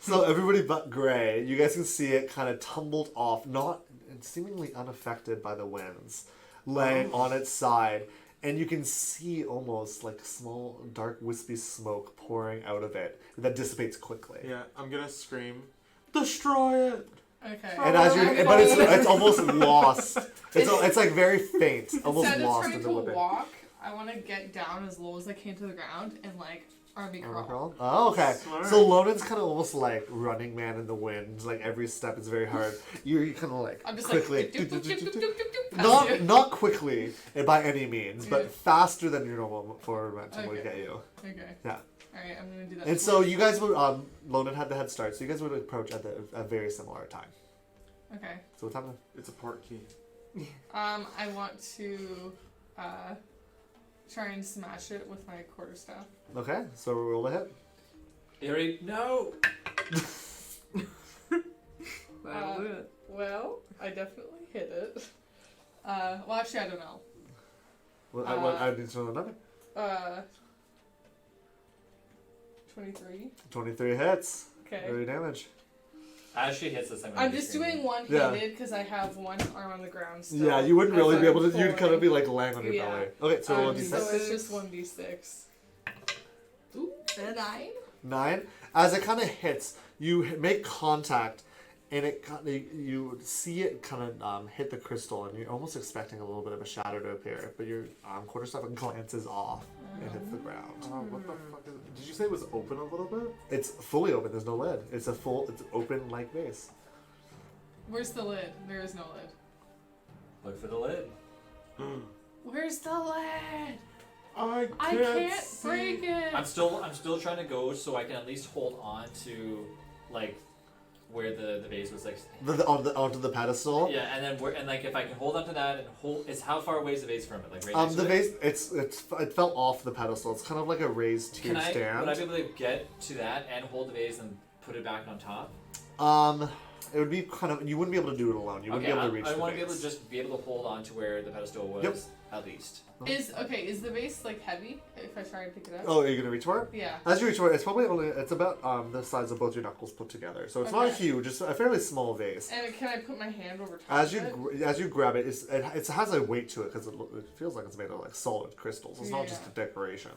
So everybody but Gray, you guys can see it kind of tumbled off, not seemingly unaffected by the winds, laying on its side, and you can see almost like small, dark, wispy smoke pouring out of it that dissipates quickly. Yeah, I'm gonna scream, destroy it! Okay. And as you, but it's almost lost. It's like very faint, almost Instead of lost trying in the to whipping. walk, I want to get down as low as I can to the ground and like army crawl. Oh, okay. Smart. So Lonan's kind of almost like Running Man in the wind. Like every step is very hard. You're kind of like I'm just quickly, like doop, doop, doop, doop, doop, doop, past you. not quickly by any means, but Yeah. faster than your normal forward momentum would Okay. get you. Okay. Yeah. Alright, I'm gonna do that. And so you guys would Lonan had the head start, so you guys would approach at a very similar time. Okay. So what's happening? It's a port key. I want to try and smash it with my quarterstaff. Okay, so roll a hit. Erie, no! That'll do it. Well, I definitely hit it. Well, actually, I don't know. Well, I need to know the number. 23. 23 hits. Okay. Very damage. As she hits us, I'm just doing screaming. one-handed because I have one arm on the ground still. Yeah, you wouldn't as really be I'm able to. You'd kind of falling. be like laying on your Yeah. belly. Okay, so roll a So d6. it's just 1d6. Ooh, a 9? 9. As it kind of hits, you make contact, and it you see it kind of hit the crystal, and you're almost expecting a little bit of a shadow to appear, but your quarterstaff glances off and hits the ground. Oh, what the fuck is it? Did you say it was open a little bit? It's fully open. There's no lid. It's open like vase. Where's the lid? There is no lid. Look for the lid. Where's the lid? I I can't see. break it. I'm still trying to go so I can at least hold on to like where the vase was like. Onto the pedestal. Yeah, and then like if I can hold onto that and hold, it's how far away is the vase from it? Like right next The to it? vase, it fell off the pedestal. It's kind of like a raised tier Would I stand. be able to get to that and hold the vase and put it back on top? It would be kind of, you wouldn't be able to do it alone. You wouldn't be able to reach I the want to be vase. able to just be able to hold on to where the pedestal was Yep. at least. Is the vase like heavy if I try and pick it up? Oh, are you gonna reach for it? Yeah. As you reach for it, it's about the size of both your knuckles put together. So it's not Okay. huge. It's a fairly small vase. And can I put my hand over top As of you it? as you grab it, it has a weight to it because it feels like it's made of like solid crystals. It's not just a Yeah. decoration.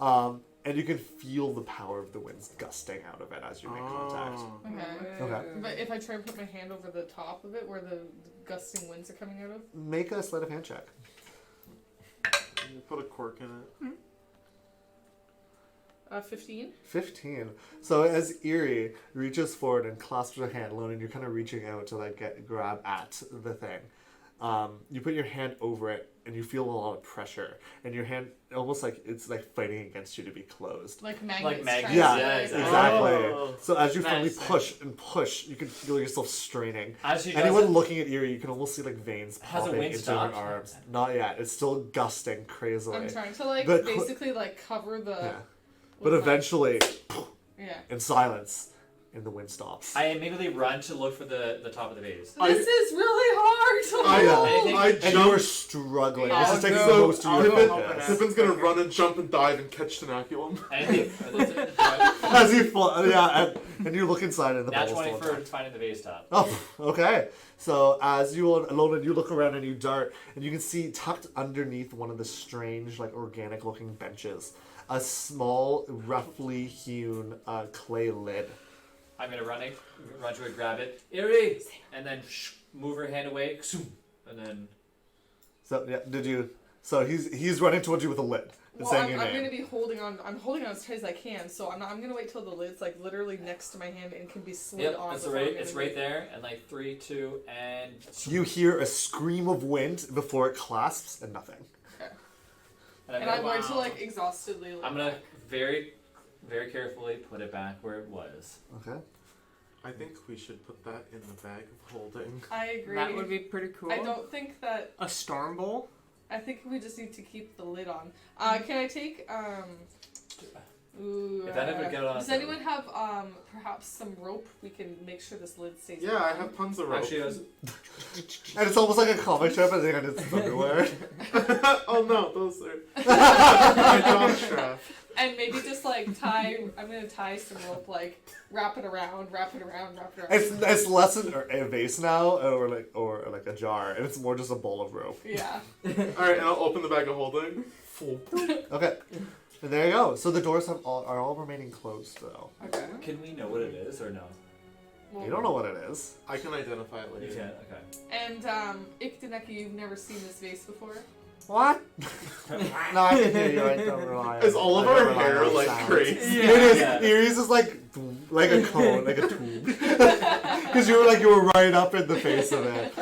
And you can feel the power of the winds gusting out of it as you make contact. Okay. Okay. But if I try and put my hand over the top of it where the gusting winds are coming out of? Make a sleight of hand check. You put a cork in it. 15. 15. So as Eerie reaches forward and clasps her hand, Lone, and you're kind of reaching out to like grab at the thing. You put your hand over it, and you feel a lot of pressure, and your hand almost like it's like fighting against you to be closed. Like magnets. Like magnets, trying to- Yeah, exactly. exactly. Oh. So as you Nice, finally nice. push and push, you can feel yourself straining. As she does Anyone it, looking at Eerie, you can almost see like veins Has the popping wind into her stopped? arms. Not yet. It's still gusting crazily. I'm trying to like But basically like cover the. Yeah. with But my- eventually, Yeah. in silence, and the wind stops. I immediately run to look for the top of the vase. This is really hard to hold. I And you are jump. struggling. Yeah. This is taking Oh, the no. most of I'll your go Pippin, help focus. it out. Pippin's gonna run and jump and dive and catch Tenaculum. Anything? As you fall, yeah, and you look inside and the Nat bubble's 20 still for intact. finding the vase top. Oh, okay. So as you alone, you look around and you dart, and you can see tucked underneath one of the strange, like organic-looking benches, a small, roughly hewn clay lid. I'm gonna run to it, grab it, Eerie, and then move her hand away, and then So yeah, did you? So he's running towards you with a lid. And Well, saying I'm your name. gonna be holding on. I'm holding on as tight as I can. So I'm gonna wait till the lid's like literally next to my hand and can be slid yep, on. it's before right, I'm it's gonna right do- there, and like 3, 2, and You hear a scream of wind before it clasps, and nothing. and And I'm gonna, going to like exhaustedly. Like, I'm gonna very very carefully put it back where it was. Okay. I think we should put that in the bag of holding. I agree. That would be pretty cool. I don't think that. A storm bowl? I think we just need to keep the lid on. Can I take Ooh, If that ever get on. does anyone have perhaps some rope? We can make sure this lid stays. Yeah, I have tons of rope. Actually, I was. And it's almost like a comic strip, and then it's underwear. Oh no, those are my job strap. And maybe just like tie. I'm gonna tie some rope, like wrap it around, wrap it around, wrap it around. It's less a vase now, or like a jar, and it's more just a bowl of rope. Yeah. Alright, and I'll open the bag of holding. Okay. And there you go. So the doors are all remaining closed, though. Okay. Can we know what it is or no? Well, You don't know what it is. I can identify it You later. can't. Okay. And Ikteneki, you've never seen this vase before. What? No, I can hear you. I don't rely. Is all of I don't our rely hair on like sound. crazy? It is. Yeah. Eerie's is like a cone, like a tube. Because you were right up in the face of it.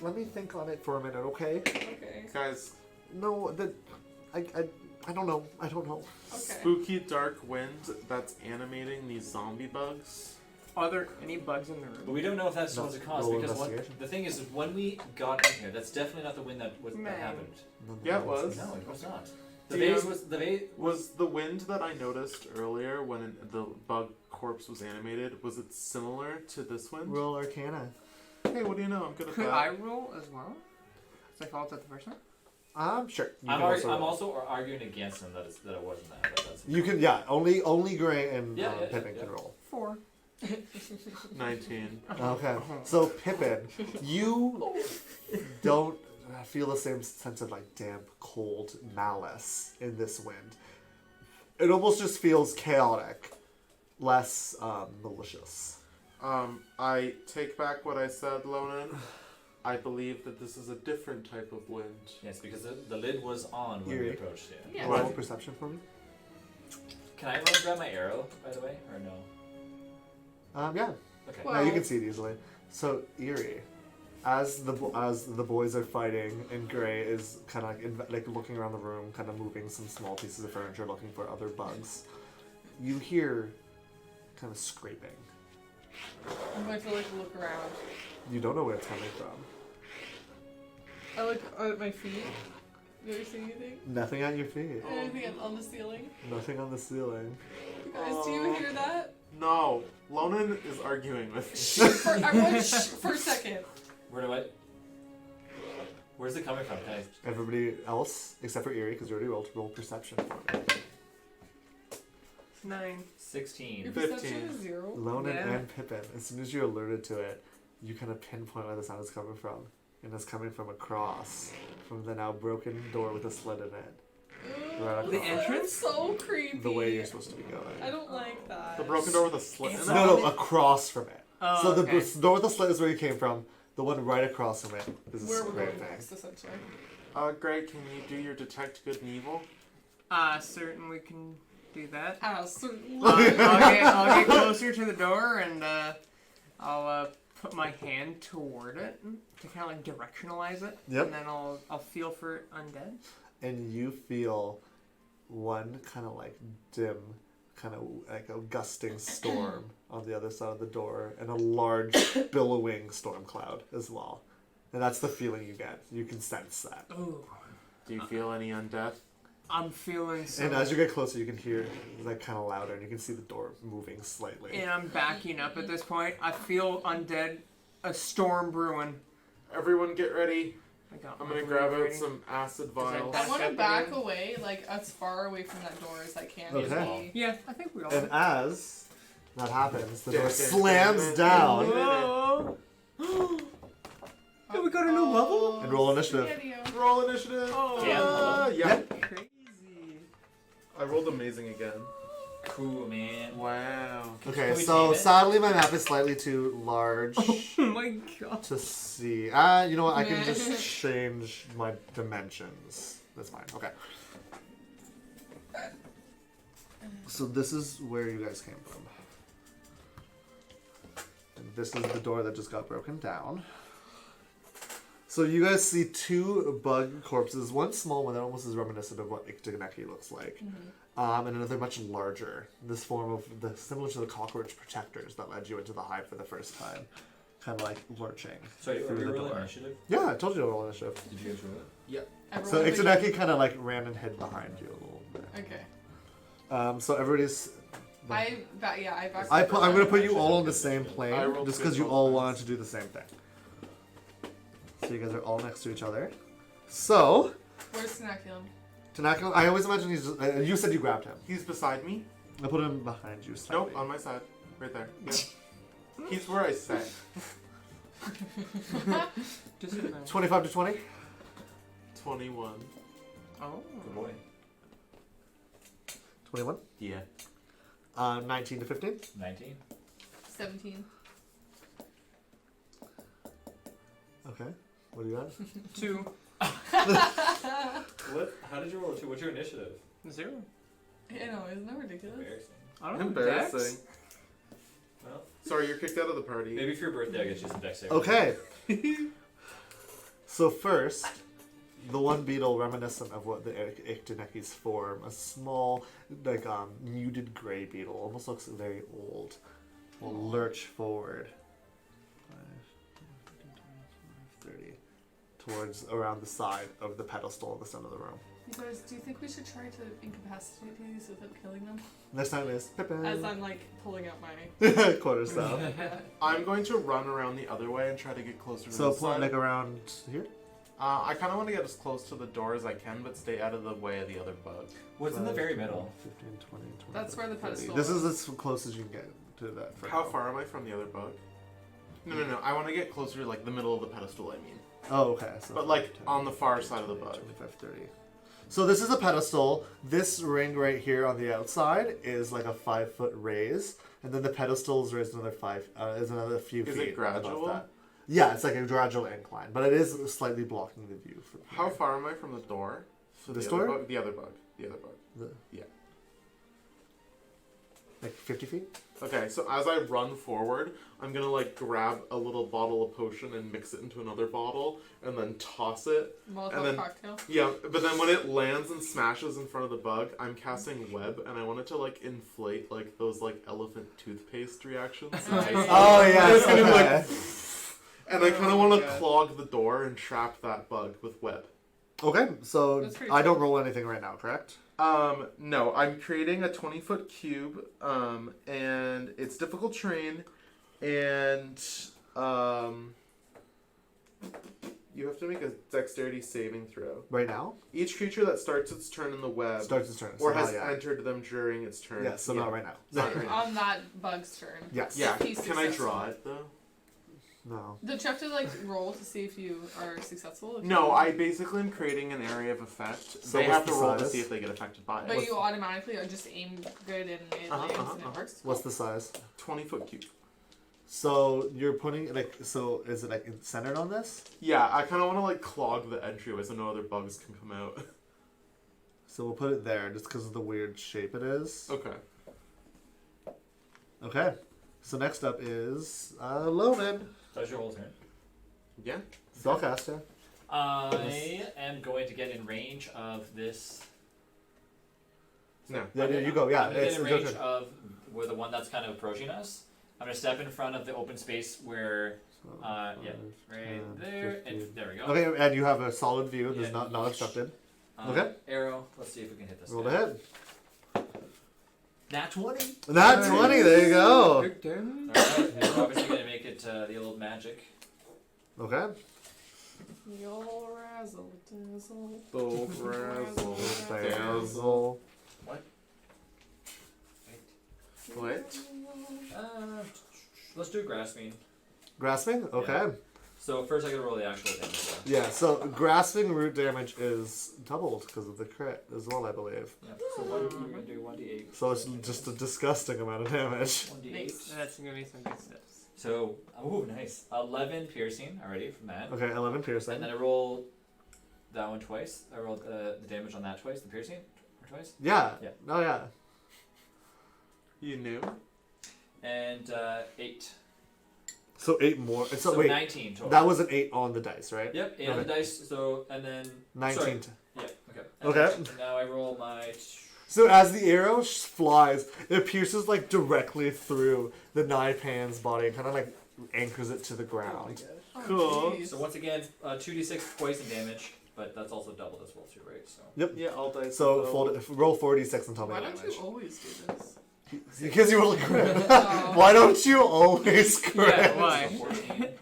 Let me think on it for a minute, okay? Okay. Guys, No, I don't know. I don't know. Okay. spooky dark wind that's animating these zombie bugs. Are there any bugs in the But room? we don't know if that's No, what's the cause roll because investigation. the thing is when we got in here, that's definitely not the wind that Man. happened. Yeah, it was. No, it was not. The The, vase was the vase. Was the wind that I noticed earlier when the bug corpse was animated, was it similar to this wind? Roll Arcana. Hey, what do you know? I'm good at Could that. I roll as well? Because I followed that the first time? Sure. You I'm can roll. also arguing against him that it wasn't that. But that's You can, yeah. Only Gray and Yeah, yeah, Pippin yeah. can roll. 4. 19. Okay. So Pippin, you don't feel the same sense of like damp, cold malice in this wind. It almost just feels chaotic, less malicious. I take back what I said, Lonan. I believe that this is a different type of wind. Yes, because the lid was on when we Eerie. approached it. Yeah. Roll perception for me. Can I run and grab my arrow, by the way, or no? Yeah. Okay. Well- No, you can see it easily. So Eerie, as the boys are fighting, and Gray is kind of like looking around the room, kind of moving some small pieces of furniture, looking for other bugs. You hear kind of scraping. I'm going to look around. You don't know where it's coming from. I look at my feet. Do you see anything? Nothing at your feet. Anything on the ceiling? Nothing on the ceiling. You guys, do you hear that? No, Lonan is arguing with me. Everyone, shh for a second. Where do I? Where's it coming from? Can I? Everybody else, except for Eerie, because you already roll perception for me. 9. 16. Your 15. perception is 0. Lonan Yeah. and Pippin, as soon as you're alerted to it, you kind of pinpoint where the sound is coming from. And it's coming from across, from the now broken door with a slit in it. Right The across. entrance? That's so creepy. The way you're supposed to be going. I don't like that. The broken door with a slit in it. No, across from it. Oh, So okay. the door with the slit is where you came from. The one right across from it is Where a we're square going thing. next, essentially. Greg, can you do your detect good and evil? Certainly can do that. Certainly. I'll get closer to the door and I'll put my hand toward it to kind of like directionalize it. Yep. And then I'll feel for undead. And you feel one kind of like dim, kind of like a gusting storm on the other side of the door, and a large billowing storm cloud as well. And that's the feeling you get. You can sense that. Ooh. Do you feel any undeath? I'm feeling so. And as you get closer, you can hear it like kind of louder, and you can see the door moving slightly. And I'm backing up at this point. I feel undead. A storm brewing. Everyone get ready. I'm gonna grab out ready. some acid vials. I want to Step back in. away, like, as far away from that door as I can. Okay. Yeah, I think we all. And as that happens, the door Dun, dun, slams dun, down. Whoa. Did we go to a new level? And roll initiative. Video. Roll initiative. Oh. Yeah. Crazy. I rolled amazing again. Cool, man. Wow. Okay, Can we so tame it? sadly my map is slightly too large Oh my god. to see. You know what? I can just change my dimensions. That's fine. Okay. So this is where you guys came from. And this is the door that just got broken down. So you guys see two bug corpses. One small one that almost is reminiscent of what Iktiganeki looks like. And another much larger. This form of similar to the cockroach protectors that led you into the hive for the first time. Kind of like lurching So are through we the rolling door. initiative? Yeah, I told you to roll initiative. Did you guys roll it? I So rolled a Iktiganeki kind of like ran and hid behind you a little bit. Okay. So everybody's. I backed I'm up. going to put you all on the same I plane rolled just good because you both all times. wanted to do the same thing. So you guys are all next to each other. So, Where's Snaculum? Tanaka, I always imagine he's just, you said you grabbed him. He's beside me. I put him behind you slightly. Nope, on my side. Right there. Yeah. He's where I said. Disadvantage. 25 to 20? 21. Oh. Good boy. 21? Yeah. 19 to 15? 19. 17. Okay. What do you got? 2. What? How did you roll a 2? What's your initiative? 0. I know, isn't that ridiculous? Embarrassing. I don't know. Embarrassing. Dex? Well, Sorry, you're kicked out of the party. maybe for your birthday I get you some dex saving. Okay. So first, the one beetle reminiscent of what the Iktineki's form, a small, like muted gray beetle, almost looks very old, will lurch forward 30 towards around the side of the pedestal in the center of the room. You guys, do you think we should try to incapacitate these without killing them? Next time is Pippin. As I'm like pulling out my. quarterstaff. I'm going to run around the other way and try to get closer to So the side. like around here. I kind of want to get as close to the door as I can, but stay out of the way of the other bug. What's in the very middle? 15, 20, 20. That's where the pedestal This is was. as close as you can get to that. for How now. far am I from the other bug? No. I want to get closer to like the middle of the pedestal, I mean. Oh, okay. So But like 10, on the far side of the 20, bug. 25, 30. So this is a pedestal. This ring right here on the outside is like a 5-foot raise, and then the pedestal is raised another is another few Is feet it gradual? above that. Yeah, it's like a gradual incline, but it is slightly blocking the view. From How here. far am I from the door? So This the other door? bug? The other bug. The other bug. The- Yeah. Like 50 feet? Okay, so as I run forward, I'm gonna like grab a little bottle of potion and mix it into another bottle and then toss it. Molotov and then- cocktail. Yeah, but then when it lands and smashes in front of the bug, I'm casting web and I want it to like inflate like those like elephant toothpaste reactions. Oh, yeah. It's gonna be like, Okay. and I kind of Oh want my to God. clog the door and trap that bug with web. Okay, so That's pretty I don't cool. roll anything right now, correct? No, I'm creating a 20-foot cube, and it's difficult terrain, and, you have to make a dexterity saving throw. Right now? Each creature that starts its turn in the web, Starts its turn. or so has not yet. entered them during its turn. Yes, so not right now. Not right now. On that bug's turn. Yes. Yeah, If he's can I successful. draw it, though? No. Don't you have to like roll to see if you are successful? If No, you- I basically am creating an area of effect. So they what's have to the roll to size? see if they get affected by But it. you automatically just aim good and it lands and it works. What's the size? 20-foot cube. So you're putting like so is it like centered on this? Yeah, I kind of want to like clog the entryway so no other bugs can come out. So we'll put it there just because of the weird shape it is. Okay. Okay. So next up is Lonan. So that's your whole turn. Yeah. Spellcaster. I am going to get in range of this. No. Yeah, you go. Yeah, I'm gonna it's get in your range turn. of where the one that's kind of approaching us. I'm gonna step in front of the open space where, So, yeah, 5, right 10, there, 15. and there we go. Okay, and you have a solid view. There's Yeah. not obstructed. Um, Okay. Arrow. Let's see if we can hit this. Roll guy. to hit. Nat 20. Not 20. There you go. Big damage. Alright, and we're obviously gonna make it the old magic. Okay. You'll razzle dazzle. Bull razzle dazzle. Dazzle. What? Let's do grasping. Grasping. Okay. Yeah. So first I gotta roll the actual damage. Though. Yeah. So grasping root damage is doubled because of the crit as well, I believe. Yeah. So we're gonna do 1d8. So it's just a disgusting amount of damage. 1d8. Nice. That's gonna be some good steps. So, oh, nice. 11 piercing already from that. Okay, 11 And piercing. then I roll that one twice. I rolled the damage on that twice, the piercing twice. Yeah. Yeah. Oh yeah. You knew? And 8. So 8 more. So wait, 19 total. that was an 8 on the dice, right? Yep, 8 on the Okay. dice. So and then 19. Sorry. Yeah. Okay. Okay. And now I roll my. So as the arrow flies, it pierces like directly through the Naipan's body and kind of like anchors it to the ground. Oh, Cool. jeez. So once again, 2d6 poison damage, but that's also double as well too, right? So. Yeah, all dice. So will- roll 4d6 and tell me Why the don't damage. you always do this? Because you will crit. Oh. Why don't you always crit? Yeah, why? So 14.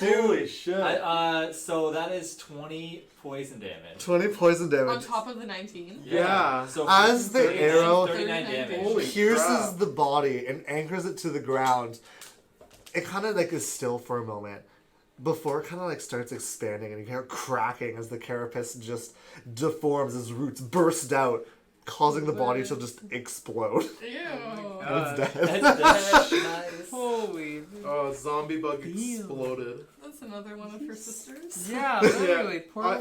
Holy shit. So that is 20 poison damage. 20 poison On damage. top of the 19? Yeah. So As the 39 arrow 39 damage. Holy pierces crap. the body and anchors it to the ground, it kind of like is still for a moment before it kind of like starts expanding and you hear cracking as the carapace just deforms as roots burst out, causing the body to just explode. Ew. And it's dead. That's nice. Holy. Oh, zombie bug Damn. exploded. That's another one of her sisters. Yeah, literally. Poor.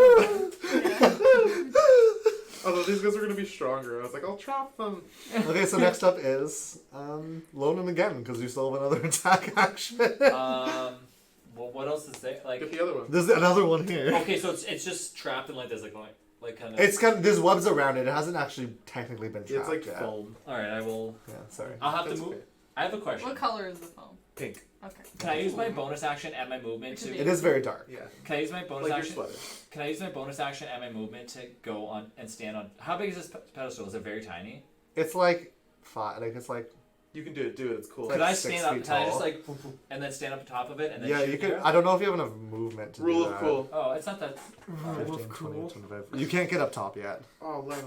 Oh, these guys are gonna be stronger. I was like, I'll trap them. Okay, so next up is Lonan again, because you still have another attack action. Well, what else is there? Like, Get the other one. There's another one here. okay, so it's just trapped in like this, like kind of. It's kind of, there's webs around it. It hasn't actually technically been trapped It's like yet. foam. All right, I will. Yeah, sorry. I'll have That's to move. okay. I have a question. What color is the foam? Pink. Okay. Can I use my bonus action and my movement It could to? be- It is very dark. Yeah. Can I use my bonus Like your action? sweater. Can I use my bonus action and my movement to go on and stand on? How big is this pedestal? Is it very tiny? It's like it's like You can do it. It's cool. Like Could I 6 stand up? feet Can I just tall. like and then stand up on top of it and then yeah, shoot you the can. arrow? I don't know if you have enough movement to Rule do of that. cool. Oh, it's not that. 15, 20, 25. You can't get up top yet. Oh, 11.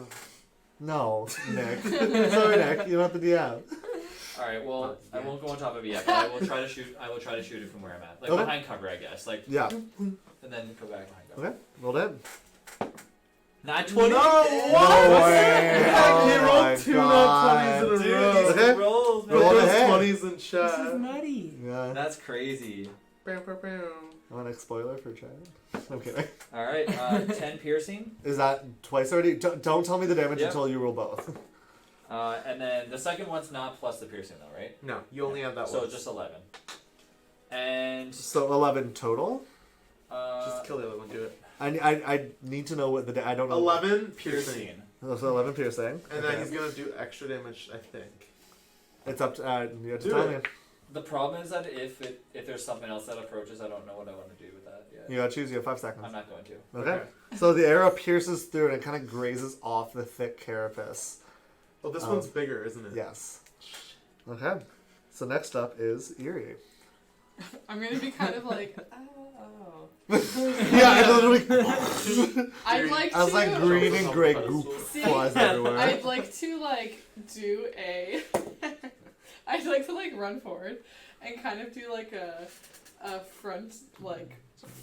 No, Nick. Sorry, Nick. You're not the DM. All right. Well, I Yeah. won't go on top of it yet, but I will try to shoot. I will try to shoot it from where I'm at, like Okay. behind cover, I guess. Like, Yeah. and then go back behind cover. Okay. Roll it. Not 20. No, No way. He Oh rolled my 2 God. nut 20s in a Dude, row. these Okay. rolls, man. Roll Put it those ahead. 20s in This is chat. nutty. Yeah. That's crazy. Bow, bow, bow. I want a spoiler for Chad. I'm kidding. All right. 10 piercing, Is that twice already? Don't tell me the damage Yep. until you roll both. and then the second one's not plus the piercing though, right? No, you only have that So one. just 11. And So 11 total. Just kill the other one. Do it. I need to know what the I don't know. 11 piercing. piercing. So 11 piercing. And Okay. then he's gonna do extra damage, I think. It's up to you have to Do tell it. me. The problem is that if there's something else that approaches, I don't know what I want to do with that yet. You gotta choose. You have 5 seconds. I'm not going to. Okay. So the arrow pierces through and it kind of grazes off the thick carapace. Well, this Um, one's bigger, isn't it? Yes. Okay. So next up is Eerie. I'm gonna be kind of like, oh. Yeah, I literally. I'd like to. I was like green and gray Pedestal. goop See, flies everywhere. I'd like to do a. I'd like to run forward and kind of do a front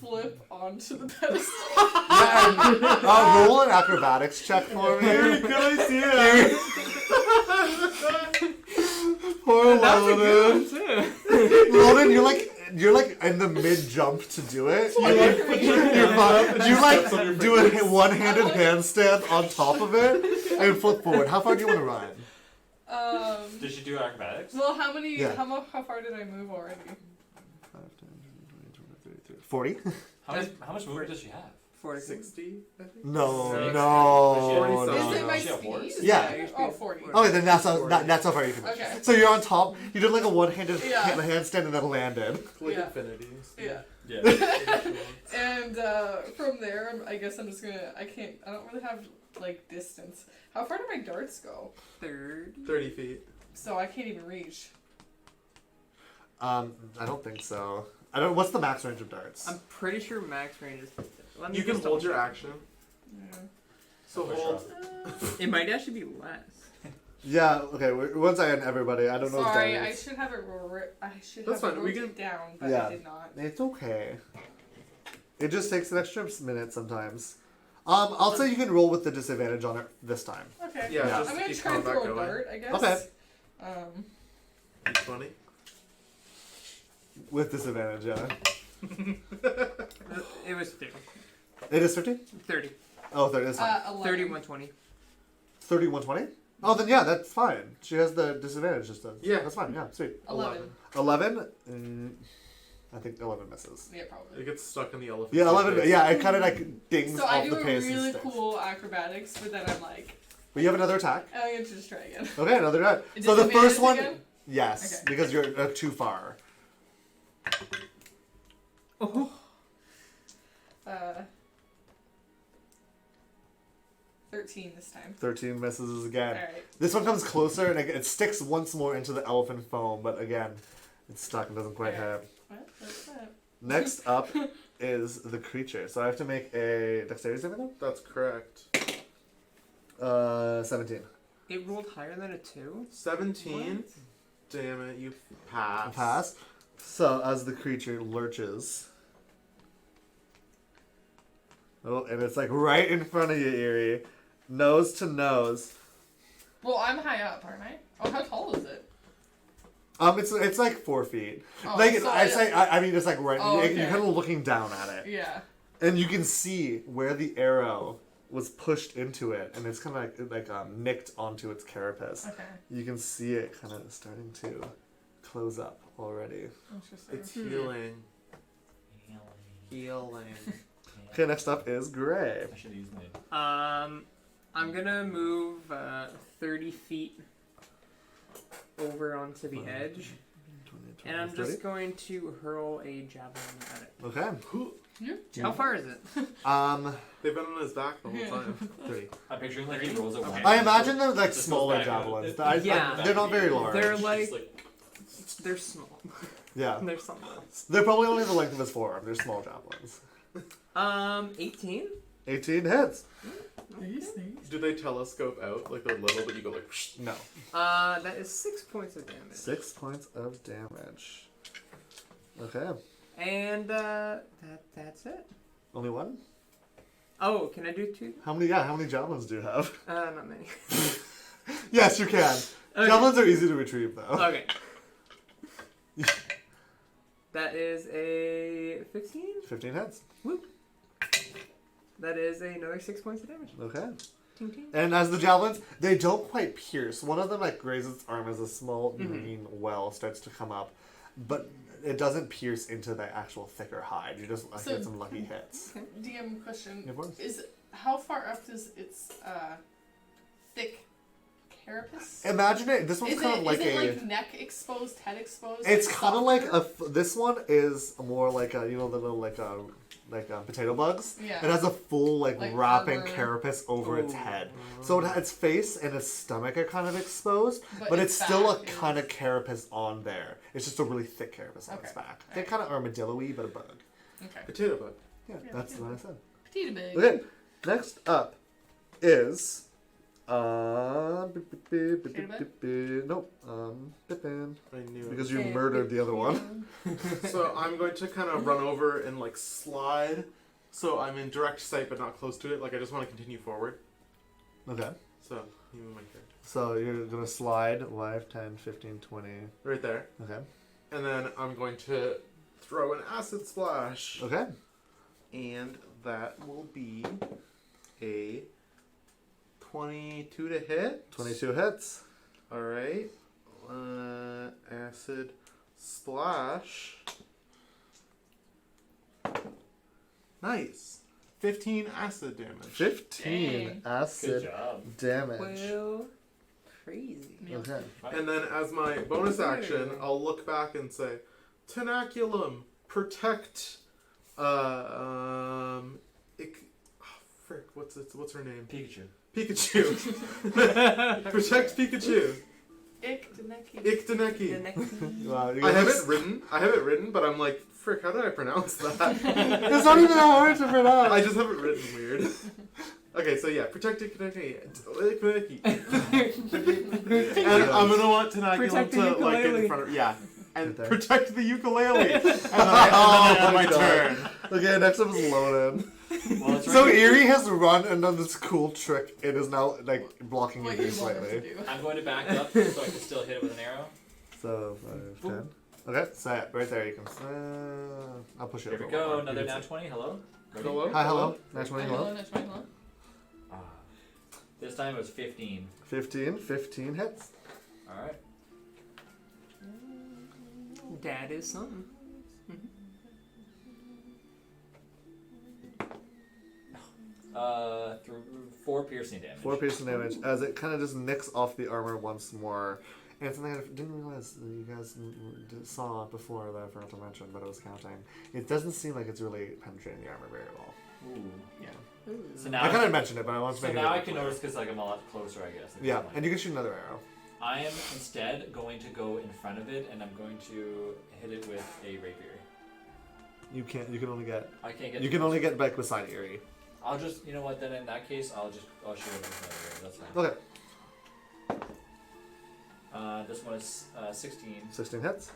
flip onto the pedestal. Yeah, roll an acrobatics check for me. Good idea. Poor That was a Loden. good one too. Loden, you're like in the mid jump to do it. You like put your You're hand up and you steps on your do a fingers. one-handed handstand on top of it and flip forward. How far do you want to run? Did she do acrobatics? Well, how many? Yeah. How far did I move already? 40? How much movement does she have? 40. 60, I think. No, Six? no, Is Is it it no. my She a speed? horse? Yeah. your Oh, speed. 40. Okay, then that's how far you can reach. Okay. So you're on top. You did like a one-handed Yeah. handstand and then landed. Like Yeah. infinity. Yeah. Yeah. And from there, I guess I'm just gonna. I don't really have distance. How far do my darts go? 30 feet. So I can't even reach. I don't think so. I don't. What's the max range of darts? I'm pretty sure max range is. Let me You can just hold your double check. action. Yeah. So Push hold. It might actually be less. Yeah. Okay. One second, everybody. I don't know. Sorry, if I darts. should have it. I should That's have fine, it we rotate down, but Yeah. I did not. It's okay. It just takes an extra minute sometimes. I'll say you can roll with the disadvantage on it this time. Okay. Yeah, Yeah. just I'm to gonna keep try and combat throw a going. dart. I guess. Okay. 20. With disadvantage, yeah. It was 30. It is 50? 30. Oh, 30 is fine. 11. 30, 120. 3120? Oh, then yeah, that's fine. She has the disadvantage. Just does. Yeah. That's fine. Yeah, sweet. 11. 11. I think 11 misses. Yeah, probably. It gets stuck in the elephant. Yeah, 11. Yeah, it kind of like dings So off I do the a pace. really and sticks. cool acrobatics, but then I'm like, But you have another attack. I'm gonna just try again. Okay, another die. So the Disadvantage first one, again? yes, Okay. because you're too far. Oh. 13 this time. 13 misses again. Alright. This one comes closer and it sticks once more into the elephant foam, but again, it's stuck and doesn't quite Okay. hit. What's that? Next up is the creature. So I have to make a dexterity saving throw? That's correct. 17. It rolled higher than a 2? 17. Damn it, you pass. Pass. So as the creature lurches. Oh, and it's like right in front of you, Eerie. Nose to nose. Well, I'm high up, aren't I? Oh, how tall is it? It's like 4 feet. Oh, Like so I mean, it's like right. Oh, okay. You're kind of looking down at it, Yeah. and you can see where the arrow was pushed into it, and it's kind of like nicked onto its carapace. Okay. You can see it kind of starting to close up already. Interesting. It's healing. Healing. Okay, next up is Gray. I should use my. I'm gonna move 30 feet over onto the edge, 20, and I'm 30. just going to hurl a javelin at it. Okay. How far is it? They've been on his back the whole time. 30. I'm picturing like he rolls a Okay. one. I imagine they're like Just smaller goes back javelins. up. Yeah. They're not very large. They're It's like- just They're small. Yeah. They're something else. They're probably only the length of his forearm. They're small javelins. 18. 18 hits. Nice. Do they telescope out? Like they're little, but you go like. Psh. No. That is 6 points of damage. 6 points of damage. Okay. And that's it. Only one? Oh, can I do 2? How many javelins do you have? Not many. Yes, you can. Okay. Javelins are easy to retrieve, though. Okay. That is a 15. 15 hits. That is another 6 points of damage. Okay. Ting, ting. And as the javelins, they don't quite pierce. One of them like grazes its arm as a small Mhm. green well starts to come up, but it doesn't pierce into the actual thicker hide. You just So- get some lucky hits. DM question. Of course. Is how far up does its thick carapace? Imagine it. This one's Is kind it, of like is it a. like neck exposed, head exposed? It's like kind of like softer? this one is more like a, you know, the little like potato bugs. Yeah. It has a full like Like wrapping armor. carapace over its Ooh. head. So its face and its stomach are kind of exposed, but it's still a back is- kind of carapace on there. It's just a really thick carapace on its Okay. back. They're kind of armadillo-y, but a bug. Okay. Potato bug. Yeah, Yeah, that's potato what I said. Petite big. Okay, next up is nope, Pippin, I knew. because you murdered the other one. So I'm going to kind of run over and like slide. So I'm in direct sight but not close to it. Like I just want to continue forward. Okay, So you move my character. so you're gonna slide 5, 10, 15, 20. Right there. Okay, And then I'm going to throw an acid splash. okay. And that will be a 22 to hit. 22 hits. Alright. Acid splash. Nice. 15 acid damage. 15 Dang. acid Good job. damage. Well, crazy. Okay. And then as my bonus action, I'll look back and say, Tenaculum, protect frick, what's her name? Pikachu. Pikachu. Protect Pikachu. Ikteneki. Ikteneki. Wow, you I guys- have it written, but I'm like, frick, how did I pronounce that? It's not even that hard to pronounce. I just have it written weird. Okay, so yeah, protect Ikteneki. And I'm gonna want Tenaculum Protect the to like get in ukulele. front of and Right there. protect the ukulele. And then I end my God. turn. Okay, next up is Lonan. Well, it's So right. Eerie has run and done this cool trick. It is now like blocking What you you want it to slightly. do. I'm going to back up so I can still hit it with an arrow. So 5, 10. Okay, so yeah, right there you can. I'll push it Here we over. go. more. Another You can nat see. 20. Hello. Ready? Hello? Hi, hello. Nat 20, hello. Hello. Ah. This This time it was 15. 15 hits. All right. Dad is something. Through 4 piercing damage. 4 piercing damage as it kind of just nicks off the armor once more. And it's something I didn't realize that you guys saw before that I forgot to mention, but I was counting. It doesn't seem like it's really penetrating the armor very well. Ooh. Yeah. So now I kind of mentioned it, but I want to So make it a now I bit can clear. notice because like I'm a lot closer, I guess. Like, Yeah, it's and you can shoot another arrow. I am instead going to go in front of it, and I'm going to hit it with a rapier. You can't. You can only get. I can't get. You can only get back beside Eerie. I'll just, you know what? Then in that case, I'll shoot it with another. That's fine. Okay. This one is 16, 16 hits.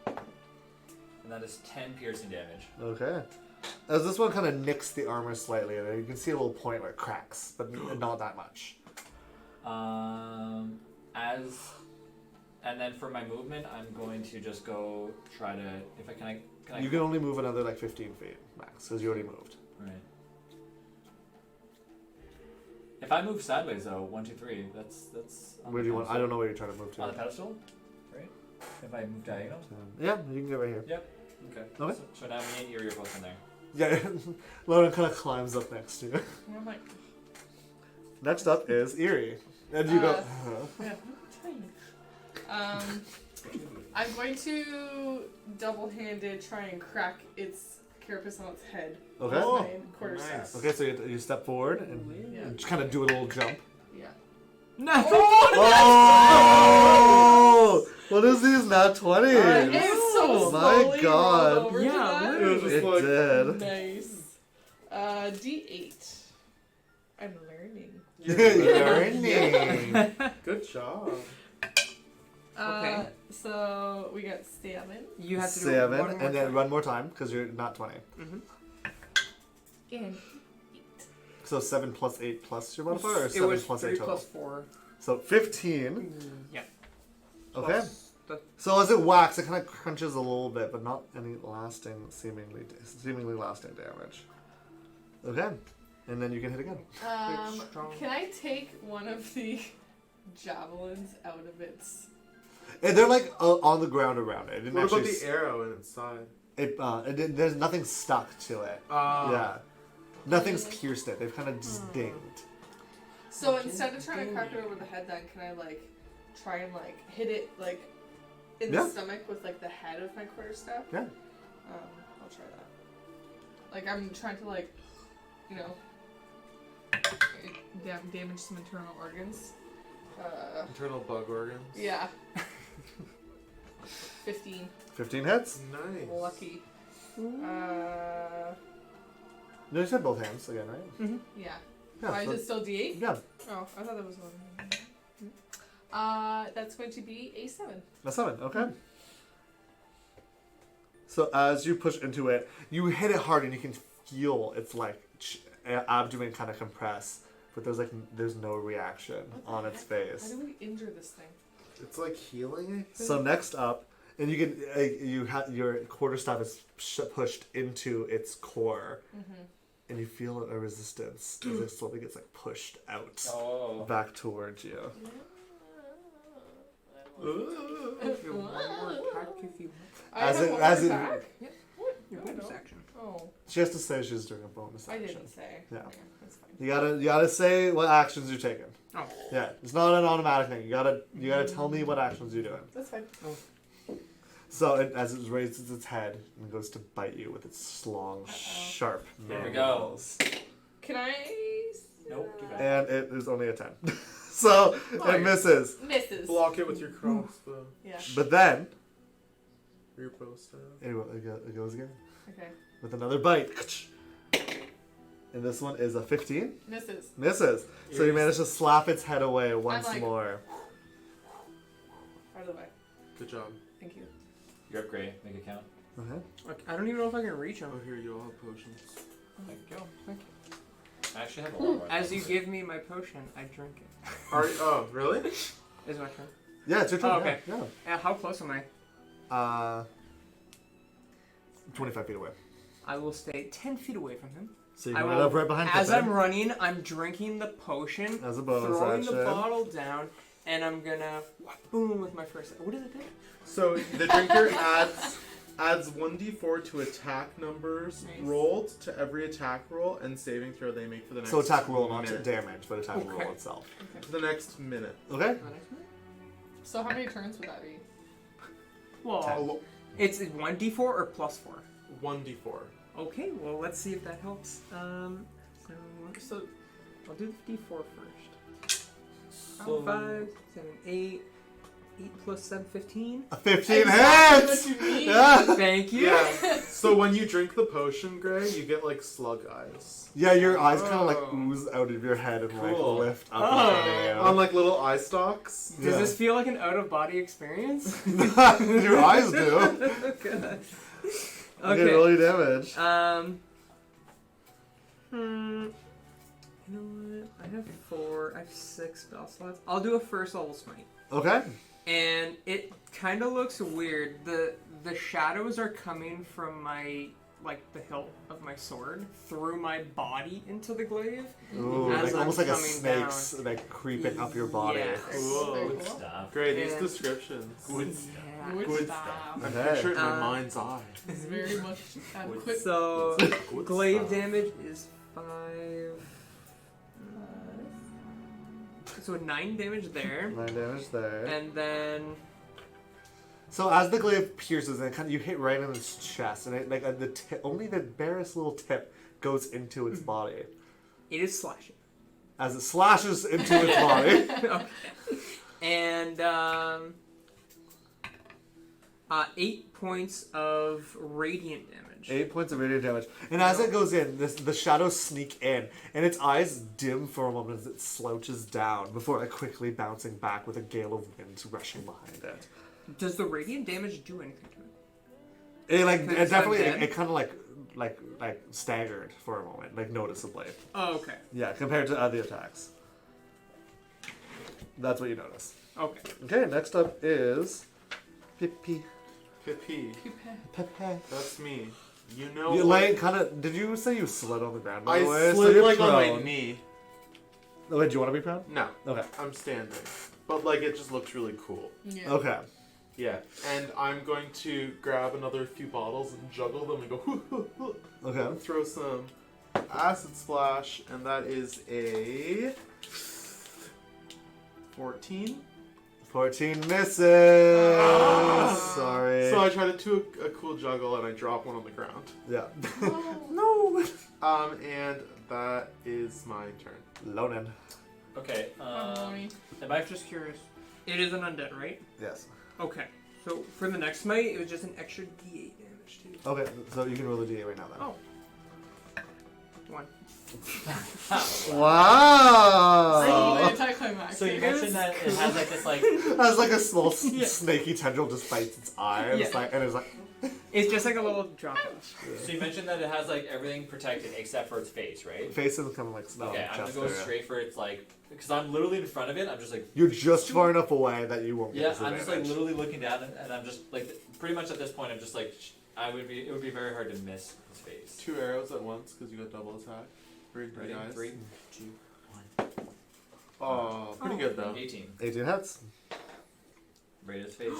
and that is 10 piercing damage. Okay. As this one kind of nicks the armor slightly, and you can see a little point where it cracks, but not that much. And then for my movement, I'm going to just go try to, if I can I You can only move another like 15 feet max because you already moved. Right. If I move sideways though, 1, 2, 3, that's. on Where do the you want? I pedestal. don't know where you're trying to move to. On the pedestal, right? If I move diagonal. Yeah, you can get right here. Okay. Okay. So now me and Yuri are both in there. Yeah, Loden kind of climbs up next to you. And I'm like, Next up is Eerie, and you go. yeah, tiny. I'm going to double-handed try and crack its carapace on its head. Okay. With Oh, my quarterstaff. nice. Okay, so you step forward and Yeah. just kind of do a little jump. Yeah. No. Oh! What is these nat 20s? It's so My slowly God. rolled over to Yeah, that. It was just It like, did. Nice. D8. I'm learning. Learning. Good job. Okay. So we got 7. You have to do 7, one more and then time. run more time because you're not 20. And So 7 plus 8 plus your modifier, or It 7 was plus 3 8 total? plus 4. So 15. Yeah. Okay. Plus the- So as it whacks, it kind of crunches a little bit, but not any seemingly lasting damage. Okay. And then you can hit again. It's strong. can I take one of the javelins out of its? And they're like on the ground around it. It didn't What about actually the arrow in its side? there's nothing stuck to it. Yeah. Nothing's pierced it. They've kind of just dinged. So instead of trying to crack it over the head, then can I like try and like hit it like in Yeah. the stomach with like the head of my quarterstaff? Yeah. I'll try that. Like I'm trying to like, you know, damage some internal organs. Internal bug organs. Yeah. 15. 15 hits? Nice. Lucky. No, you said both hands again, right? Yeah. Yeah. Why so- is it still D8? yeah. Oh, I thought that was one. That's going to be a 7. A 7, okay. So as you push into it, you hit it hard and you can feel its like abdomen kind of compress, but there's no reaction What the on its heck? face. How do we injure this thing? It's like healing, I think. So next up, and you can you have your quarterstaff is pushed into its core, and you feel a resistance as it slowly gets like pushed out Oh. back towards you. Your one more attack if you want. I As have it- one as more it- attack? Your I bonus don't. action. Oh, She has to say she's doing a bonus I action. didn't say. Yeah. That's fine. You gotta say what actions you're taking. Oh. Yeah, it's not an automatic thing. You gotta tell me what actions you're doing. That's fine. So as it raises its head and goes to bite you with its long, sharp Here we nails. Can I? Nope, too bad. And it is only a 10. So Fine. it misses. Misses. Block it with your crossbow. Yeah. But then Or your bow staff. it goes again Okay. with another bite. And this one is a 15. Misses. Misses. So you manage to slap its head away once like- more. Out of the way. Good job. Thank you. You're upgrade. Make it count. Okay. Like, I don't even know if I can reach him. Oh, here you all have potions. There you go. Thank you. I actually have a lot more. As you give me my potion, I drink it. Oh, really? Is my turn. Yeah, it's your turn. Oh, okay. Yeah. How close am I? 25 feet away. I will stay 10 feet away from him. So you I can will- run up right behind As Pippin I'm running, I'm drinking the potion, as a bonus throwing action. the bottle down, and I'm gonna boom with my first. What does it do? So the drinker adds 1d4 to attack numbers Nice. rolled to every attack roll and saving throw they make for the next So attack roll, not minute. damage, but attack Okay. roll itself. For the next minute. Okay. So how many turns would that be? Well, it's 1d4 or +4. 1d4. Okay, well let's see if that helps. So I'll do the d4 first. So 5, 7, 8. 8 plus 7, 15. A 15 Exactly hits! what you mean. Yeah. Thank you. Yeah. So when you drink the potion, Gray, you get like slug eyes. Yeah, your eyes kind of like Oh. ooze out of your head and Cool. like lift up Oh. in front of On like little eye stalks. Does this feel like an out-of-body experience? you. Your eyes do. Good. Okay. Okay. Roll your damage. You know what? I have 4. I have 6 spell slots. I'll do a first level smite. Okay. And it kind of looks weird. The shadows are coming from my the hilt of my sword through my body into the glaive. Ooh, As like I'm almost like a coming snake's like creeping up your body. Yes. Cool. Very Good cool. stuff. Great, these And- descriptions. Yeah. Good Good stuff. I Okay. picture it in my Um, mind's eye. It's very much adequate. So Good glaive stuff. damage is 5. So 9 damage there, 9 damage there. and then So as the glaive pierces, and you hit right in its chest, and it, like the tip, only the barest little tip goes into its body it is slashing. as it slashes into its body. Okay. And 8 points of radiant damage. 8 points of radiant damage, and as it goes in, the shadows sneak in, and its eyes dim for a moment as it slouches down before quickly bouncing back with a gale of wind rushing behind it. Does the radiant damage do anything to it? It Because it definitely I'm dead? it kind of like staggered for a moment, like noticeably. Oh, okay. Yeah, compared to other attacks. That's what you notice. Okay. Okay, next up is Pippi. Pippi. Pepe. That's me. You know. You what? lay kind of. Did you say you slid on the ground? By I the way? slid you're like on my prone. knee. Oh, wait, do you want to be proud? No, Okay. I'm standing. But like it just looks really cool. Yeah. Okay. Yeah. And I'm going to grab another few bottles and juggle them and go hoo, hoo, hoo, Okay. and throw some acid splash, and that is a 14. 14 misses. Ah! Sorry. So I try to do a cool juggle and I drop one on the ground. Yeah. No. no. And that is my turn. Lonan. Okay. Bonnie. Am I Just curious. It is an undead, right? Yes. Okay. So for the next smite, it was just an extra d8 damage too. Okay, so you can roll the d8 right now then. Oh. 1. Wow. Anticlimactic. So you mentioned that it has like this like That's like a small Yeah. snaky tendril just bites its eye, and it's Yeah. like, and it's like, It's just like a little drop off. so you mentioned that it has like everything protected except for its face, right? face is kind of like smell. Okay, I'm gonna chest go area. straight for its like because I'm literally in front of it. I'm just like You're just far enough away that you won't get yeah, I'm just like disadvantage. literally looking down and I'm just like pretty much at this point I'm just like it would be very hard to miss his face. 2 arrows at once because you got double attack. Ready, Ready? guys? 3, 2, 1. Oh, pretty good though. 18. 18 hits. Right in his face.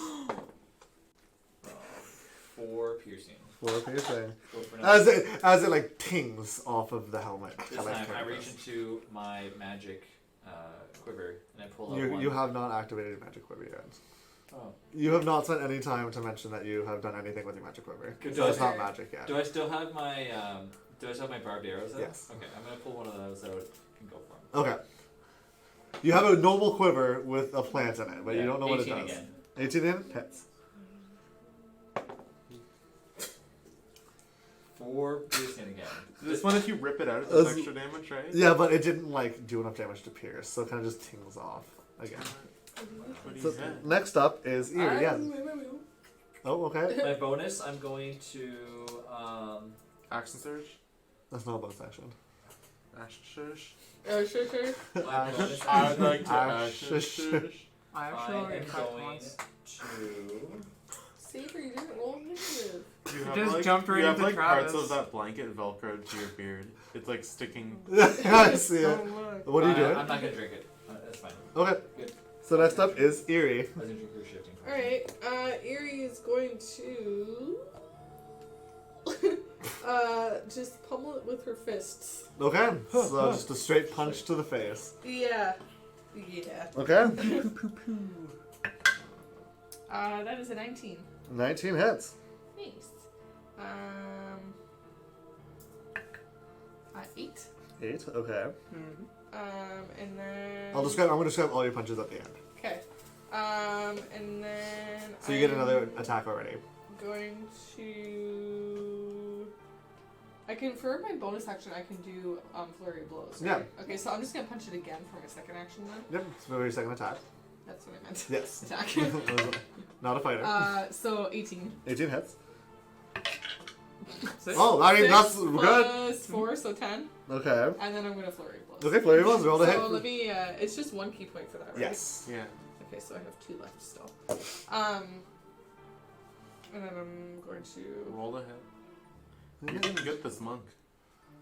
4 piercing. 4 piercing. Go for another. As it like tings off of the helmet. This I like time I hearing reach this. into my magic quiver and I pull out You, one. you have not activated your magic quiver yet. Oh. You have not spent any time to mention that you have done anything with your magic quiver. Good So it's job. not magic yet. Do I still have my barbed arrows? Though? Yes. Okay, I'm gonna pull one of those out and go for them. Okay. You have a normal quiver with a plant in it, but you don't know what it 18 does. again. 18 in? Hits. 4 piercing again. This one, if you rip it out, it That's- does extra damage, right? Yeah, but it didn't like do enough damage to pierce, so it kind of just tings off again. What do So you say? next up is Ear again. Oh, okay. My bonus, I'm going to Action surge. That's not a bonus action. Action surge. Sure. my bonus I'd action, like to Ash- action surge. I I actually only am attacked going once. to Saber, you didn't roll initiative. You have, Just like, jumped right you have into like parts Travis. of that blanket velcroed to your beard. It's like sticking. I see it. Oh, look. What are you doing? I'm not gonna drink it. That's fine. Okay. Good. So next up is Eerie. I was gonna drink your shifting. Alright, Eerie is going to just pummel it with her fists. Okay. So just a straight punch to the face. Yeah. Yeah. Okay. That is a 19. 19 hits. Nice. 8. 8. Okay. And then. I'm gonna describe all your punches at the end. Okay. And then. So you get another attack already. Going to. I can, for my bonus action, I can do flurry of blows. Right? Yeah. Okay, so I'm just gonna punch it again for my second action then. Yep. So your second attack. That's what I meant. Yes. Attack. Not a fighter. So 18. 18 hits. Six. Oh, I mean, 6 that's good. plus 4, so 10. Okay. And then I'm gonna flurry of blows. Okay, flurry balls, roll the So hit. let me. It's just 1 key point for that, right? Yes. Yeah. Okay, so I have 2 left still. And then I'm going to. Roll the hit. You're getting good this monk.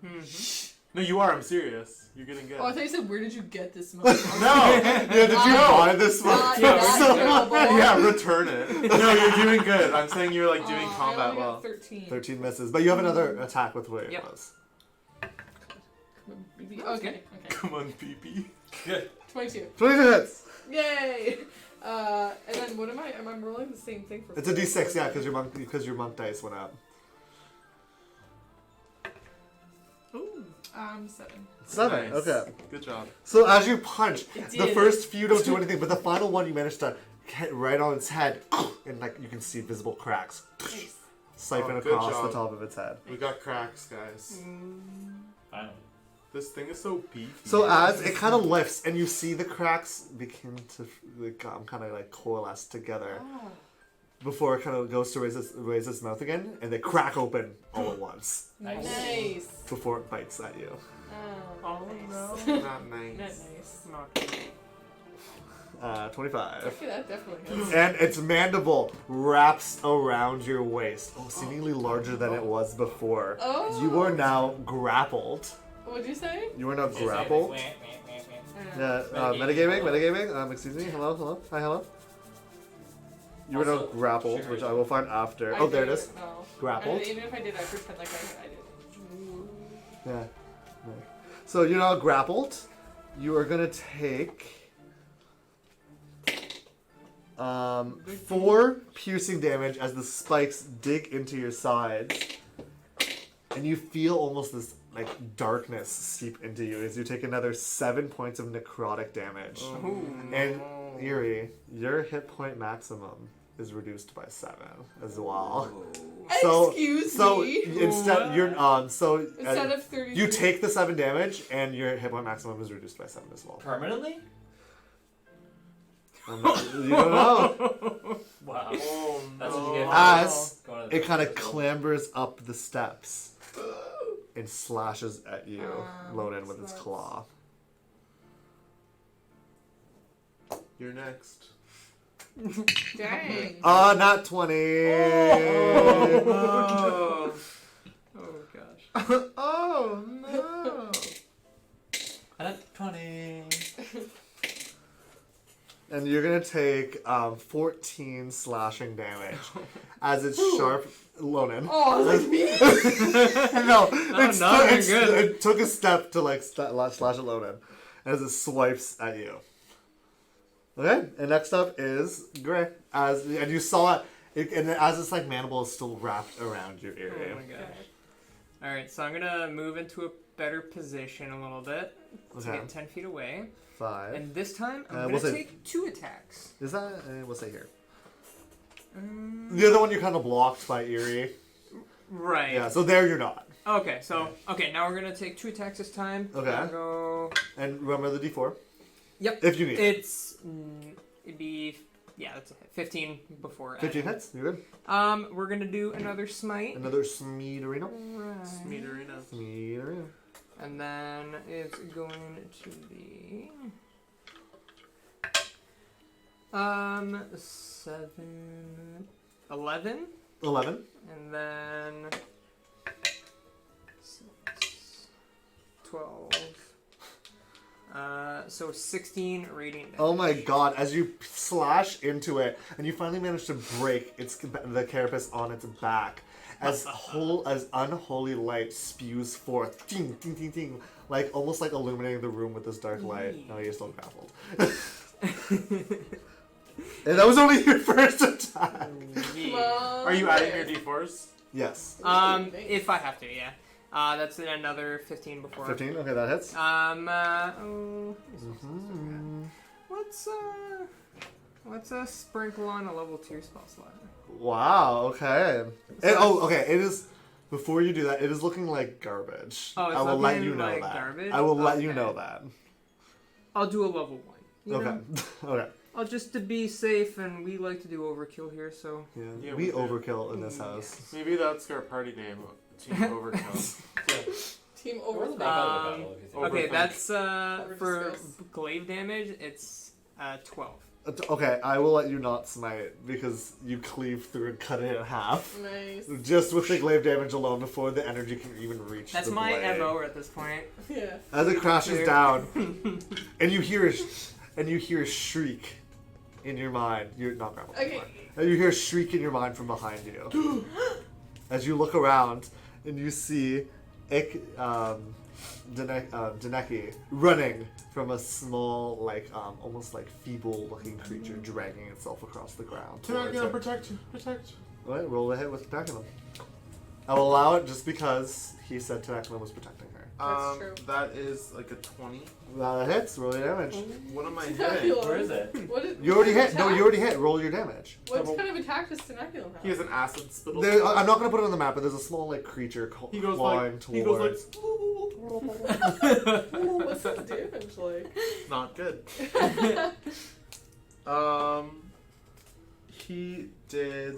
Mhm. No, you are. I'm serious. You're getting good. Oh, I thought you said, where did you get this money? No! Yeah, did you buy this one? Not Yeah, that so- terrible. Yeah, return it. No, you're doing good. I'm saying you're like doing I combat only got well. 13. 13 misses. But you have another attack with flurry Yep. blows. Okay, Come on, PP. Good. 22. 22 hits. Yay! And then what am I? Am I rolling the same thing for? It's a d6, yeah, because your monk dice went up. Ooh. 7. 7. Nice. Okay. Good job. So as you punch, It the did. first few don't do anything, but the final one you manage to hit right on its head, and like you can see visible cracks Nice. siphon Oh, good across job. the top of its head. We got cracks, guys. Finally. This thing is so beefy. So as it kind of lifts, and you see the cracks begin to kind of like coalesce together Ah. before it kind of goes to raise its mouth again, and they crack open all at once Nice. Nice. before it bites at you. Oh, Oh, nice. no. Not nice. Not nice. Not good. 25. Okay, that definitely hits. And its mandible wraps around your waist, seemingly larger than it was before. Oh. You are now grappled. What'd you say? You are now It's like grappled. wah, wah, wah, wah. Yeah, metagaming. Excuse me. Hello. Hi, hello. You are now Also, grappled, sure. which I will find after. I Oh, there it did is. No. Grappled. And even if I did, I pretend like I did. Yeah. So you're now grappled. You are gonna take 4 piercing damage as the spikes dig into your sides, and you feel almost this like darkness seep into you as you take another 7 points of necrotic damage. And Eerie, your hit point maximum is reduced by 7 as well. Excuse me. Instead you're Instead of 30. you take the 7 damage and your hit point maximum is reduced by 7 as well. Permanently? You don't know. Wow. Oh, That's what you get. As Going to the it kind of next level. clambers up the steps and slashes at you, Lonan, with its so claw. You're next. Dang. Not 20. Oh, oh gosh. Oh no. And at 20. And you're gonna take 14 slashing damage as its sharp Lonan. Oh, like me? No, no, you're good. it took a step to like slash at Lonan as it swipes at you. Okay, and next up is Gray. And you saw it, and as its like mandible is still wrapped around your Oh area. my gosh. Alright, so I'm gonna move into a better position a little bit to Okay, get 10 feet away. 5. And this time, I'm we'll gonna say- take 2 attacks. Is that? We'll say here. Um, The other one you're kind of blocked by Eerie. right. Yeah, so there you're not. Okay, so, okay, now we're gonna take 2 attacks this time. Okay. I'm gonna go... And remember the D4. Yep. If you need it. It's... it'd be... Yeah, that's a hit. 15 before. 15 adding. hits. You're good. We're gonna do another smite. Another Smeeterino. Right. Smeeterina. Smeeterino. And then it's going to be... 7... 11, 11. and then 6, 12. So 16 radiant damage. Oh my god, as you slash into it, and you finally manage to break the carapace on its back, as unholy light spews forth, ding, ding, ding, ding, like almost like illuminating the room with this dark light. No, you're still grappled. And that was only your first attack. Are you adding your d4s? Yes. If I have to, yeah. That's another 15 before. 15? Okay, that hits. Let's sprinkle on a level 2 spell slot. Wow, okay. Okay, it is, before you do that, it is looking like garbage. Oh, it's I will let looking you know like that. garbage? I will let you Okay. know that. I'll do a level 1. You Okay. know? Okay. I'll just to be safe, and we like to do overkill here, so. Yeah, Yeah, we we do. overkill in this house. Maybe that's our party name. Team Overkill. Team Or the over. make out of the battle, if you think. Okay, Overthink. that's for Overdiscuss. glaive damage. It's 12. Okay, I will let you not smite because you cleave through and cut it in half. Nice. Just with the glaive damage alone before the energy can even reach That's the my blade. MO at this point. Yeah. As it crashes Fair. down, and you hear a shriek in your mind. You're not grappled. Okay. And you hear a shriek in your mind from behind you. As you look around and you see Deneki running from a small, almost like feeble-looking creature dragging itself across the ground. towards Tenakina, it. protect. Alright, roll a hit with Tenakina. I will allow it just because he said Tenakina was protecting her. That's true. That is like a 20. That hits, roll your damage. What am I Tenakula. hitting? Where is it? What is, You already what hit. No, attack? you already hit. Roll your damage. What kind of attack does Tenakula have? He has an acid spittle. I'm not going to put it on the map, but there's a small creature He goes clawing like. towards. He goes like. What's his damage like? Not good. He did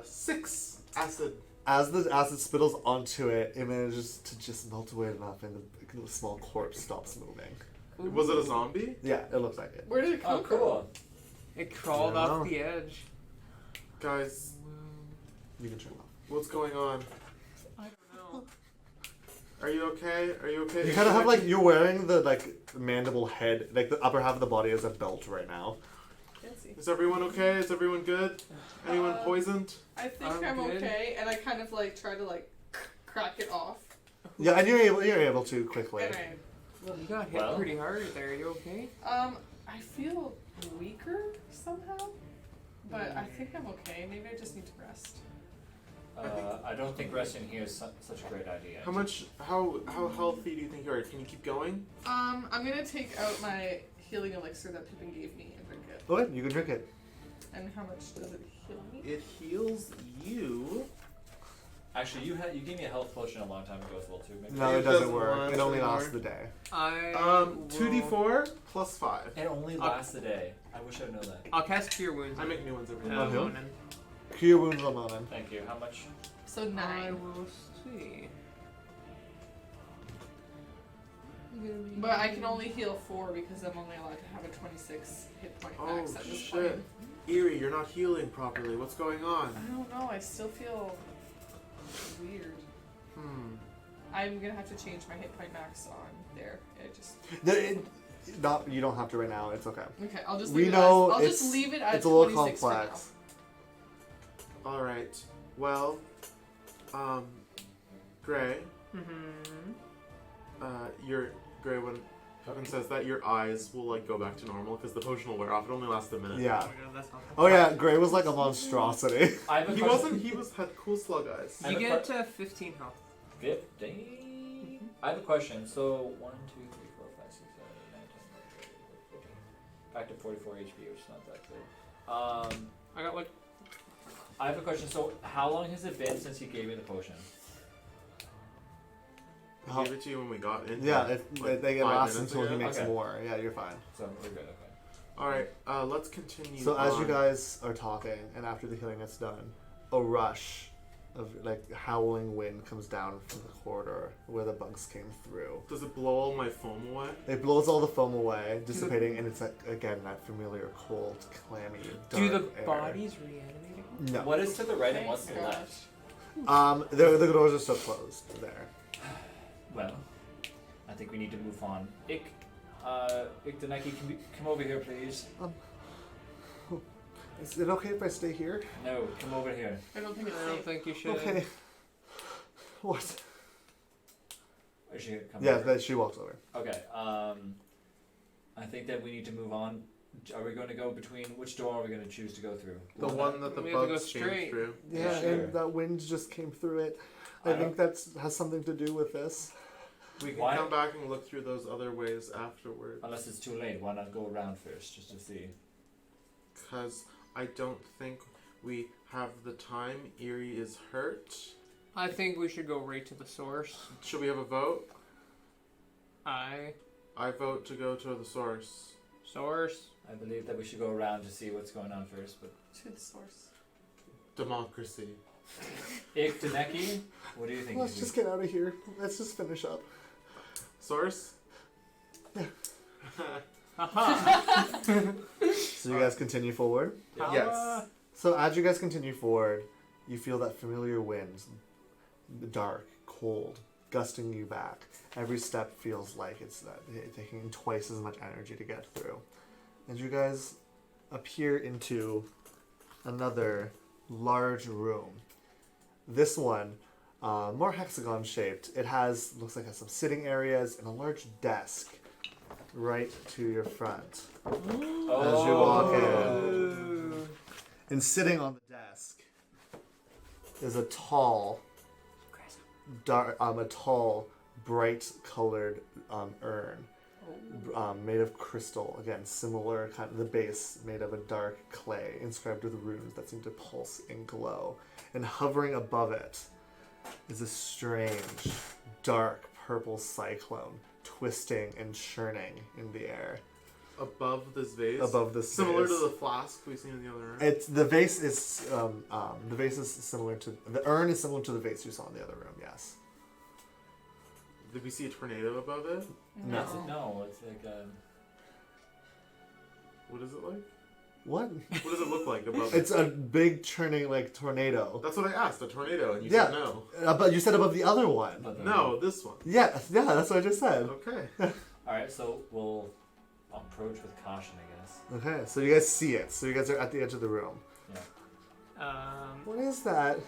6 acid. As the acid spittles onto it, it manages to just melt away enough, and the small corpse stops moving. Was it a zombie? Yeah, it looks like it. Where did it come Oh, cool. It crawled Yeah. off the edge. Guys, You can turn it off. what's going on? I don't know. Are you okay? Are you okay? You kind of have you're wearing the mandible head, like the upper half of the body is a belt right now. Fancy. Is everyone okay? Is everyone good? Anyone poisoned? I think I'm I'm good. okay, and I kind of try to crack it off. Yeah, and you're able to quickly. And I, You got hit Well. pretty hard there. You okay? I feel weaker somehow, but I think I'm okay. Maybe I just need to rest. I don't think resting here is such a great idea. How healthy do you think you are? Can you keep going? I'm gonna take out my healing elixir that Pippin gave me and drink it. Okay, you can drink it. And how much does it heal me? It heals you. Actually, you gave me a health potion a long time ago as well too. Maybe. No, it It doesn't doesn't work. last It only anymore. lasts the day. I 2d4 plus 5. It only lasts a day. I wish I'd known that. I'll cast Cure Wounds. I make new ones every Oh, day. who? Monin. Cure wounds on Monin. Thank you. How much? So I 9. will see. But I can only heal 4 because I'm only allowed to have a 26 hit point Oh max at this shit. point. Erie, you're not healing properly. What's going on? I don't know, I still feel weird. I'm gonna have to change my hit point max on there. You don't have to right now. It's okay. Okay, I'll just We leave know it as, I'll it's just leave it at it's a little 26 for complex. Alright. Well, Gray, Gray, when Pippin says that, your eyes will go back to normal because the potion will wear off. It only lasts a minute. Yeah. Oh my god, that's not Oh yeah, Gray was like a monstrosity. I have a He question. wasn't. He had cool slug eyes. I You have a get to 15 health. 15. I have a question. So 1, 2, 3, 4, 5, 6, 7, 8, 9, 10, 11, 12, 13. Back to 44 HP, which is not that good. I got I have a question. So how long has it been since he gave me the potion? I gave it to you when we got in. Yeah, they get 5 last minutes until he ago. makes Okay. more. Yeah, you're fine. So we're good. Okay. Alright, let's continue. So as you on. guys are talking, and after the healing is done, a rush of like howling wind comes down from the corridor where the bugs came through. Does it blow all my foam away? It blows all the foam away, dissipating, and it's like, again that familiar cold, clammy, dark Do the air. bodies reanimate? No. What is to the right and Thank what's to the gosh. left? The doors are still closed there. Well, I think we need to move on. Daneki, come over here, please. Is it okay if I stay here? No, come over here. I don't think it's I don't safe. think you should. Okay. What? Is she come Yeah, over? that she walks over. Okay. I think that we need to move on. Are we going to go between? Which door are we going to choose to go through? The one that the We have to go bugs came straight. through. Yeah, Sure. and that wind just came through it. I I think that has something to do with this. We can Why- come back and look through those other ways afterwards. Unless it's too late, why not go around first just to see? Because I don't think we have the time. Eerie is hurt. I think we should go right to the source. Should we have a vote? I I vote to go to the source. source. I believe that we should go around to see what's going on first. But To the source. Democracy. Daneki, what do you think? Let's just get out of here. Let's just finish up. Source? Haha. So you guys continue forward. Yes. So as you guys continue forward, you feel that familiar wind, dark, cold, gusting you back. Every step feels like it's taking twice as much energy to get through. And you guys appear into another large room. This one, more hexagon shaped. It looks like it has some sitting areas and a large desk right to your front. As you walk in. And sitting on the desk is a tall, bright colored urn made of crystal. Again, similar kind of the base made of a dark clay inscribed with runes that seem to pulse and glow. And hovering above it is a strange, dark purple cyclone twisting and churning in the air. Above this vase? Above this Similar vase. to the flask we've seen in the other room? It's the vase is similar to the urn is similar to the vase you saw in the other room. Yes. Did we see a tornado above it? No. No, it's like What is it like? What? What does it look like above it? It's a big churning like tornado. That's what I asked, a tornado, and you Yeah. said no. But you said above the other one. No, this one. Yeah, that's what I just said. Okay. Alright, so we'll approach with caution, I guess. Okay, so you guys see it. So you guys are at the edge of the room. What is that?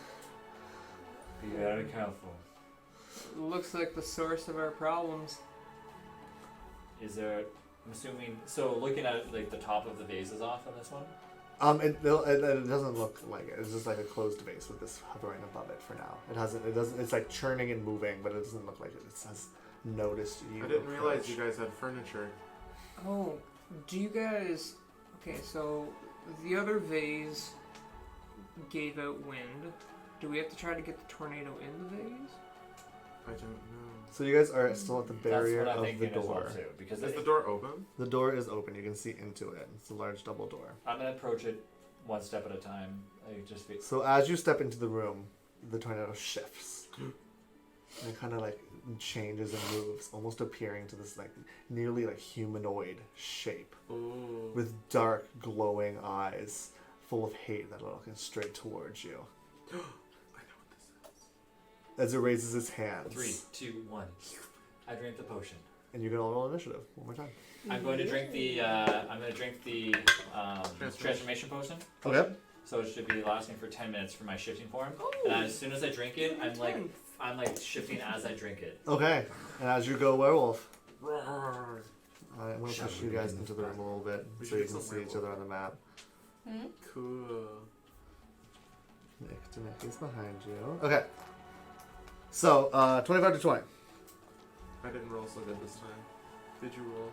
Be very careful. Looks like the source of our problems. Is there, I'm assuming, so looking at it, like the top of the vase is off on this one? It doesn't look like it. It's just like a closed vase with this hovering above it for now. It doesn't. It's like churning and moving, but it doesn't look like it has noticed you. I didn't realize approach. you guys had furniture. Oh, do you guys... Okay, so the other vase gave out wind. Do we have to try to get the tornado in the vase? I don't know. So you guys are still at the barrier That's what I'm of the thinking as well door. too. Because Is the door open? The door is open. You can see into it. It's a large double door. I'm gonna approach it one step at a time. I just be, So as you step into the room, the tornado shifts. And it kind of like changes and moves, almost appearing to this like nearly like humanoid shape Ooh. with dark, glowing eyes, full of hate that are looking straight towards you. I know what this is. As it raises its hands. 3, 2, 1. I drink the potion. And you can all roll initiative one more time. I'm going to drink the transformation potion. Okay. So it should be lasting for 10 minutes for my shifting form. And as soon as I drink it, I'm like shifting as I drink it. Okay. And as you go werewolf, Roar. I'm going to push you guys into the room a little bit We so should you get can some see each other on the map. Cool. Nick's behind you. Okay. So, 25 to 20. I didn't roll so good this time. Did you roll?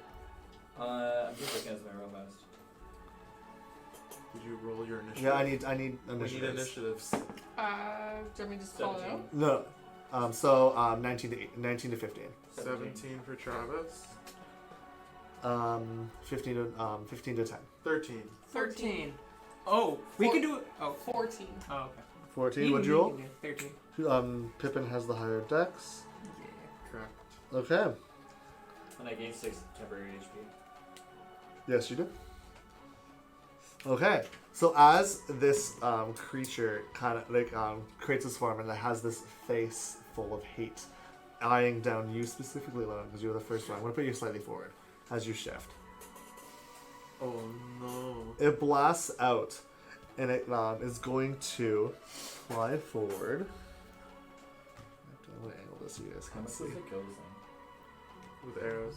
I'm just looking as my robust. Did you roll your initiative? Yeah, I need We need initiatives. initiatives. Do you want me to just call it 17. out? No. So 19 to 15. 17 for Travis. 15 to 10. 13. 13. Oh, we could do it. Oh, 14. oh okay. 14. What'd you roll? 13. Pippin has the higher dex. Yeah. Correct. Okay. And I gain 6 temporary HP. Yes, you do. Okay. So as this creature kind of like creates this form and it has this face full of hate, eyeing down you specifically, Logan, because you were the first one. I'm gonna put you slightly forward as you shift. Oh no. It blasts out, and it is going to fly forward. I'm gonna angle this so you guys How can much see. does it go then? With arrows.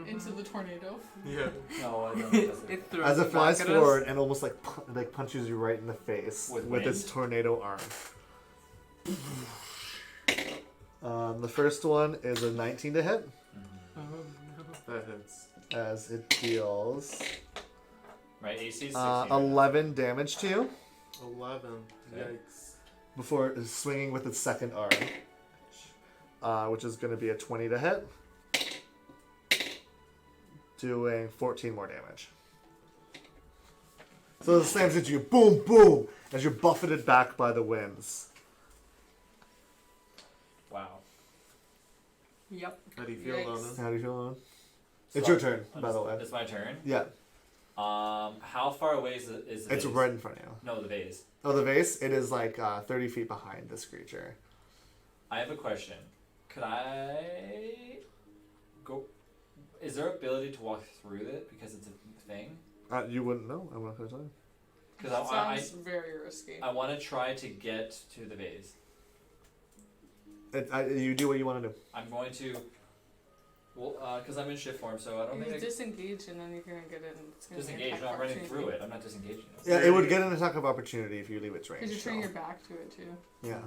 Into the tornado. Yeah. No, I don't. It It throws As it it flies back at us. forward and almost like punches you right in the face With its wind? tornado arm. The first one is a 19 to hit, Oh no. That hits. as it deals Right, AC is 16. 11 damage to you 11. Okay. Yikes. before swinging with its second arm, which is going to be a 20 to hit, doing 14 more damage. So it slams into you, boom, boom, as you're buffeted back by the winds. Wow. Yep. How do you feel, Yikes. Lona? How do you feel, Owen? It's So- your turn, by the way. It's my turn. Yeah, How far away is the it's vase? right in front of you. No, the vase. Oh, the vase? It is like 30 feet behind this creature. I have a question. Could I go? Is there ability to walk through it because it's a thing? You wouldn't know. I'm not going to tell you. Because Sounds very risky. I want to try to get to the vase. You do what you want to do. I'm going to. Well, because I'm in shift form, so I don't You think I disengage and then you're gonna get it. And it's gonna disengage. No, I'm running through it. I'm not disengaging it. Yeah, it would get an attack of opportunity if you leave its range. Because you're turning so. your back to it too. Yeah.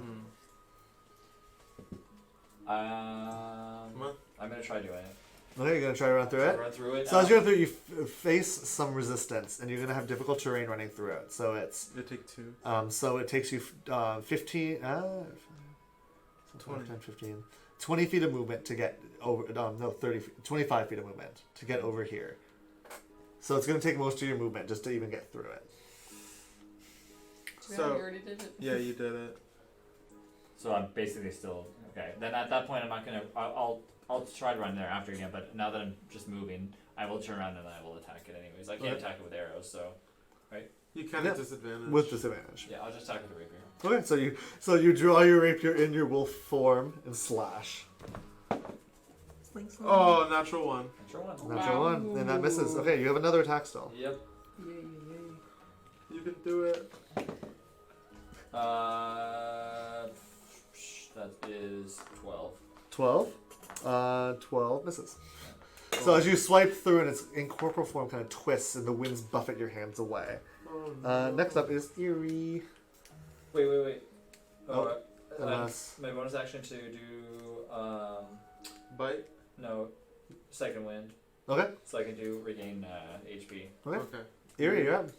Come on. I'm gonna try doing it. Okay, you're going to try to run through it? Run through it. So as you run through, you face some resistance, and you're going to have difficult terrain running through it. So it's You take 2. so it takes you 15, 20. 10, 15, 20 feet of movement to get over. No, 30, 25 feet of movement to get over here. So it's going to take most of your movement just to even get through it. Yeah, So- we already did it. Yeah, you did it. So I'm basically still okay. Then at that point, I'm not gonna. I'll try to run there after again. But now that I'm just moving, I will turn around and I will attack it anyways. I can't Okay. attack it with arrows, so You kind Yep. of disadvantage. With disadvantage. yeah, I'll just attack with the rapier. Okay, so you draw your rapier in your wolf form and slash. Oh, natural 1. Natural one. Natural Wow. one, and that misses. Okay, you have another attack still. Yep. Yay, yay. You can do it. That is 12. 12. 12 misses. So as you swipe through and its incorporeal form kind of twists and the winds buffet your hands away. Oh, no. Next up is Eerie. Wait. Oh, my unless- bonus action to do Bite? no, second wind, Okay, so I can do regain HP. okay. Okay. Eerie, you're up.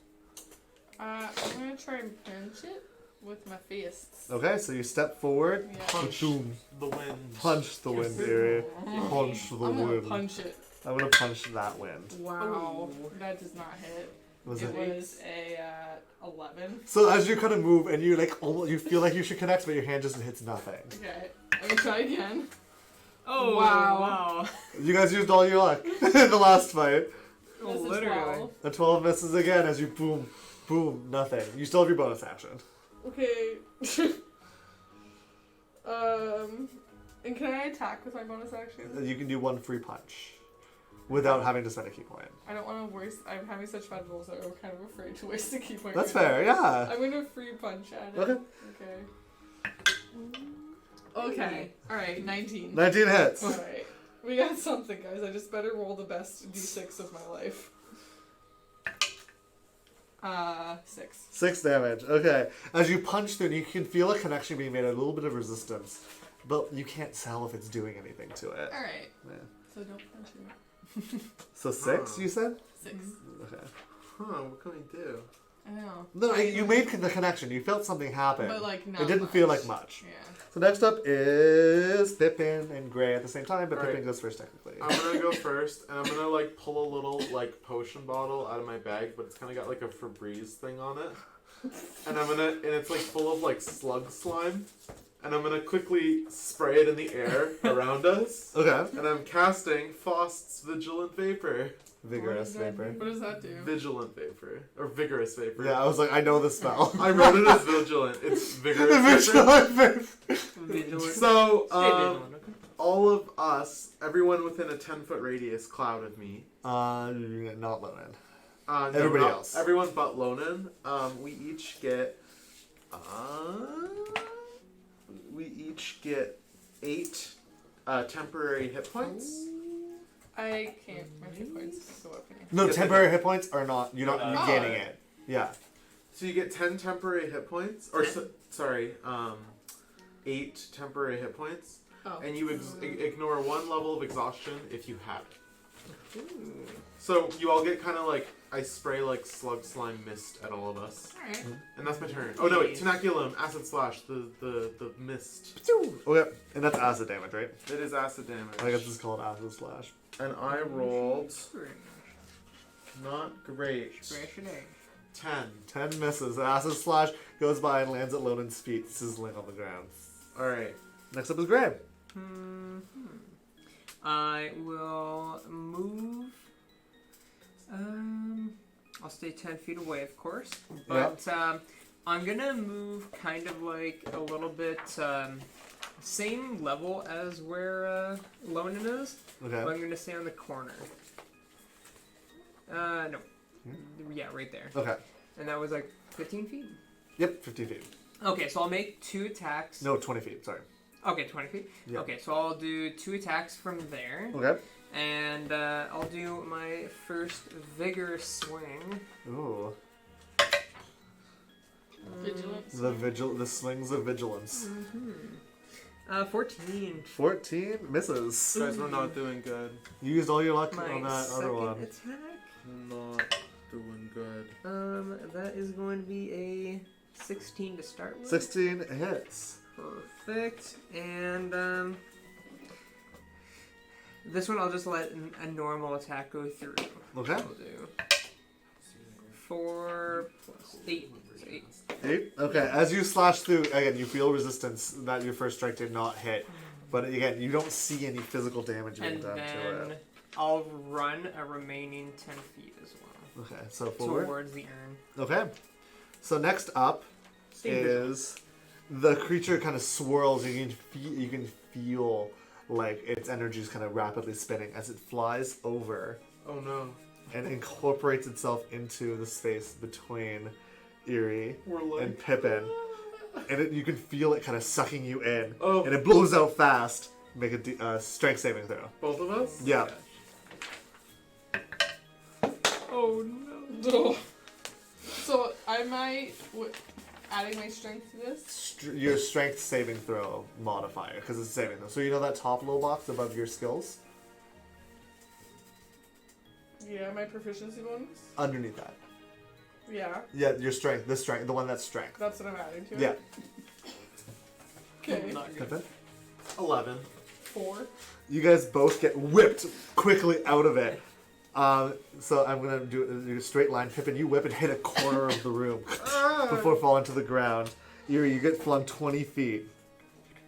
I'm gonna try and punch it with my fists. Okay, so you step forward. Yeah. Punch Boom. the wind. Punch the wind, Eerie. I'm Punch the gonna wind. punch it. I'm gonna punch that wind. Wow. That does not hit. Was it it? was a 11. So as you kind of move and you like almost, you feel like you should connect, but your hand just hits nothing. Okay. I'm gonna try again. Oh Wow. You guys used all your luck in the last fight. Oh, This is literally. 12. The 12 misses again as you boom, boom, nothing. You still have your bonus action. Okay. And can I attack with my bonus action? You can do one free punch without having to spend a key point. I don't want to waste. I'm having such bad rolls that I'm kind of afraid to waste a key point. That's right now. fair, yeah. I'm gonna free punch at it. Okay. Okay. Alright, 19. 19 hits. Alright. We got something, guys. I just better roll the best d6 of my life. 6. 6 damage. Okay. As you punch through, you can feel a connection being made, a little bit of resistance, but you can't tell if it's doing anything to it. Alright. Yeah. So don't punch me. So 6, you said? 6. Okay. Huh, what can we do? I know. No, you made the connection. You felt something happen. But like not It didn't feel like much. Yeah. So next up is Pippin and Gray at the same time, but Alright. Pippin goes first technically. I'm gonna go first, and I'm gonna like pull a little like potion bottle out of my bag, but it's kind of got like a Febreze thing on it. and it's like full of like slug slime, and I'm gonna quickly spray it in the air around us, Okay. and I'm casting Faust's Vigilant Vapor. Vigorous vapor. What does that do? Vigilant Vapor. Or Vigorous Vapor. Yeah, I was like, I know the spell. I wrote it as Vigilant. It's Vigorous Vapor. Vigilant vapor. Vigilant. So, Stay vigilant, okay? all of us, everyone within a 10-foot radius, clouded me. Not Lonan. No, Everybody not- else. Everyone but Lonan. We each get 8 temporary hit points. I can't. My hit points go up again. No, Yes, I temporary hit points are not. You're not Oh. gaining it. Yeah. So you get 10 temporary hit points, or sorry, 8 temporary hit points, Oh. and you ignore 1 level of exhaustion if you have it. So you all get kind of like, I spray like slug slime mist at all of us, Alright. and that's my turn. Oh no, wait, Tenaculum, Acid Slash, the mist. Okay, and that's acid damage, right? It is acid damage. I guess it's called acid slash. And I rolled not great. 10. 10 misses. Acid slash goes by and lands at Lonan's feet, sizzling on the ground. All right. Next up is Graham. I will move. I'll stay 10 feet away, of course. But I'm gonna move kind of like a little bit same level as where Lonan is. Okay. But I'm gonna stay on the corner. No. Yeah, right there. Okay. And that was like 15 feet? Yep, 15 feet. Okay, so I'll make 2 attacks. No, 20 feet, sorry. Okay, 20 feet? Yeah. Okay, so I'll do 2 attacks from there. Okay. And I'll do my first vigor swing. Ooh. Vigilance. The swings of vigilance. 14. 14 misses. Guys, we're not doing good. You used all your luck My on that other second one. attack. Not doing good. That is going to be a 16 to start with. 16 hits. Perfect. And this one I'll just let a normal attack go through. Okay. I'll do 4 plus 8. So 8. 8. Okay, as you slash through, again, you feel resistance that your first strike did not hit. But again, you don't see any physical damage being And done to then it. I'll run a remaining 10 feet as well. Okay, so forward. Towards the urn. Okay. So next up is the creature kind of swirls. You can feel like its energy is kind of rapidly spinning as it flies over Oh no. and incorporates itself into the space between Eerie We're like. and Pippin. And you can feel it kind of sucking you in. Oh. And it blows out fast. Make a strength saving throw. Both of us? Yeah. Oh no. So am I adding my strength to this? Your strength saving throw modifier, because it's saving throw. So you know that top little box above your skills? Yeah, my proficiency bonus. Underneath that. Yeah, Yeah, your strength, the one that's strength. that's what I'm adding to it. Yeah. Okay. Not good. Pippin? 11. 4. You guys both get whipped quickly out of it. So I'm gonna do a straight line. Pippin, you whip and hit a corner of the room before falling to the ground. Eerie, you get flung 20 feet.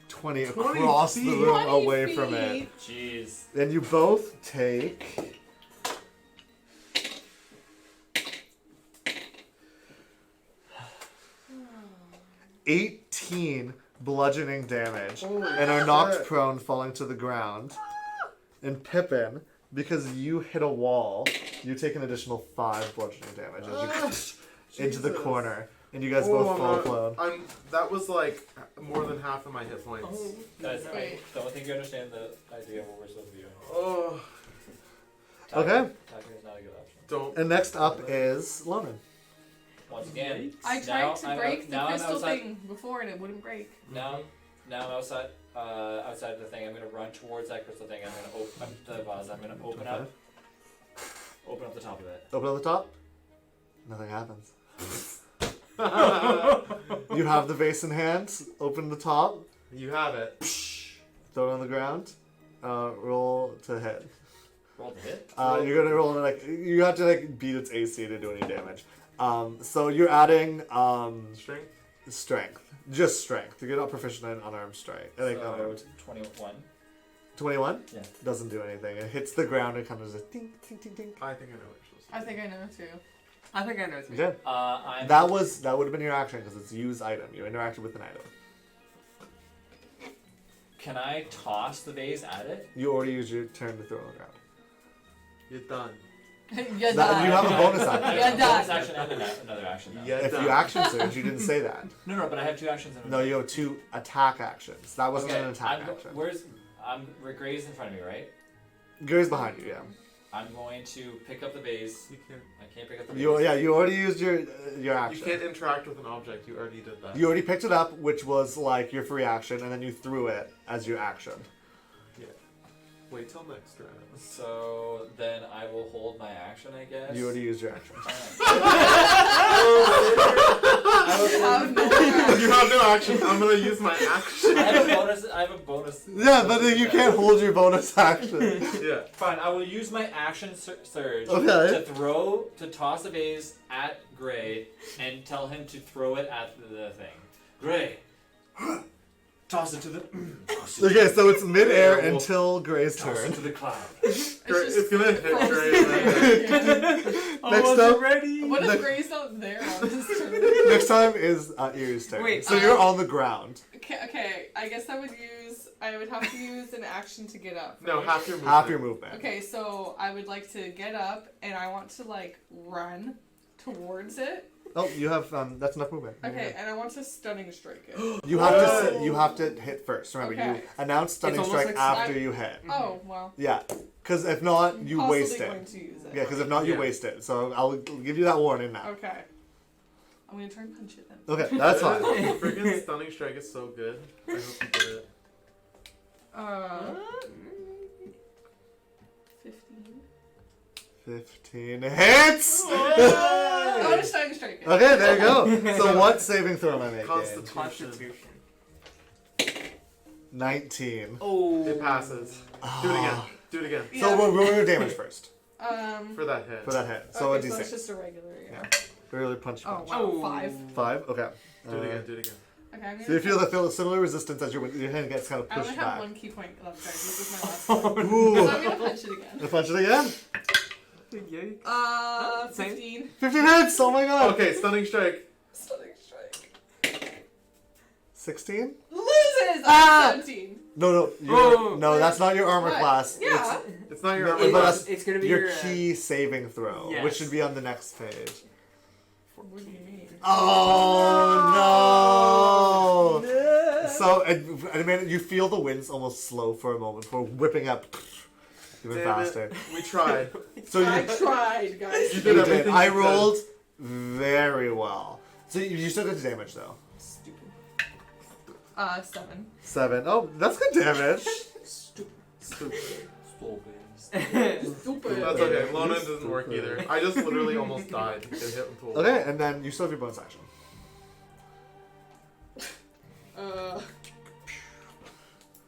20 across the feet? room 20 away from it. feet. Jeez. And you both take... $18 bludgeoning damage and are knocked prone, falling to the ground. And Pippin, because you hit a wall, you take an additional 5 bludgeoning damage as you into the Jesus. corner, and you guys both fall prone. That was like more than half of my hit points. Guys, I Wait. don't think you understand the idea of what we're supposed to be doing. Oh, Okay. Attacking is not a good option. don't. And next up is Lonan. Once again, I now tried to I'm break the now I'm crystal outside- thing before and it wouldn't break. Now I'm outside the thing. I'm gonna run towards that crystal thing. I'm gonna open the vase. I'm gonna open up the top of it. Open up the top. Nothing happens. You have the vase in hand. Open the top. You have it. Throw it on the ground. Roll to hit. Roll the hit. You're gonna roll you have to beat its AC to do any damage. So you're adding Strength? strength. Just strength. You're not proficient in unarmed strike. I think So unarmed. 21. 21? Yeah. Doesn't do anything. It hits the ground and kind of just ding, ding, ding, ding. I think I know what you're supposed to I think I know too. I think I know too. Okay. I'm That would have been your action because it's use item. You interacted with an item. Can I toss the vase at it? You already used your turn to throw on the ground. You're done. You're That- you done. have a bonus I action. Yeah, have a bonus done. action and another action now. Yeah. If done. you action surge, you didn't say that. No, but I have 2 actions and No, you have 2 attack actions. That wasn't okay, an attack action. Gray's in front of me, right? Gary's behind you, yeah. I'm going to pick up the vase. You can't. I can't pick up the vase. You already used your You action. can't interact with an object. You already did that. You already picked it up, which was like your free action, and then you threw it as your action. Wait till next round. So then I will hold my action, I guess. You already used your action. How no You have no action. I'm gonna use my action. I have a bonus. Yeah, but then you can't hold your bonus action. Yeah. Fine, I will use my action surge Okay. to toss a vase at Gray and tell him to throw it at the thing. Gray, toss it to the. Okay, so it's midair Yeah, well, until Gray's Toss turn. it to the cloud. It's gonna hit Gray. Next up, ready. What if Next- Gray's not there on his turn? next time is Erie's turn. Wait, so you're on the ground. Okay, I guess I would have to use an action to get up. No, right? half your movement. Half your movement. Okay, so I would like to get up and I want to like run towards it. Oh, you have that's enough movement. Okay, and I want to stunning strike it. You have to you have to hit first. Remember, you Okay. announce stunning It's almost strike like after you hit. Oh well. Yeah, because if not, I'm you possibly waste going it. to use it. Yeah, because if not, you Yeah. waste it. So I'll give you that warning now. Okay. I'm gonna try and punch it then. Okay, that's fine. Freaking stunning strike is so good. I hope you get it. 15. 15 hits. Oh, I'm stunning strike it. Okay, there you go. So what saving throw am I making? Constitution. 19. Oh. It passes. Do it again. Do it again. So we'll roll your damage first For that hit. for that hit. So okay, a so d6. it's just a regular, yeah. Really punch. Oh, punch. wow. Oh. 5. 5. Okay. Do it again. Do it again. Okay, I'm gonna So you feel similar resistance as your hand gets kind of I pushed only have back. 1 key point left, guys. This is my last one. Ooh. So I'm gonna punch it again. You punch it again. Yikes. Same. 15. 15 hits. Oh my god. Okay, stunning strike. Stunning strike. 16. Loses! Ah! 17. No, Oh. no, that's not your armor What? class. Yeah. It's not your No, armor but class. that's It's gonna be your your key saving throw, yes. which should be on the next page. What do you mean? Oh no! So, I mean, you feel the winds almost slow for a moment before whipping up even Damn it. faster. We tried. So I you, tried, guys. You you did did. everything I you could. rolled very well. So you still did damage though. Stupid. 7. 7. Oh, that's good damage. Stupid. Stupid. That's okay. Lona doesn't work either. I just literally almost died. Get hit into a wall. Okay, and then you still have your bonus action.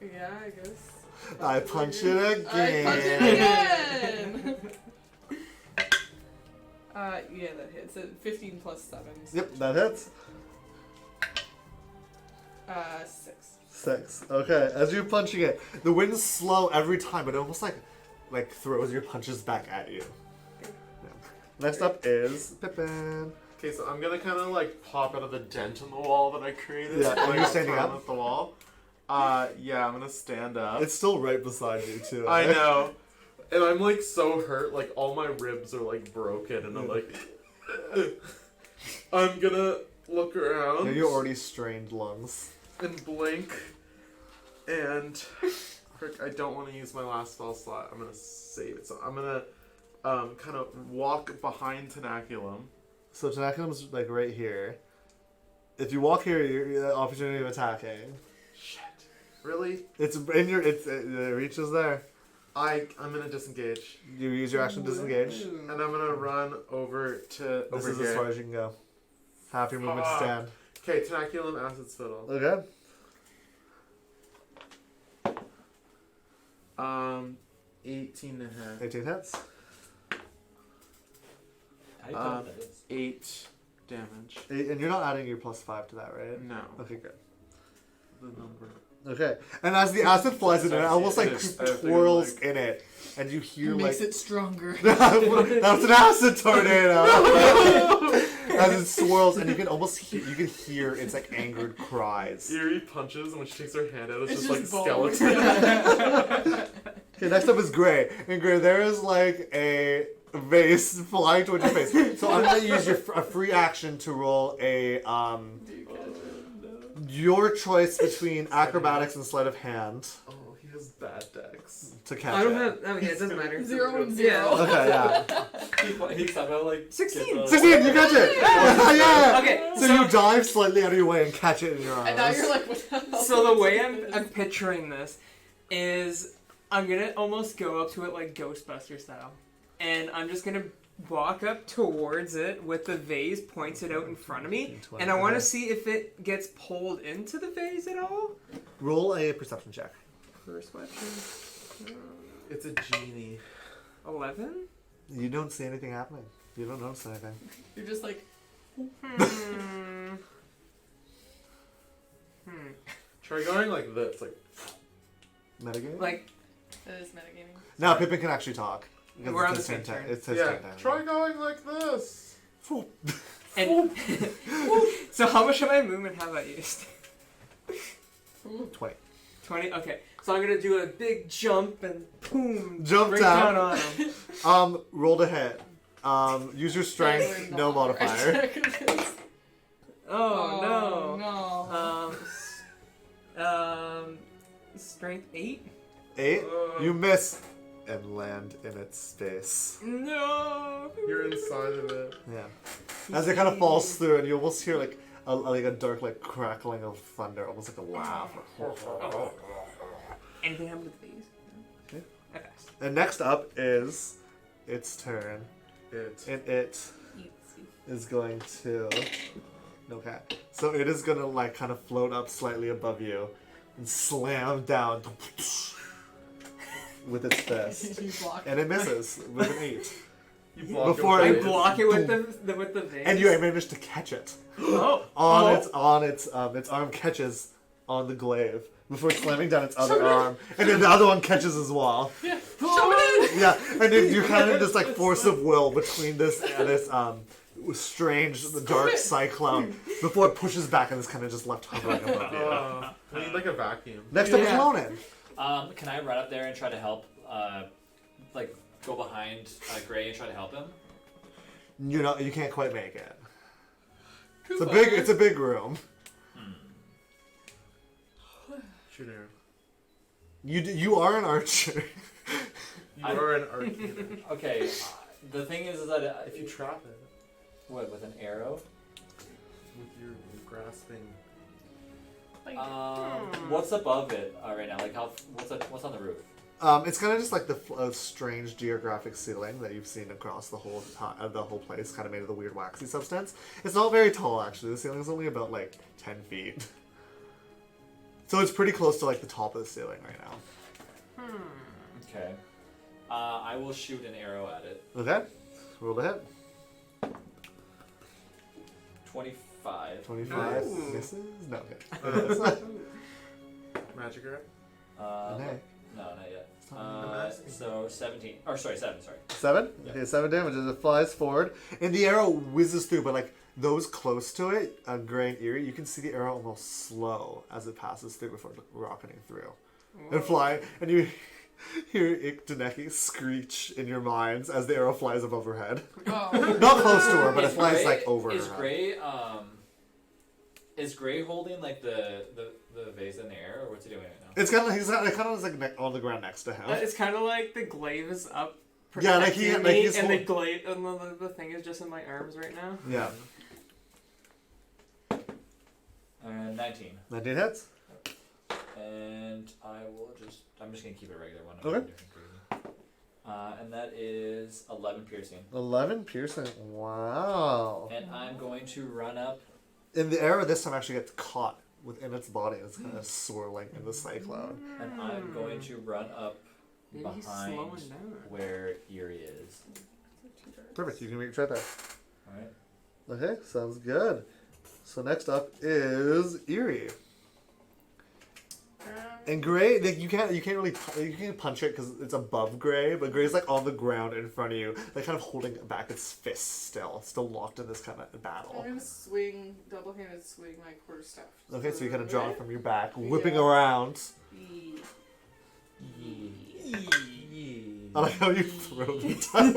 Yeah, I guess. I punch it again. I punch it again! Yeah, that hits. 15 plus 7. Yep, that hits. 6. 6. Okay, as you're punching it, the wind's slow every time, but it almost like throws your punches back at you. Yeah. Next up is Pippin. Okay, so I'm gonna kind of like pop out of the dent in the wall that I created. Yeah, are like, you standing thrown up? at the wall. Yeah, I'm gonna stand up. It's still right beside you too. I know. And I'm like so hurt, like all my ribs are like broken, and I'm like, I'm gonna look around. Yeah, you already strained lungs. And blink. And frick, I don't want to use my last spell slot. I'm gonna save it. So I'm gonna kind of walk behind Tenaculum. So Tenaculum's like right here. If you walk here, you're the opportunity of attacking. Shit. Really? It's in your. It reaches there. I'm gonna disengage. You use your action to disengage. And I'm gonna run over to This over is here. as far as you can go. Half your movement to stand. Okay, Tenaculum Acid Spittle. Okay. 18 to hit. 18 hits. do you know what that is? 8 damage. And you're not adding your +5 to that, right? No. Okay, good. The number. Okay, and as the acid flies in, it almost like It is. I have to twirls go, in it, and you hear Makes like it stronger. that's an acid tornado. As it swirls, and you can almost hear its like angered cries. Eerie punches, and when she takes her hand out, it's It's just like just bones. skeleton. Okay, next up is Gray, and Gray, there is like a vase flying towards your face. So I'm gonna use a free action to roll a your choice between acrobatics and sleight of hand Oh, he has bad decks. to catch I don't it. have. Okay, it doesn't matter. 0 and Yeah. 0. Okay, yeah. He somehow like 16. gets a- 16, you catch it! Yeah! Okay, So you dive slightly out of your way and catch it in your arms. And now you're like, what the hell? So the way I'm picturing this is I'm gonna almost go up to it like Ghostbuster style, and I'm just gonna walk up towards it with the vase pointed out in front of me, and I want to see if it gets pulled into the vase at all. Roll a perception check. Perception. It's a genie. 11. You don't see anything happening. You don't notice anything. You're just like, Try going like this, like. Metagame? Like that is metagaming. Now Pippin can actually talk. Because We're on it's the his same turn. turn. It's his Yeah. turn now. Try going like this. and so how much of my movement have I used? 20. 20. Okay, so I'm gonna do a big jump and boom, Jump right down. down on him. Roll to hit. Use your strength, We're no not modifier. Oh, no. Strength 8. 8. You miss and land in its space. No. You're inside of it. Yeah. As it kind of falls through, and you almost hear like a dark like crackling of thunder, almost like a laugh. Anything happen with these? Okay. I passed. And next up is its turn, It. and it is going to. Okay. So it is gonna like kind of float up slightly above you and slam down with its fist. You block. And it misses with an 8. You block Before it I with it- block it with the vase. And you managed to catch it. Oh. Its arm catches on the glaive before slamming down its other arm, and then the other one catches as well. Yeah. Shove it in! Yeah, and then you're kind of this like force of will between this strange dark cyclone before it pushes back and is kind of just left hovering above you. We need like a vacuum. Next up is Yeah. Lonan. Can I run up there and try to help? Like go behind Gray and try to help him? You can't quite make it. It's a big room. Shoot arrow. You are an archer. You are an arcane. Okay. The thing is that If you trap it what with an arrow? with your grasping. What's above it right now? Like what's on the roof? It's kind of just like the strange geographic ceiling that you've seen across the whole place, kind of made of the weird waxy substance. It's not very tall, actually. The ceiling's only about like 10 feet. So it's pretty close to like the top of the ceiling right now. Okay. I will shoot an arrow at it. Okay, roll to hit. 25. 25 Ooh. misses. No, okay. Magic arrow. Okay. No, not yet. I'm asking. So 17. Or sorry, 7. Sorry. 7? Yeah. Okay, 7 damage as it flies forward. And the arrow whizzes through, but like those close to it, Gray and Eerie, you can see the arrow almost slow as it passes through before rocketing through. And fly, and you hear Iktaneki screech in your minds as the arrow flies above her head. Oh. Not close to her, but it Is flies Gray- like over Is her head. Gray is Gray holding like the vase in the air, or what's he doing right now? It's kind of like on the ground next to him. It's kind of like the glaive is up. Yeah, like he- protecting like me, he's and the hold- glaive and the thing is just in my arms right now. Yeah, 19. 19 hits. And I'm just gonna keep it regular one. Okay. And that is 11 piercing. 11 piercing. Wow. And I'm going to run up. And the arrow this time actually gets caught within its body. It's kind of swirling in the cyclone. And I'm going to run up Maybe he's behind slowing down. where Eerie is. Perfect. You can reach right there. Okay, sounds good. So next up is Eerie. And Gray, like, you can't really you can't punch it because it's above Gray, but Gray's like on the ground in front of you, like kind of holding back its fists still locked in this kind of I'm battle. gonna swing, double-handed swing my quarterstaff. Okay, so you kind of draw it Right? from your back, whipping Yeah. around. Yeah. I like how you throw the time.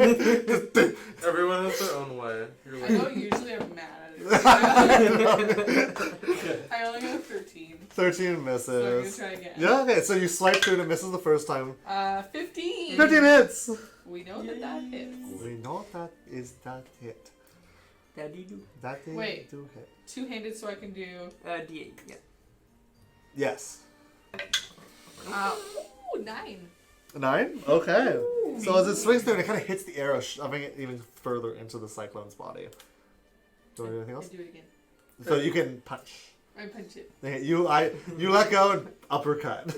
Everyone has their own way. You're I like, know usually I'm mad at it. I only got 13. 13 So I'm gonna misses. try again. Yeah, okay, so you swipe through and it misses the first time. 15. 15 hits! We know that hits. We know that is that hit. Daddy do. That did Wait. do hit. Two-handed, so I can do. D8. Yeah. Yes. Ooh, 9. 9? Okay. So as it swings through, it kind of hits the arrow, shoving it even further into the cyclone's body. Do you want to do anything I else? do it again. So you can punch. I punch it. Okay, you let go and uppercut.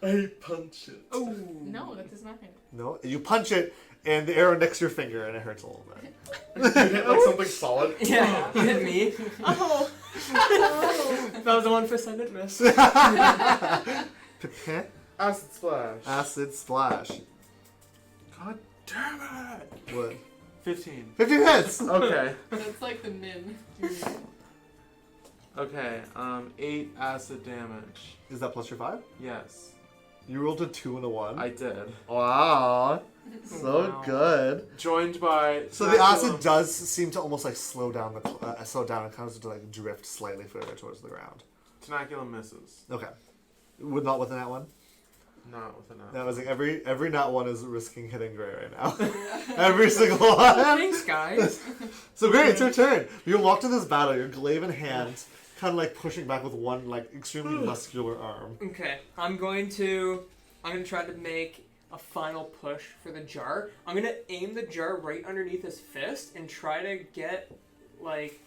I punch it. Oh. No, that does not hit. No, you punch it, and the arrow nicks your finger, and it hurts a little bit. You hit like something solid. Yeah, you hit me. Oh. That was the one % didn't miss. Acid splash. Acid splash. God damn it. What? 15. 15 hits. Okay. That's like the min. Okay. 8 acid damage. Is that plus your 5? Yes, You rolled a 2 and a 1. I did. Wow. So Wow. good. Joined by. So the acid does seem to almost like slow down and kind of to like drift slightly further towards the ground. Tenaculum misses. Okay. Would not with that one. Not with an That was like every nat one is risking hitting Gray right now. Every single one. Thanks, guys. So Gray, it's your turn. You're locked in this battle. Your glaive in hand, kind of like pushing back with one like extremely muscular arm. Okay, I'm gonna try to make a final push for the jar. I'm gonna aim the jar right underneath his fist and try to get, like,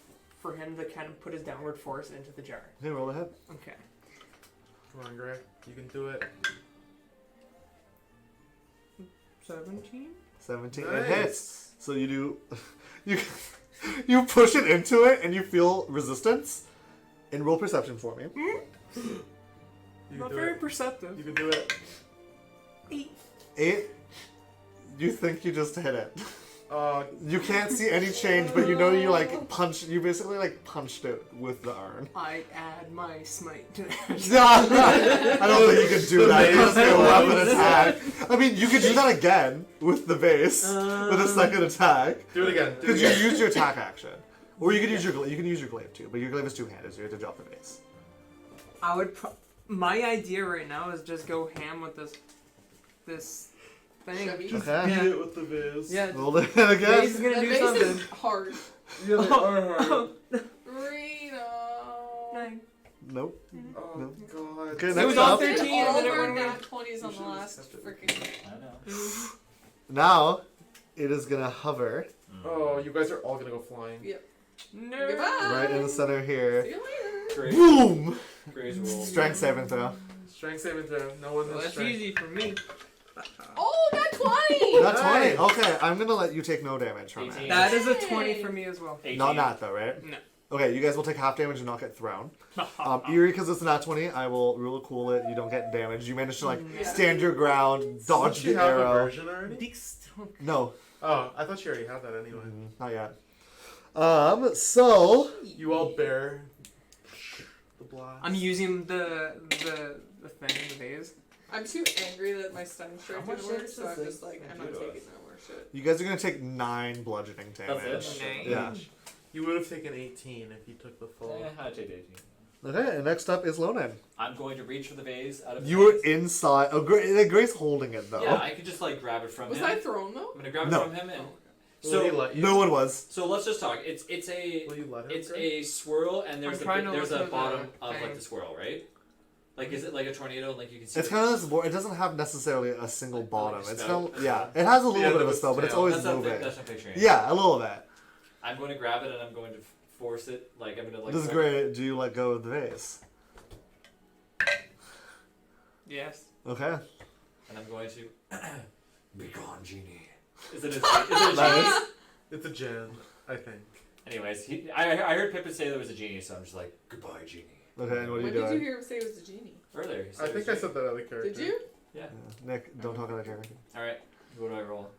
for him to kind of put his downward force into the jar. Okay, roll ahead. Okay. Come on, Gray. You can do it. 17? 17. Nice. It hits. So you do, you push it into it and you feel resistance. And roll perception for me. You can Not do very it. perceptive. You can do it. 8. You think you just hit it. Uh, You can't see any change, but you know you like punch. You basically like punched it with the iron. I add my smite to that. I don't think you could do that. You just get a weapon attack. I mean, you could do that again with the base with a second attack do it again. Do it because you again. used your attack action, or you could use your you can use your glaive too. But your glaive is two-handed, so you have to drop the base. I would. My idea right now is just go ham with this thing. Chevy. Just Okay. beat it with the viz. Yeah. Roll it Base again. is gonna The do base something. is hard. Yeah, they are hard. Reno. 9. Nope. Oh, No. God. Okay, It next was all up. 13 and then it Over went nat 20s on the should've last kept it. freaking. I know. Now it is gonna hover Oh, you guys are all gonna go flying. Yep. No. Goodbye. right in the center See here. you later. Great. Boom! Gray's roll. Strength saving throw. Strength saving throw. No one Well, has that's strength. easy for me. Oh, nat 20! That's 20. Nice. Okay, I'm gonna let you take no damage from 18. it. That is a Yay. 20 for me as well. 18. Not nat though, right? No. Okay, you guys will take half damage and not get thrown. Eerie, because it's not 20, I will rule cool it. You don't get damaged. You manage to like Yeah. stand your ground, dodge Did you the have a arrow. version already? Big stroke. No, Oh, I thought you already had that anyway. not yet. So You all bear the blast. I'm using the thing, the vase. I'm too angry that my stun strike How much didn't work, damage so does I'm this just like, thing I'm do not to taking us? no more shit. you guys are gonna take 9 bludgeoning damage. That's it? Nice. Yeah. You would have taken 18 if you took the full. I take 18. Okay, and next up is Lonan. I'm going to reach for the vase out of You were vase. inside. Oh, Grace holding it though. Yeah, I could just like grab it from Was him. I thrown though? I'm gonna grab it No. from him and. Will he So let you? No one was. so let's just talk. It's a Will you let him? it's Greg? a swirl and there's I'm trying a to there's look a at the bottom of thing. like the swirl, right? Like is it like a tornado? Like you can see. It's kind of this board. It doesn't have necessarily a single Like bottom. a It's spell? kind of, yeah. It has a The little end bit of of a its spell, but it's tail. always that's what moving. that's what I'm picturing. Yeah, a little bit. I'm going to grab it and I'm going to force it. Like I'm gonna like. This is great. Do you let go of the vase? Yes. Okay. And I'm going to. Be gone, genie. Is it a genie? Nice. It's a gin, I think. Anyways, I heard Pippin say there was a genie, so I'm just like, goodbye, genie. Okay, and what are you When doing? did you hear him say it was the genie? Earlier. I think I said that other character. Did you? Yeah. Nick, don't talk out of character. Alright, what do I roll?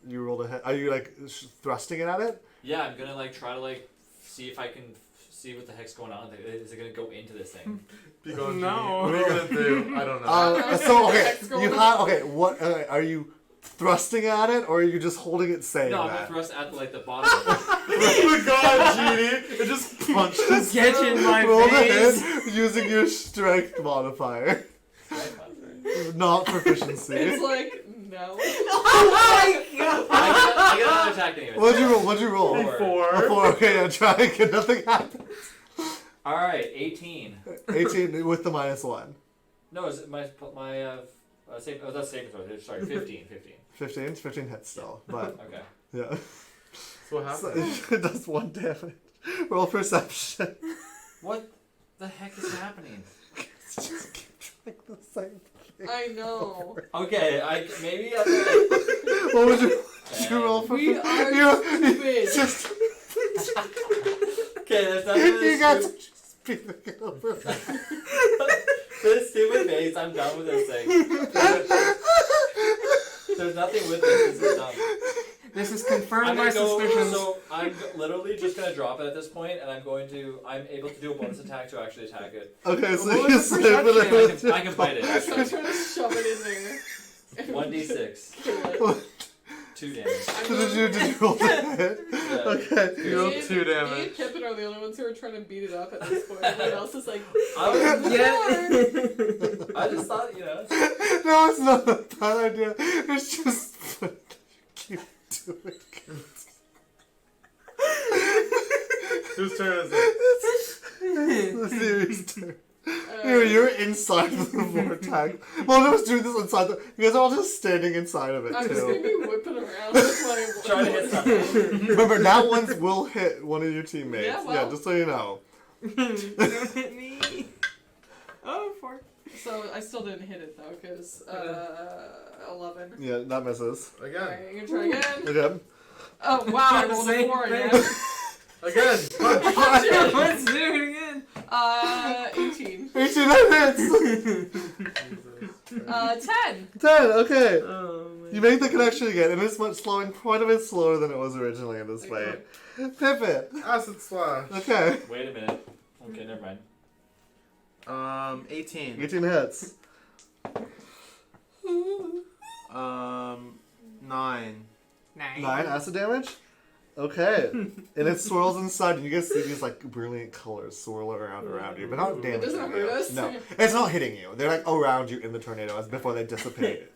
You rolled a hit. Are you like thrusting it at it? Yeah, I'm gonna like try to like see if I can see what the heck's going on. Is it gonna go into this thing? Be going, No. Genie. What are you gonna do? I don't know. So okay, What's going you on? have okay. What are you thrusting at it, or are you just holding it saying No, I'm that? gonna thrust at like the bottom. Oh my god, Genie! It just punched Get in my Roll the face. hit using your strength modifier, not proficiency. It's like, no. Oh my god! I get another attack anyway. What'd you roll? What'd you roll? Four. Four. A 4. Okay, yeah, try again. Nothing happened. Alright, 18. 18 with the -1. No, is it my save? Oh, that's saving throw. Sorry, 15. 15. 15 hits still, but Okay. yeah. So what So happened? it does 1 damage. Roll perception. What the heck is happening? Just keep trying the same thing. I know. Okay, maybe I What would you roll for? We are you, stupid. Just Okay, there's nothing you got with to just speak it over. this stupid face. I'm done with this thing. There's nothing with this. This is dumb. This is confirmed I'm my gonna go. suspicions. So I'm literally just gonna drop it at this point, and I'm able to do a bonus attack to actually attack it. Okay, so Roll you the save perception. it. I can bite it. So I'm trying to shove it in there. 1d6, Kill it. 2 damage. I'm Did you roll the hit? Yeah. Okay. You rolled Me and- 2 Me and damage. Pippin are the only ones who are trying to beat it up at this point. Everyone else is like, I was, Yeah. I just thought, No, it's not a bad idea. It's just keep doing it. Whose turn is it? It's the series turn. uh, You're inside the vortex. Well, no one's doing this inside the. You guys are all just standing inside of it I'm just gonna too. be whipping around with my trying to hit something. Remember, that ones will hit one of your teammates. Yeah, well. just so you know. Don't hit me. Oh, 4. So I still didn't hit it though, because 11. Yeah, that misses. Again. Alright, I'm gonna try again. Okay. Oh wow, I rolled a Same 4 thing. again. Again. Let's do it again. 18. 18 hits! 10. 10, okay. Oh, man. You make the connection again, and it's much slowing, quite a bit slower than it was originally in this fight. Pivot. Acid splash. Okay. Wait a minute. Okay, never mind. 18. 18 hits. 9. 9. 9 acid damage? Okay. And it swirls inside, and you guys see these like brilliant colors swirl around you, but not damaging doesn't you. hurt us? No, it's not hitting you. They're like around you in the tornado as before they dissipate.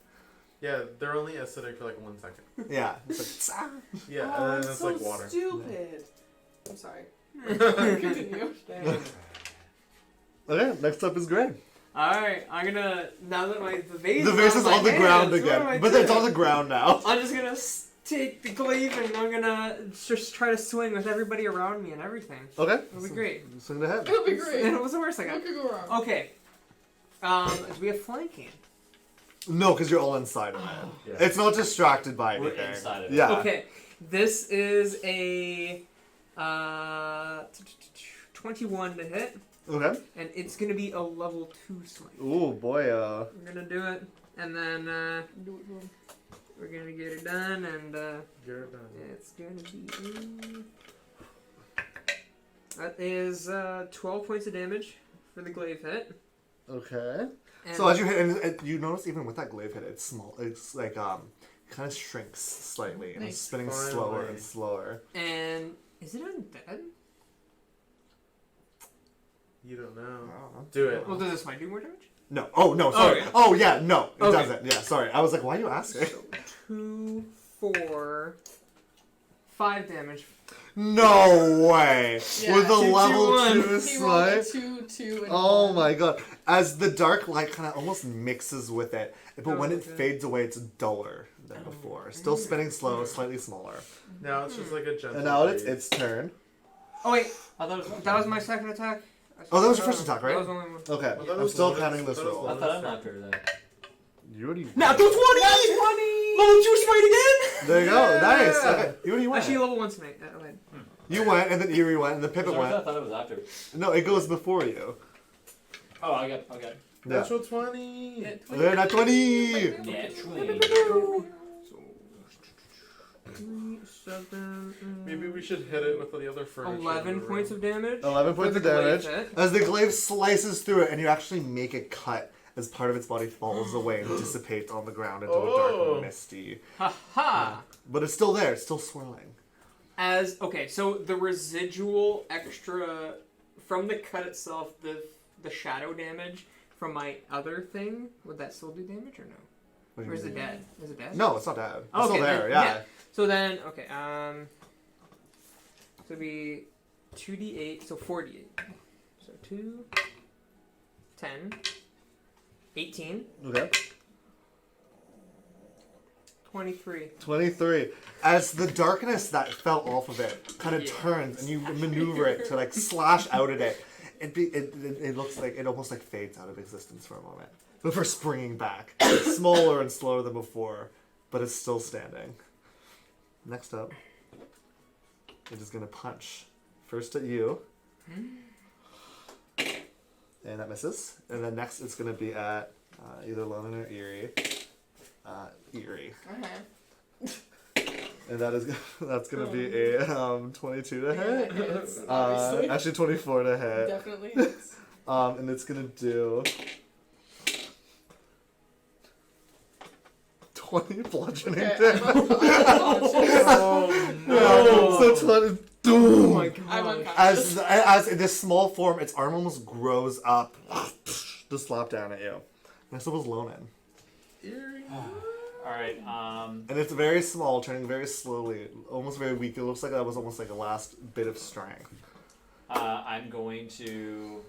Yeah, they're only acidic for like 1 second. Yeah. It's like, Yeah, Oh, and then it's so like water. stupid. I'm sorry. Continue. okay, next up is Gray. Alright, I'm gonna. Now that the vase The vase is my on the hands, ground what am I again, but it's doing? on the ground now. I'm just gonna take the glaive and I'm gonna just try to swing with everybody around me and everything. Okay. It'll be great. Swing the head. It'll be great. And what's the worst I What got? could go wrong? Okay. Do we have flanking? No, because you're all inside of it. Yeah. It's not distracted by We're anything. inside of it. Yeah. Okay. This is a 21 to hit, Okay. and it's gonna be a level 2 smite. Ooh, boy. I'm gonna do it, and then Do it, do it. we're gonna get it done, and You're done. it's gonna be. That is 12 points of damage for the glaive hit. Okay. And So as you hit, and you notice even with that glaive hit, it's small. It's like kind of shrinks slightly, and it's Nice. spinning Finally. slower and slower. And is it undead? You don't know. Oh. Do it. Well, does this might do more damage? No. Oh no. Sorry. Okay. Oh yeah. No. It Okay. doesn't. Yeah. Sorry. I was like, why are you asking? 2, 4, 5 damage. No way. Yeah. With a 2, level 1. 2 He rolled a smite. 2, 2, and Oh 1. my god. As the dark light kind of almost mixes with it, but when it okay. fades away, it's duller than before. Still spinning slow, slightly smaller. Now it's just like a gentle And now it's breeze. its turn. Oh wait, I thought it was that was my second attack. Oh, that was your first attack, right? That was only one. Okay. Well, that I'm was still bonus. counting this That was roll. I thought I'm not fair that. You already. Now do 20! Level 2 smite again! There you go. Yeah! Nice. Okay. You already won. Actually, level 1 smite. Oh, wait. You went, and then Eerie went, and then Pippin I went. thought it was after. No, it goes before you. Oh, okay. Yeah. Natural 20. They're not 20! Naturally. So 3, 7, Maybe we should hit it with the other furniture. 11 points of damage. 11 for points the of damage. glaive hit. As the glaive slices through it, and you actually make a cut as part of its body falls away and dissipates on the ground into a Oh. dark, misty. Ha ha! But it's still there, it's still swirling. So the residual extra from the cut itself, the shadow damage from my other thing, would that still do damage or no? What do you Or is it mean? dead? Is it dead? No, it's not dead. It's Okay, still there, then- yeah. yeah. So then, okay, so it'd be 2d8, so 4d8. So 2, 10, 18, Okay. 23. 23. As the darkness that fell off of it kind of Yeah. turns and you maneuver it to like slash out at it, it looks like it almost like fades out of existence for a moment before springing back. It's smaller and slower than before, but it's still standing. Next up, it is going to punch. First at you. And that misses. And then next it's going to be at either Lonan or Eerie. Eerie. And that's gonna be a 22 to hit. Yeah, it's obviously. Actually 24 to hit. Definitely hits. And it's gonna do 20 bludgeoning Okay, damage. Oh Yeah, so 20. Oh my I'm god. unconscious. As in this small form, its arm almost grows up to slap down at you. Next up was Lonan. Alright, And it's very small, turning very slowly, almost very weak. It looks like that was almost like a last bit of strength. I'm going to...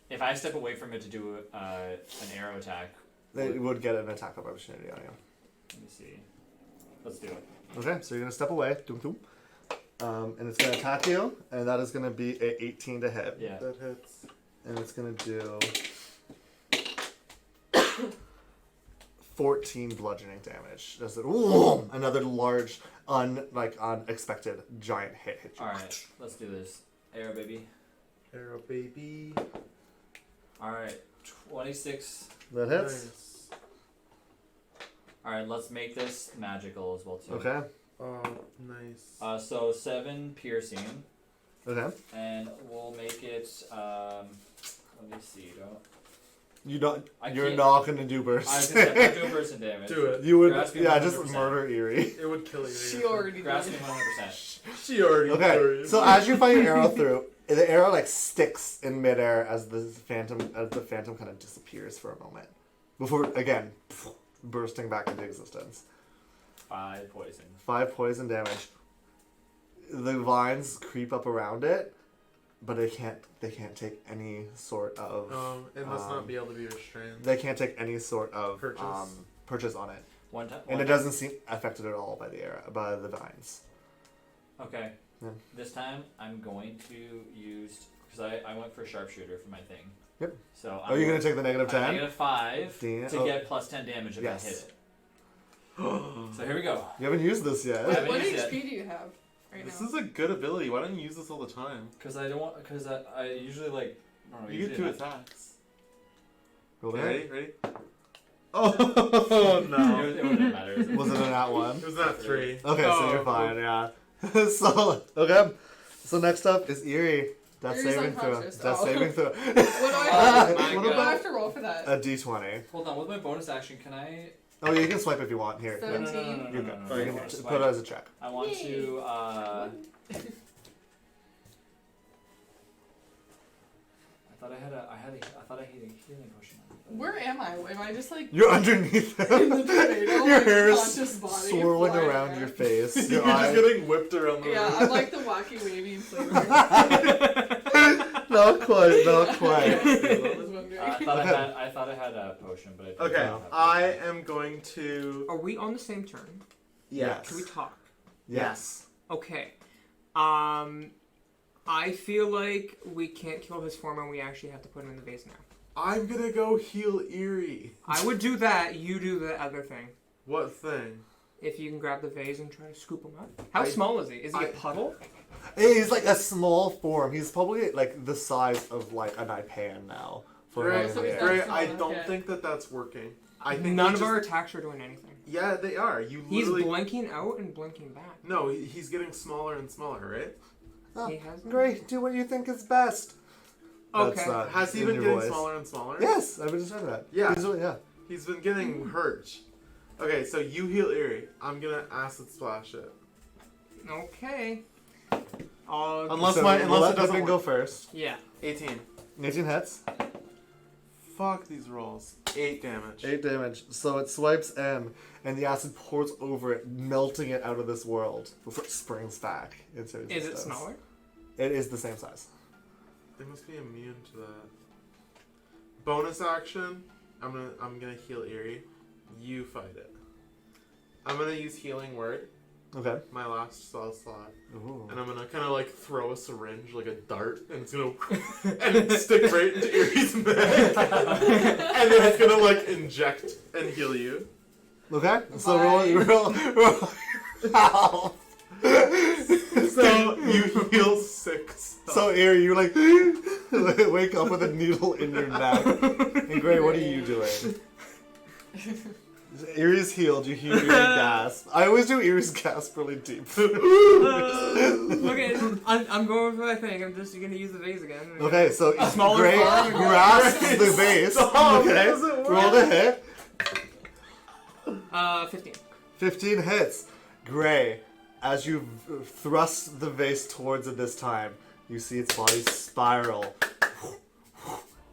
If I step away from it to do an arrow attack, They would get an attack of opportunity on you. let me see. Let's do it. Okay, so you're gonna step away, doom doom, and it's gonna attack you, and that is gonna be a 18 to hit, Yeah. That hits. and it's gonna do 14 bludgeoning damage. That's it. Whoom! Another large, unexpected giant hit you. Alright, let's do this. Arrow, baby. Arrow baby. Alright, 26. That hits. Nice. Alright, let's make this magical as well, too. Okay. Oh, nice. So 7 piercing, Okay. and we'll make it, let me see, You don't. I You're can't- not gonna do I burst. was gonna say, do a person damage. Do it. You would. You're asking Yeah, just 100%. murder Eerie. It would kill you. She already You're asking did. 100%. She already. Okay. So as you fire your arrow through, the arrow like sticks in midair as the phantom kind of disappears for a moment before again bursting back into existence. 5 poison. 5 poison damage. The vines creep up around it, but they can't take any sort of It must not be able to be restrained. they can't take any sort of Purchase. purchase on it, One time. and it doesn't seem affected at all by the vines. Okay. Yeah. This time I'm going to use, because I went for sharpshooter for my thing. Yep. So Are you gonna take the negative I'm 10? negative 5 Damn. to Oh. get plus 10 damage if Yes. I hit it. So here we go. You haven't used this yet. haven't What used HP do you have right This now? is a good ability. Why don't you use this all the time? Because I don't want, because I usually like, I don't know, You get usually 2 not- attacks. Roll Okay, the ready? hit. Ready? Oh no! It wouldn't matter. Is it? Was it an at one? It was not 3. Okay, so Oh, you're fine, yeah. So, okay. So next up is Eerie. Death Eerie's saving throw. unconscious. Death Oh. saving throw. What do I Oh have? my What do I God. have to roll for that? A d20. Hold on, with my bonus action, can I? Oh, yeah, you can swipe if you want. Here. No, Yeah. no, no, no, no, no, You no, go. no, Or no, you I can wanna put swipe. it as a check. I want to. I thought I had a healing potion. Where am I? Am I just like You're underneath in the him. tornado? Your like, hair is conscious body swirling flying around your face. Your You're just eye. getting whipped around the Yeah, room. I'm like the wacky wavy flavor. Not quite, not I quite. was wondering. I thought I had a potion, but I didn't Okay, have a I potion. am going to. Are we on the same turn? Yes. Can we talk? Yes. Okay. I feel like we can't kill his form and we actually have to put him in the vase now. I'm gonna go heal Eerie. I would do that, you do the other thing. What thing? if you can grab the vase and try to scoop him up. How small is he? Is he a puddle? He's like a small form. He's probably like the size of like an Ipan now. Gray, so he's not Gray, small, I don't okay. think that's working. I think None we of just- our attacks are doing anything. Yeah, they are. You He's literally. blinking out and blinking back. No, he's getting smaller and smaller, right? Oh, He has great. Do what you think is best. Okay. That's, Has he in been your getting voice. smaller and smaller? Yes, I've been just saying that. Yeah. Yeah. He's been getting hurt. Okay, so you heal Eerie. I'm gonna acid splash it. Okay. Unless So unless we'll let it doesn't Pippin go first. Yeah. 18. 18 hits. Fuck these rolls. 8 damage. 8 damage. So it swipes in, and the acid pours over it, melting it out of this world before it springs back into Is it existence. smaller? It is the same size. They must be immune to that. Bonus action. I'm gonna heal Eerie. You fight it. I'm gonna use Healing Word, Okay. my last spell slot, Ooh. and I'm gonna kind of like throw a syringe like a dart, and it's gonna and stick right into Eerie's neck, and then it's gonna like inject and heal you. Okay. So Bye. roll health. So you heal 6. So Eerie, you like wake up with a needle in your neck. And Gray, what are you doing? Eerie's healed. You hear Eerie gasp. I always do Eerie's gasp really deep. Okay, I'm going for my thing. I'm just gonna use the vase again. Okay, so Smaller Gray form. grasps the vase. Stop, Okay, it doesn't work. roll the hit. 15. 15 hits. Gray, as you thrust the vase towards it this time, you see its body spiral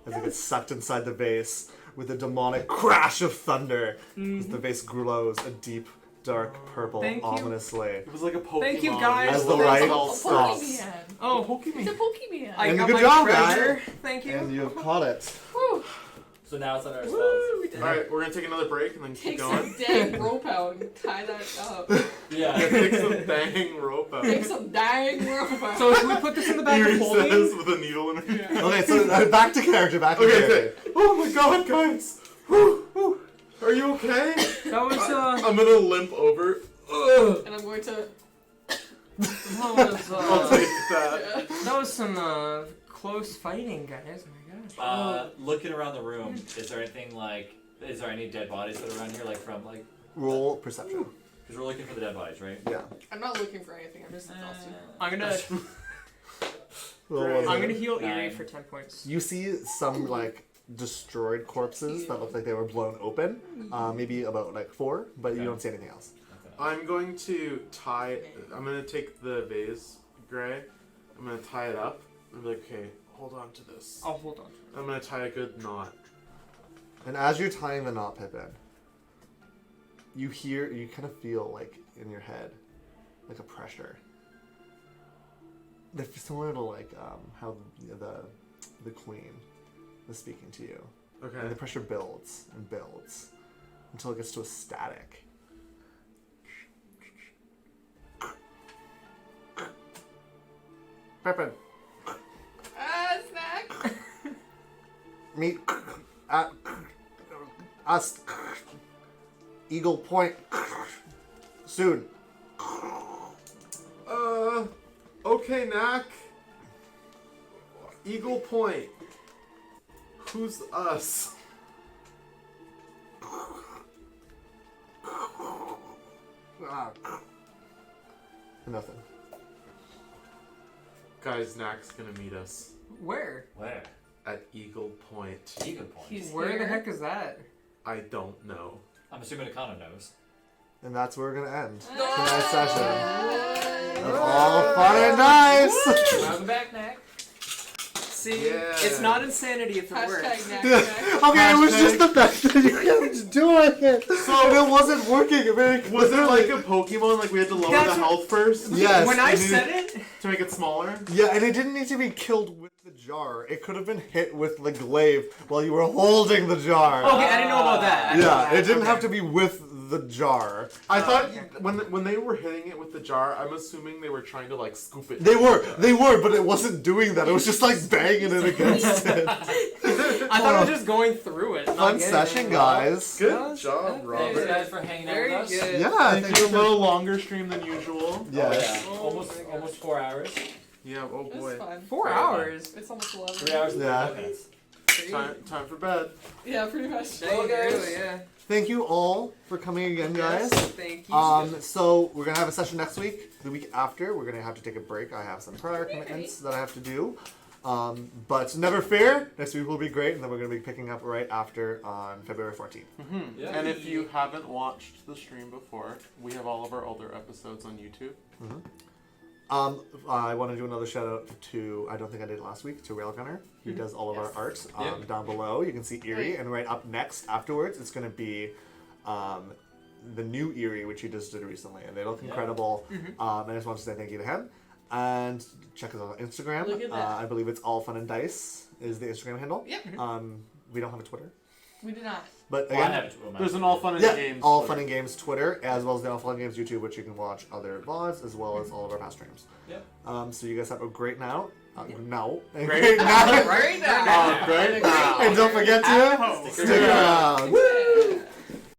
as it gets sucked inside the vase with a demonic crash of thunder as the vase glows a deep, dark purple Thank you. ominously. It was like a Pokemon. Thank you, guys. As the Thanks light a lot. stops. Pokemon. Oh, It's a Pokemon. I And got good my job, guys. treasure. Thank you. And you have caught it. Whew. So now it's on our spells. Alright, we're gonna take another break and then keep Take going. some dang rope out and tie that up. Yeah. Take some dang rope out. Take some dang rope out. So should we put this in the back Eerie of holding? says with a needle in her. Yeah. Okay, so back to character, back to Okay, character. okay. Oh my god, guys! Whew, whew. Are you okay? That was I'm gonna limp over. Ugh. And I'm going to. I'll take that. that was some close fighting, guys. My gosh. Looking around the room, is there anything like? Is there any dead bodies that are around here, like from like? Roll perception. Because we're looking for the dead bodies, right? Yeah. I'm not looking for anything. I'm just exhausted. I'm gonna Roll was I'm it? gonna heal Eerie 9. for 10 points. You see some like destroyed corpses that look like they were blown open. Maybe about like 4, but you Okay. don't see anything else. Okay. I'm going to tie. I'm gonna take the vase, Gray. I'm gonna tie it up. I'm like, okay, hold on to this. I'll hold on. I'm gonna tie a good knot. And as you're tying the knot, Pippin, you kind of feel like in your head, like a pressure. They're similar to like how the queen is speaking to you. Okay. And the pressure builds and builds until it gets to a static. Pippin, Snack! meet at us Eagle Point soon. Okay, Knack. Eagle Point. Who's us? Nothing. Guys, Knack's gonna meet us Where? Where? at Eagle Point. Eagle Point. He's Where here. the heck is that? I don't know. I'm assuming Akana knows. And that's where we're gonna end Ah. tonight's session. Of Ah. all fun and nice. Welcome back, Nick. See, Yeah. it's not insanity if it works. Hashtag Snack. Okay, it was just the fact that you kept doing it. So it wasn't working very clearly. Was there like a Pokemon, like we had to lower That's the what- health first? Yes. When I and you- said it, To make it smaller? Yeah, and it didn't need to be killed with the jar. It could have been hit with the glaive while you were holding the jar. okay, I didn't know about that. Yeah, it didn't Okay. have to be with the jar. I thought okay. when they were hitting it with the jar, I'm assuming they were trying to like scoop it. They were, but it wasn't doing that. It was just like banging it against it. I thought it was just going through it. not Fun getting session, it. guys. Good job, Thanks Robert. guys for hanging out Very with us. good. Yeah, Thank you. A little longer stream than usual. Yes. Oh, yeah. Almost 4 hours. Yeah. Oh It was boy. fun. 4 Very fun. hours. It's almost 11. 3 hours and Yeah. 35 minutes. Time for bed. Yeah, pretty much. Dang, guys. really, yeah. Thank you all for coming again, guys. Yes, thank you. So we're gonna have a session next week. The week after, we're gonna have to take a break. I have some prior commitments that I have to do. But never fear. Next week will be great, and then we're gonna be picking up right after on February 14th. Yeah. And if you haven't watched the stream before, we have all of our older episodes on YouTube. I want to do another shout out to, I don't think I did last week, to Railgunner. He does all of our art. Yep. Down below, you can see Eerie, and right up next, afterwards, it's going to be the new Eerie, which he just did recently, and they look incredible. I just want to say thank you to him. And check us out on Instagram. Look at that. I believe it's AllFunNDice is the Instagram handle. Yep. We don't have a Twitter. We do not. But Well, I again, have it. Well, There's an All Fun and yeah, Games. All Twitter. Fun and Games Twitter, as well as the All Fun and Games YouTube, which you can watch other VODs, as well as all of our past streams. Yep. So you guys have a great now. Great Great now. now. Right now. Great now. And don't forget At to home. stick around.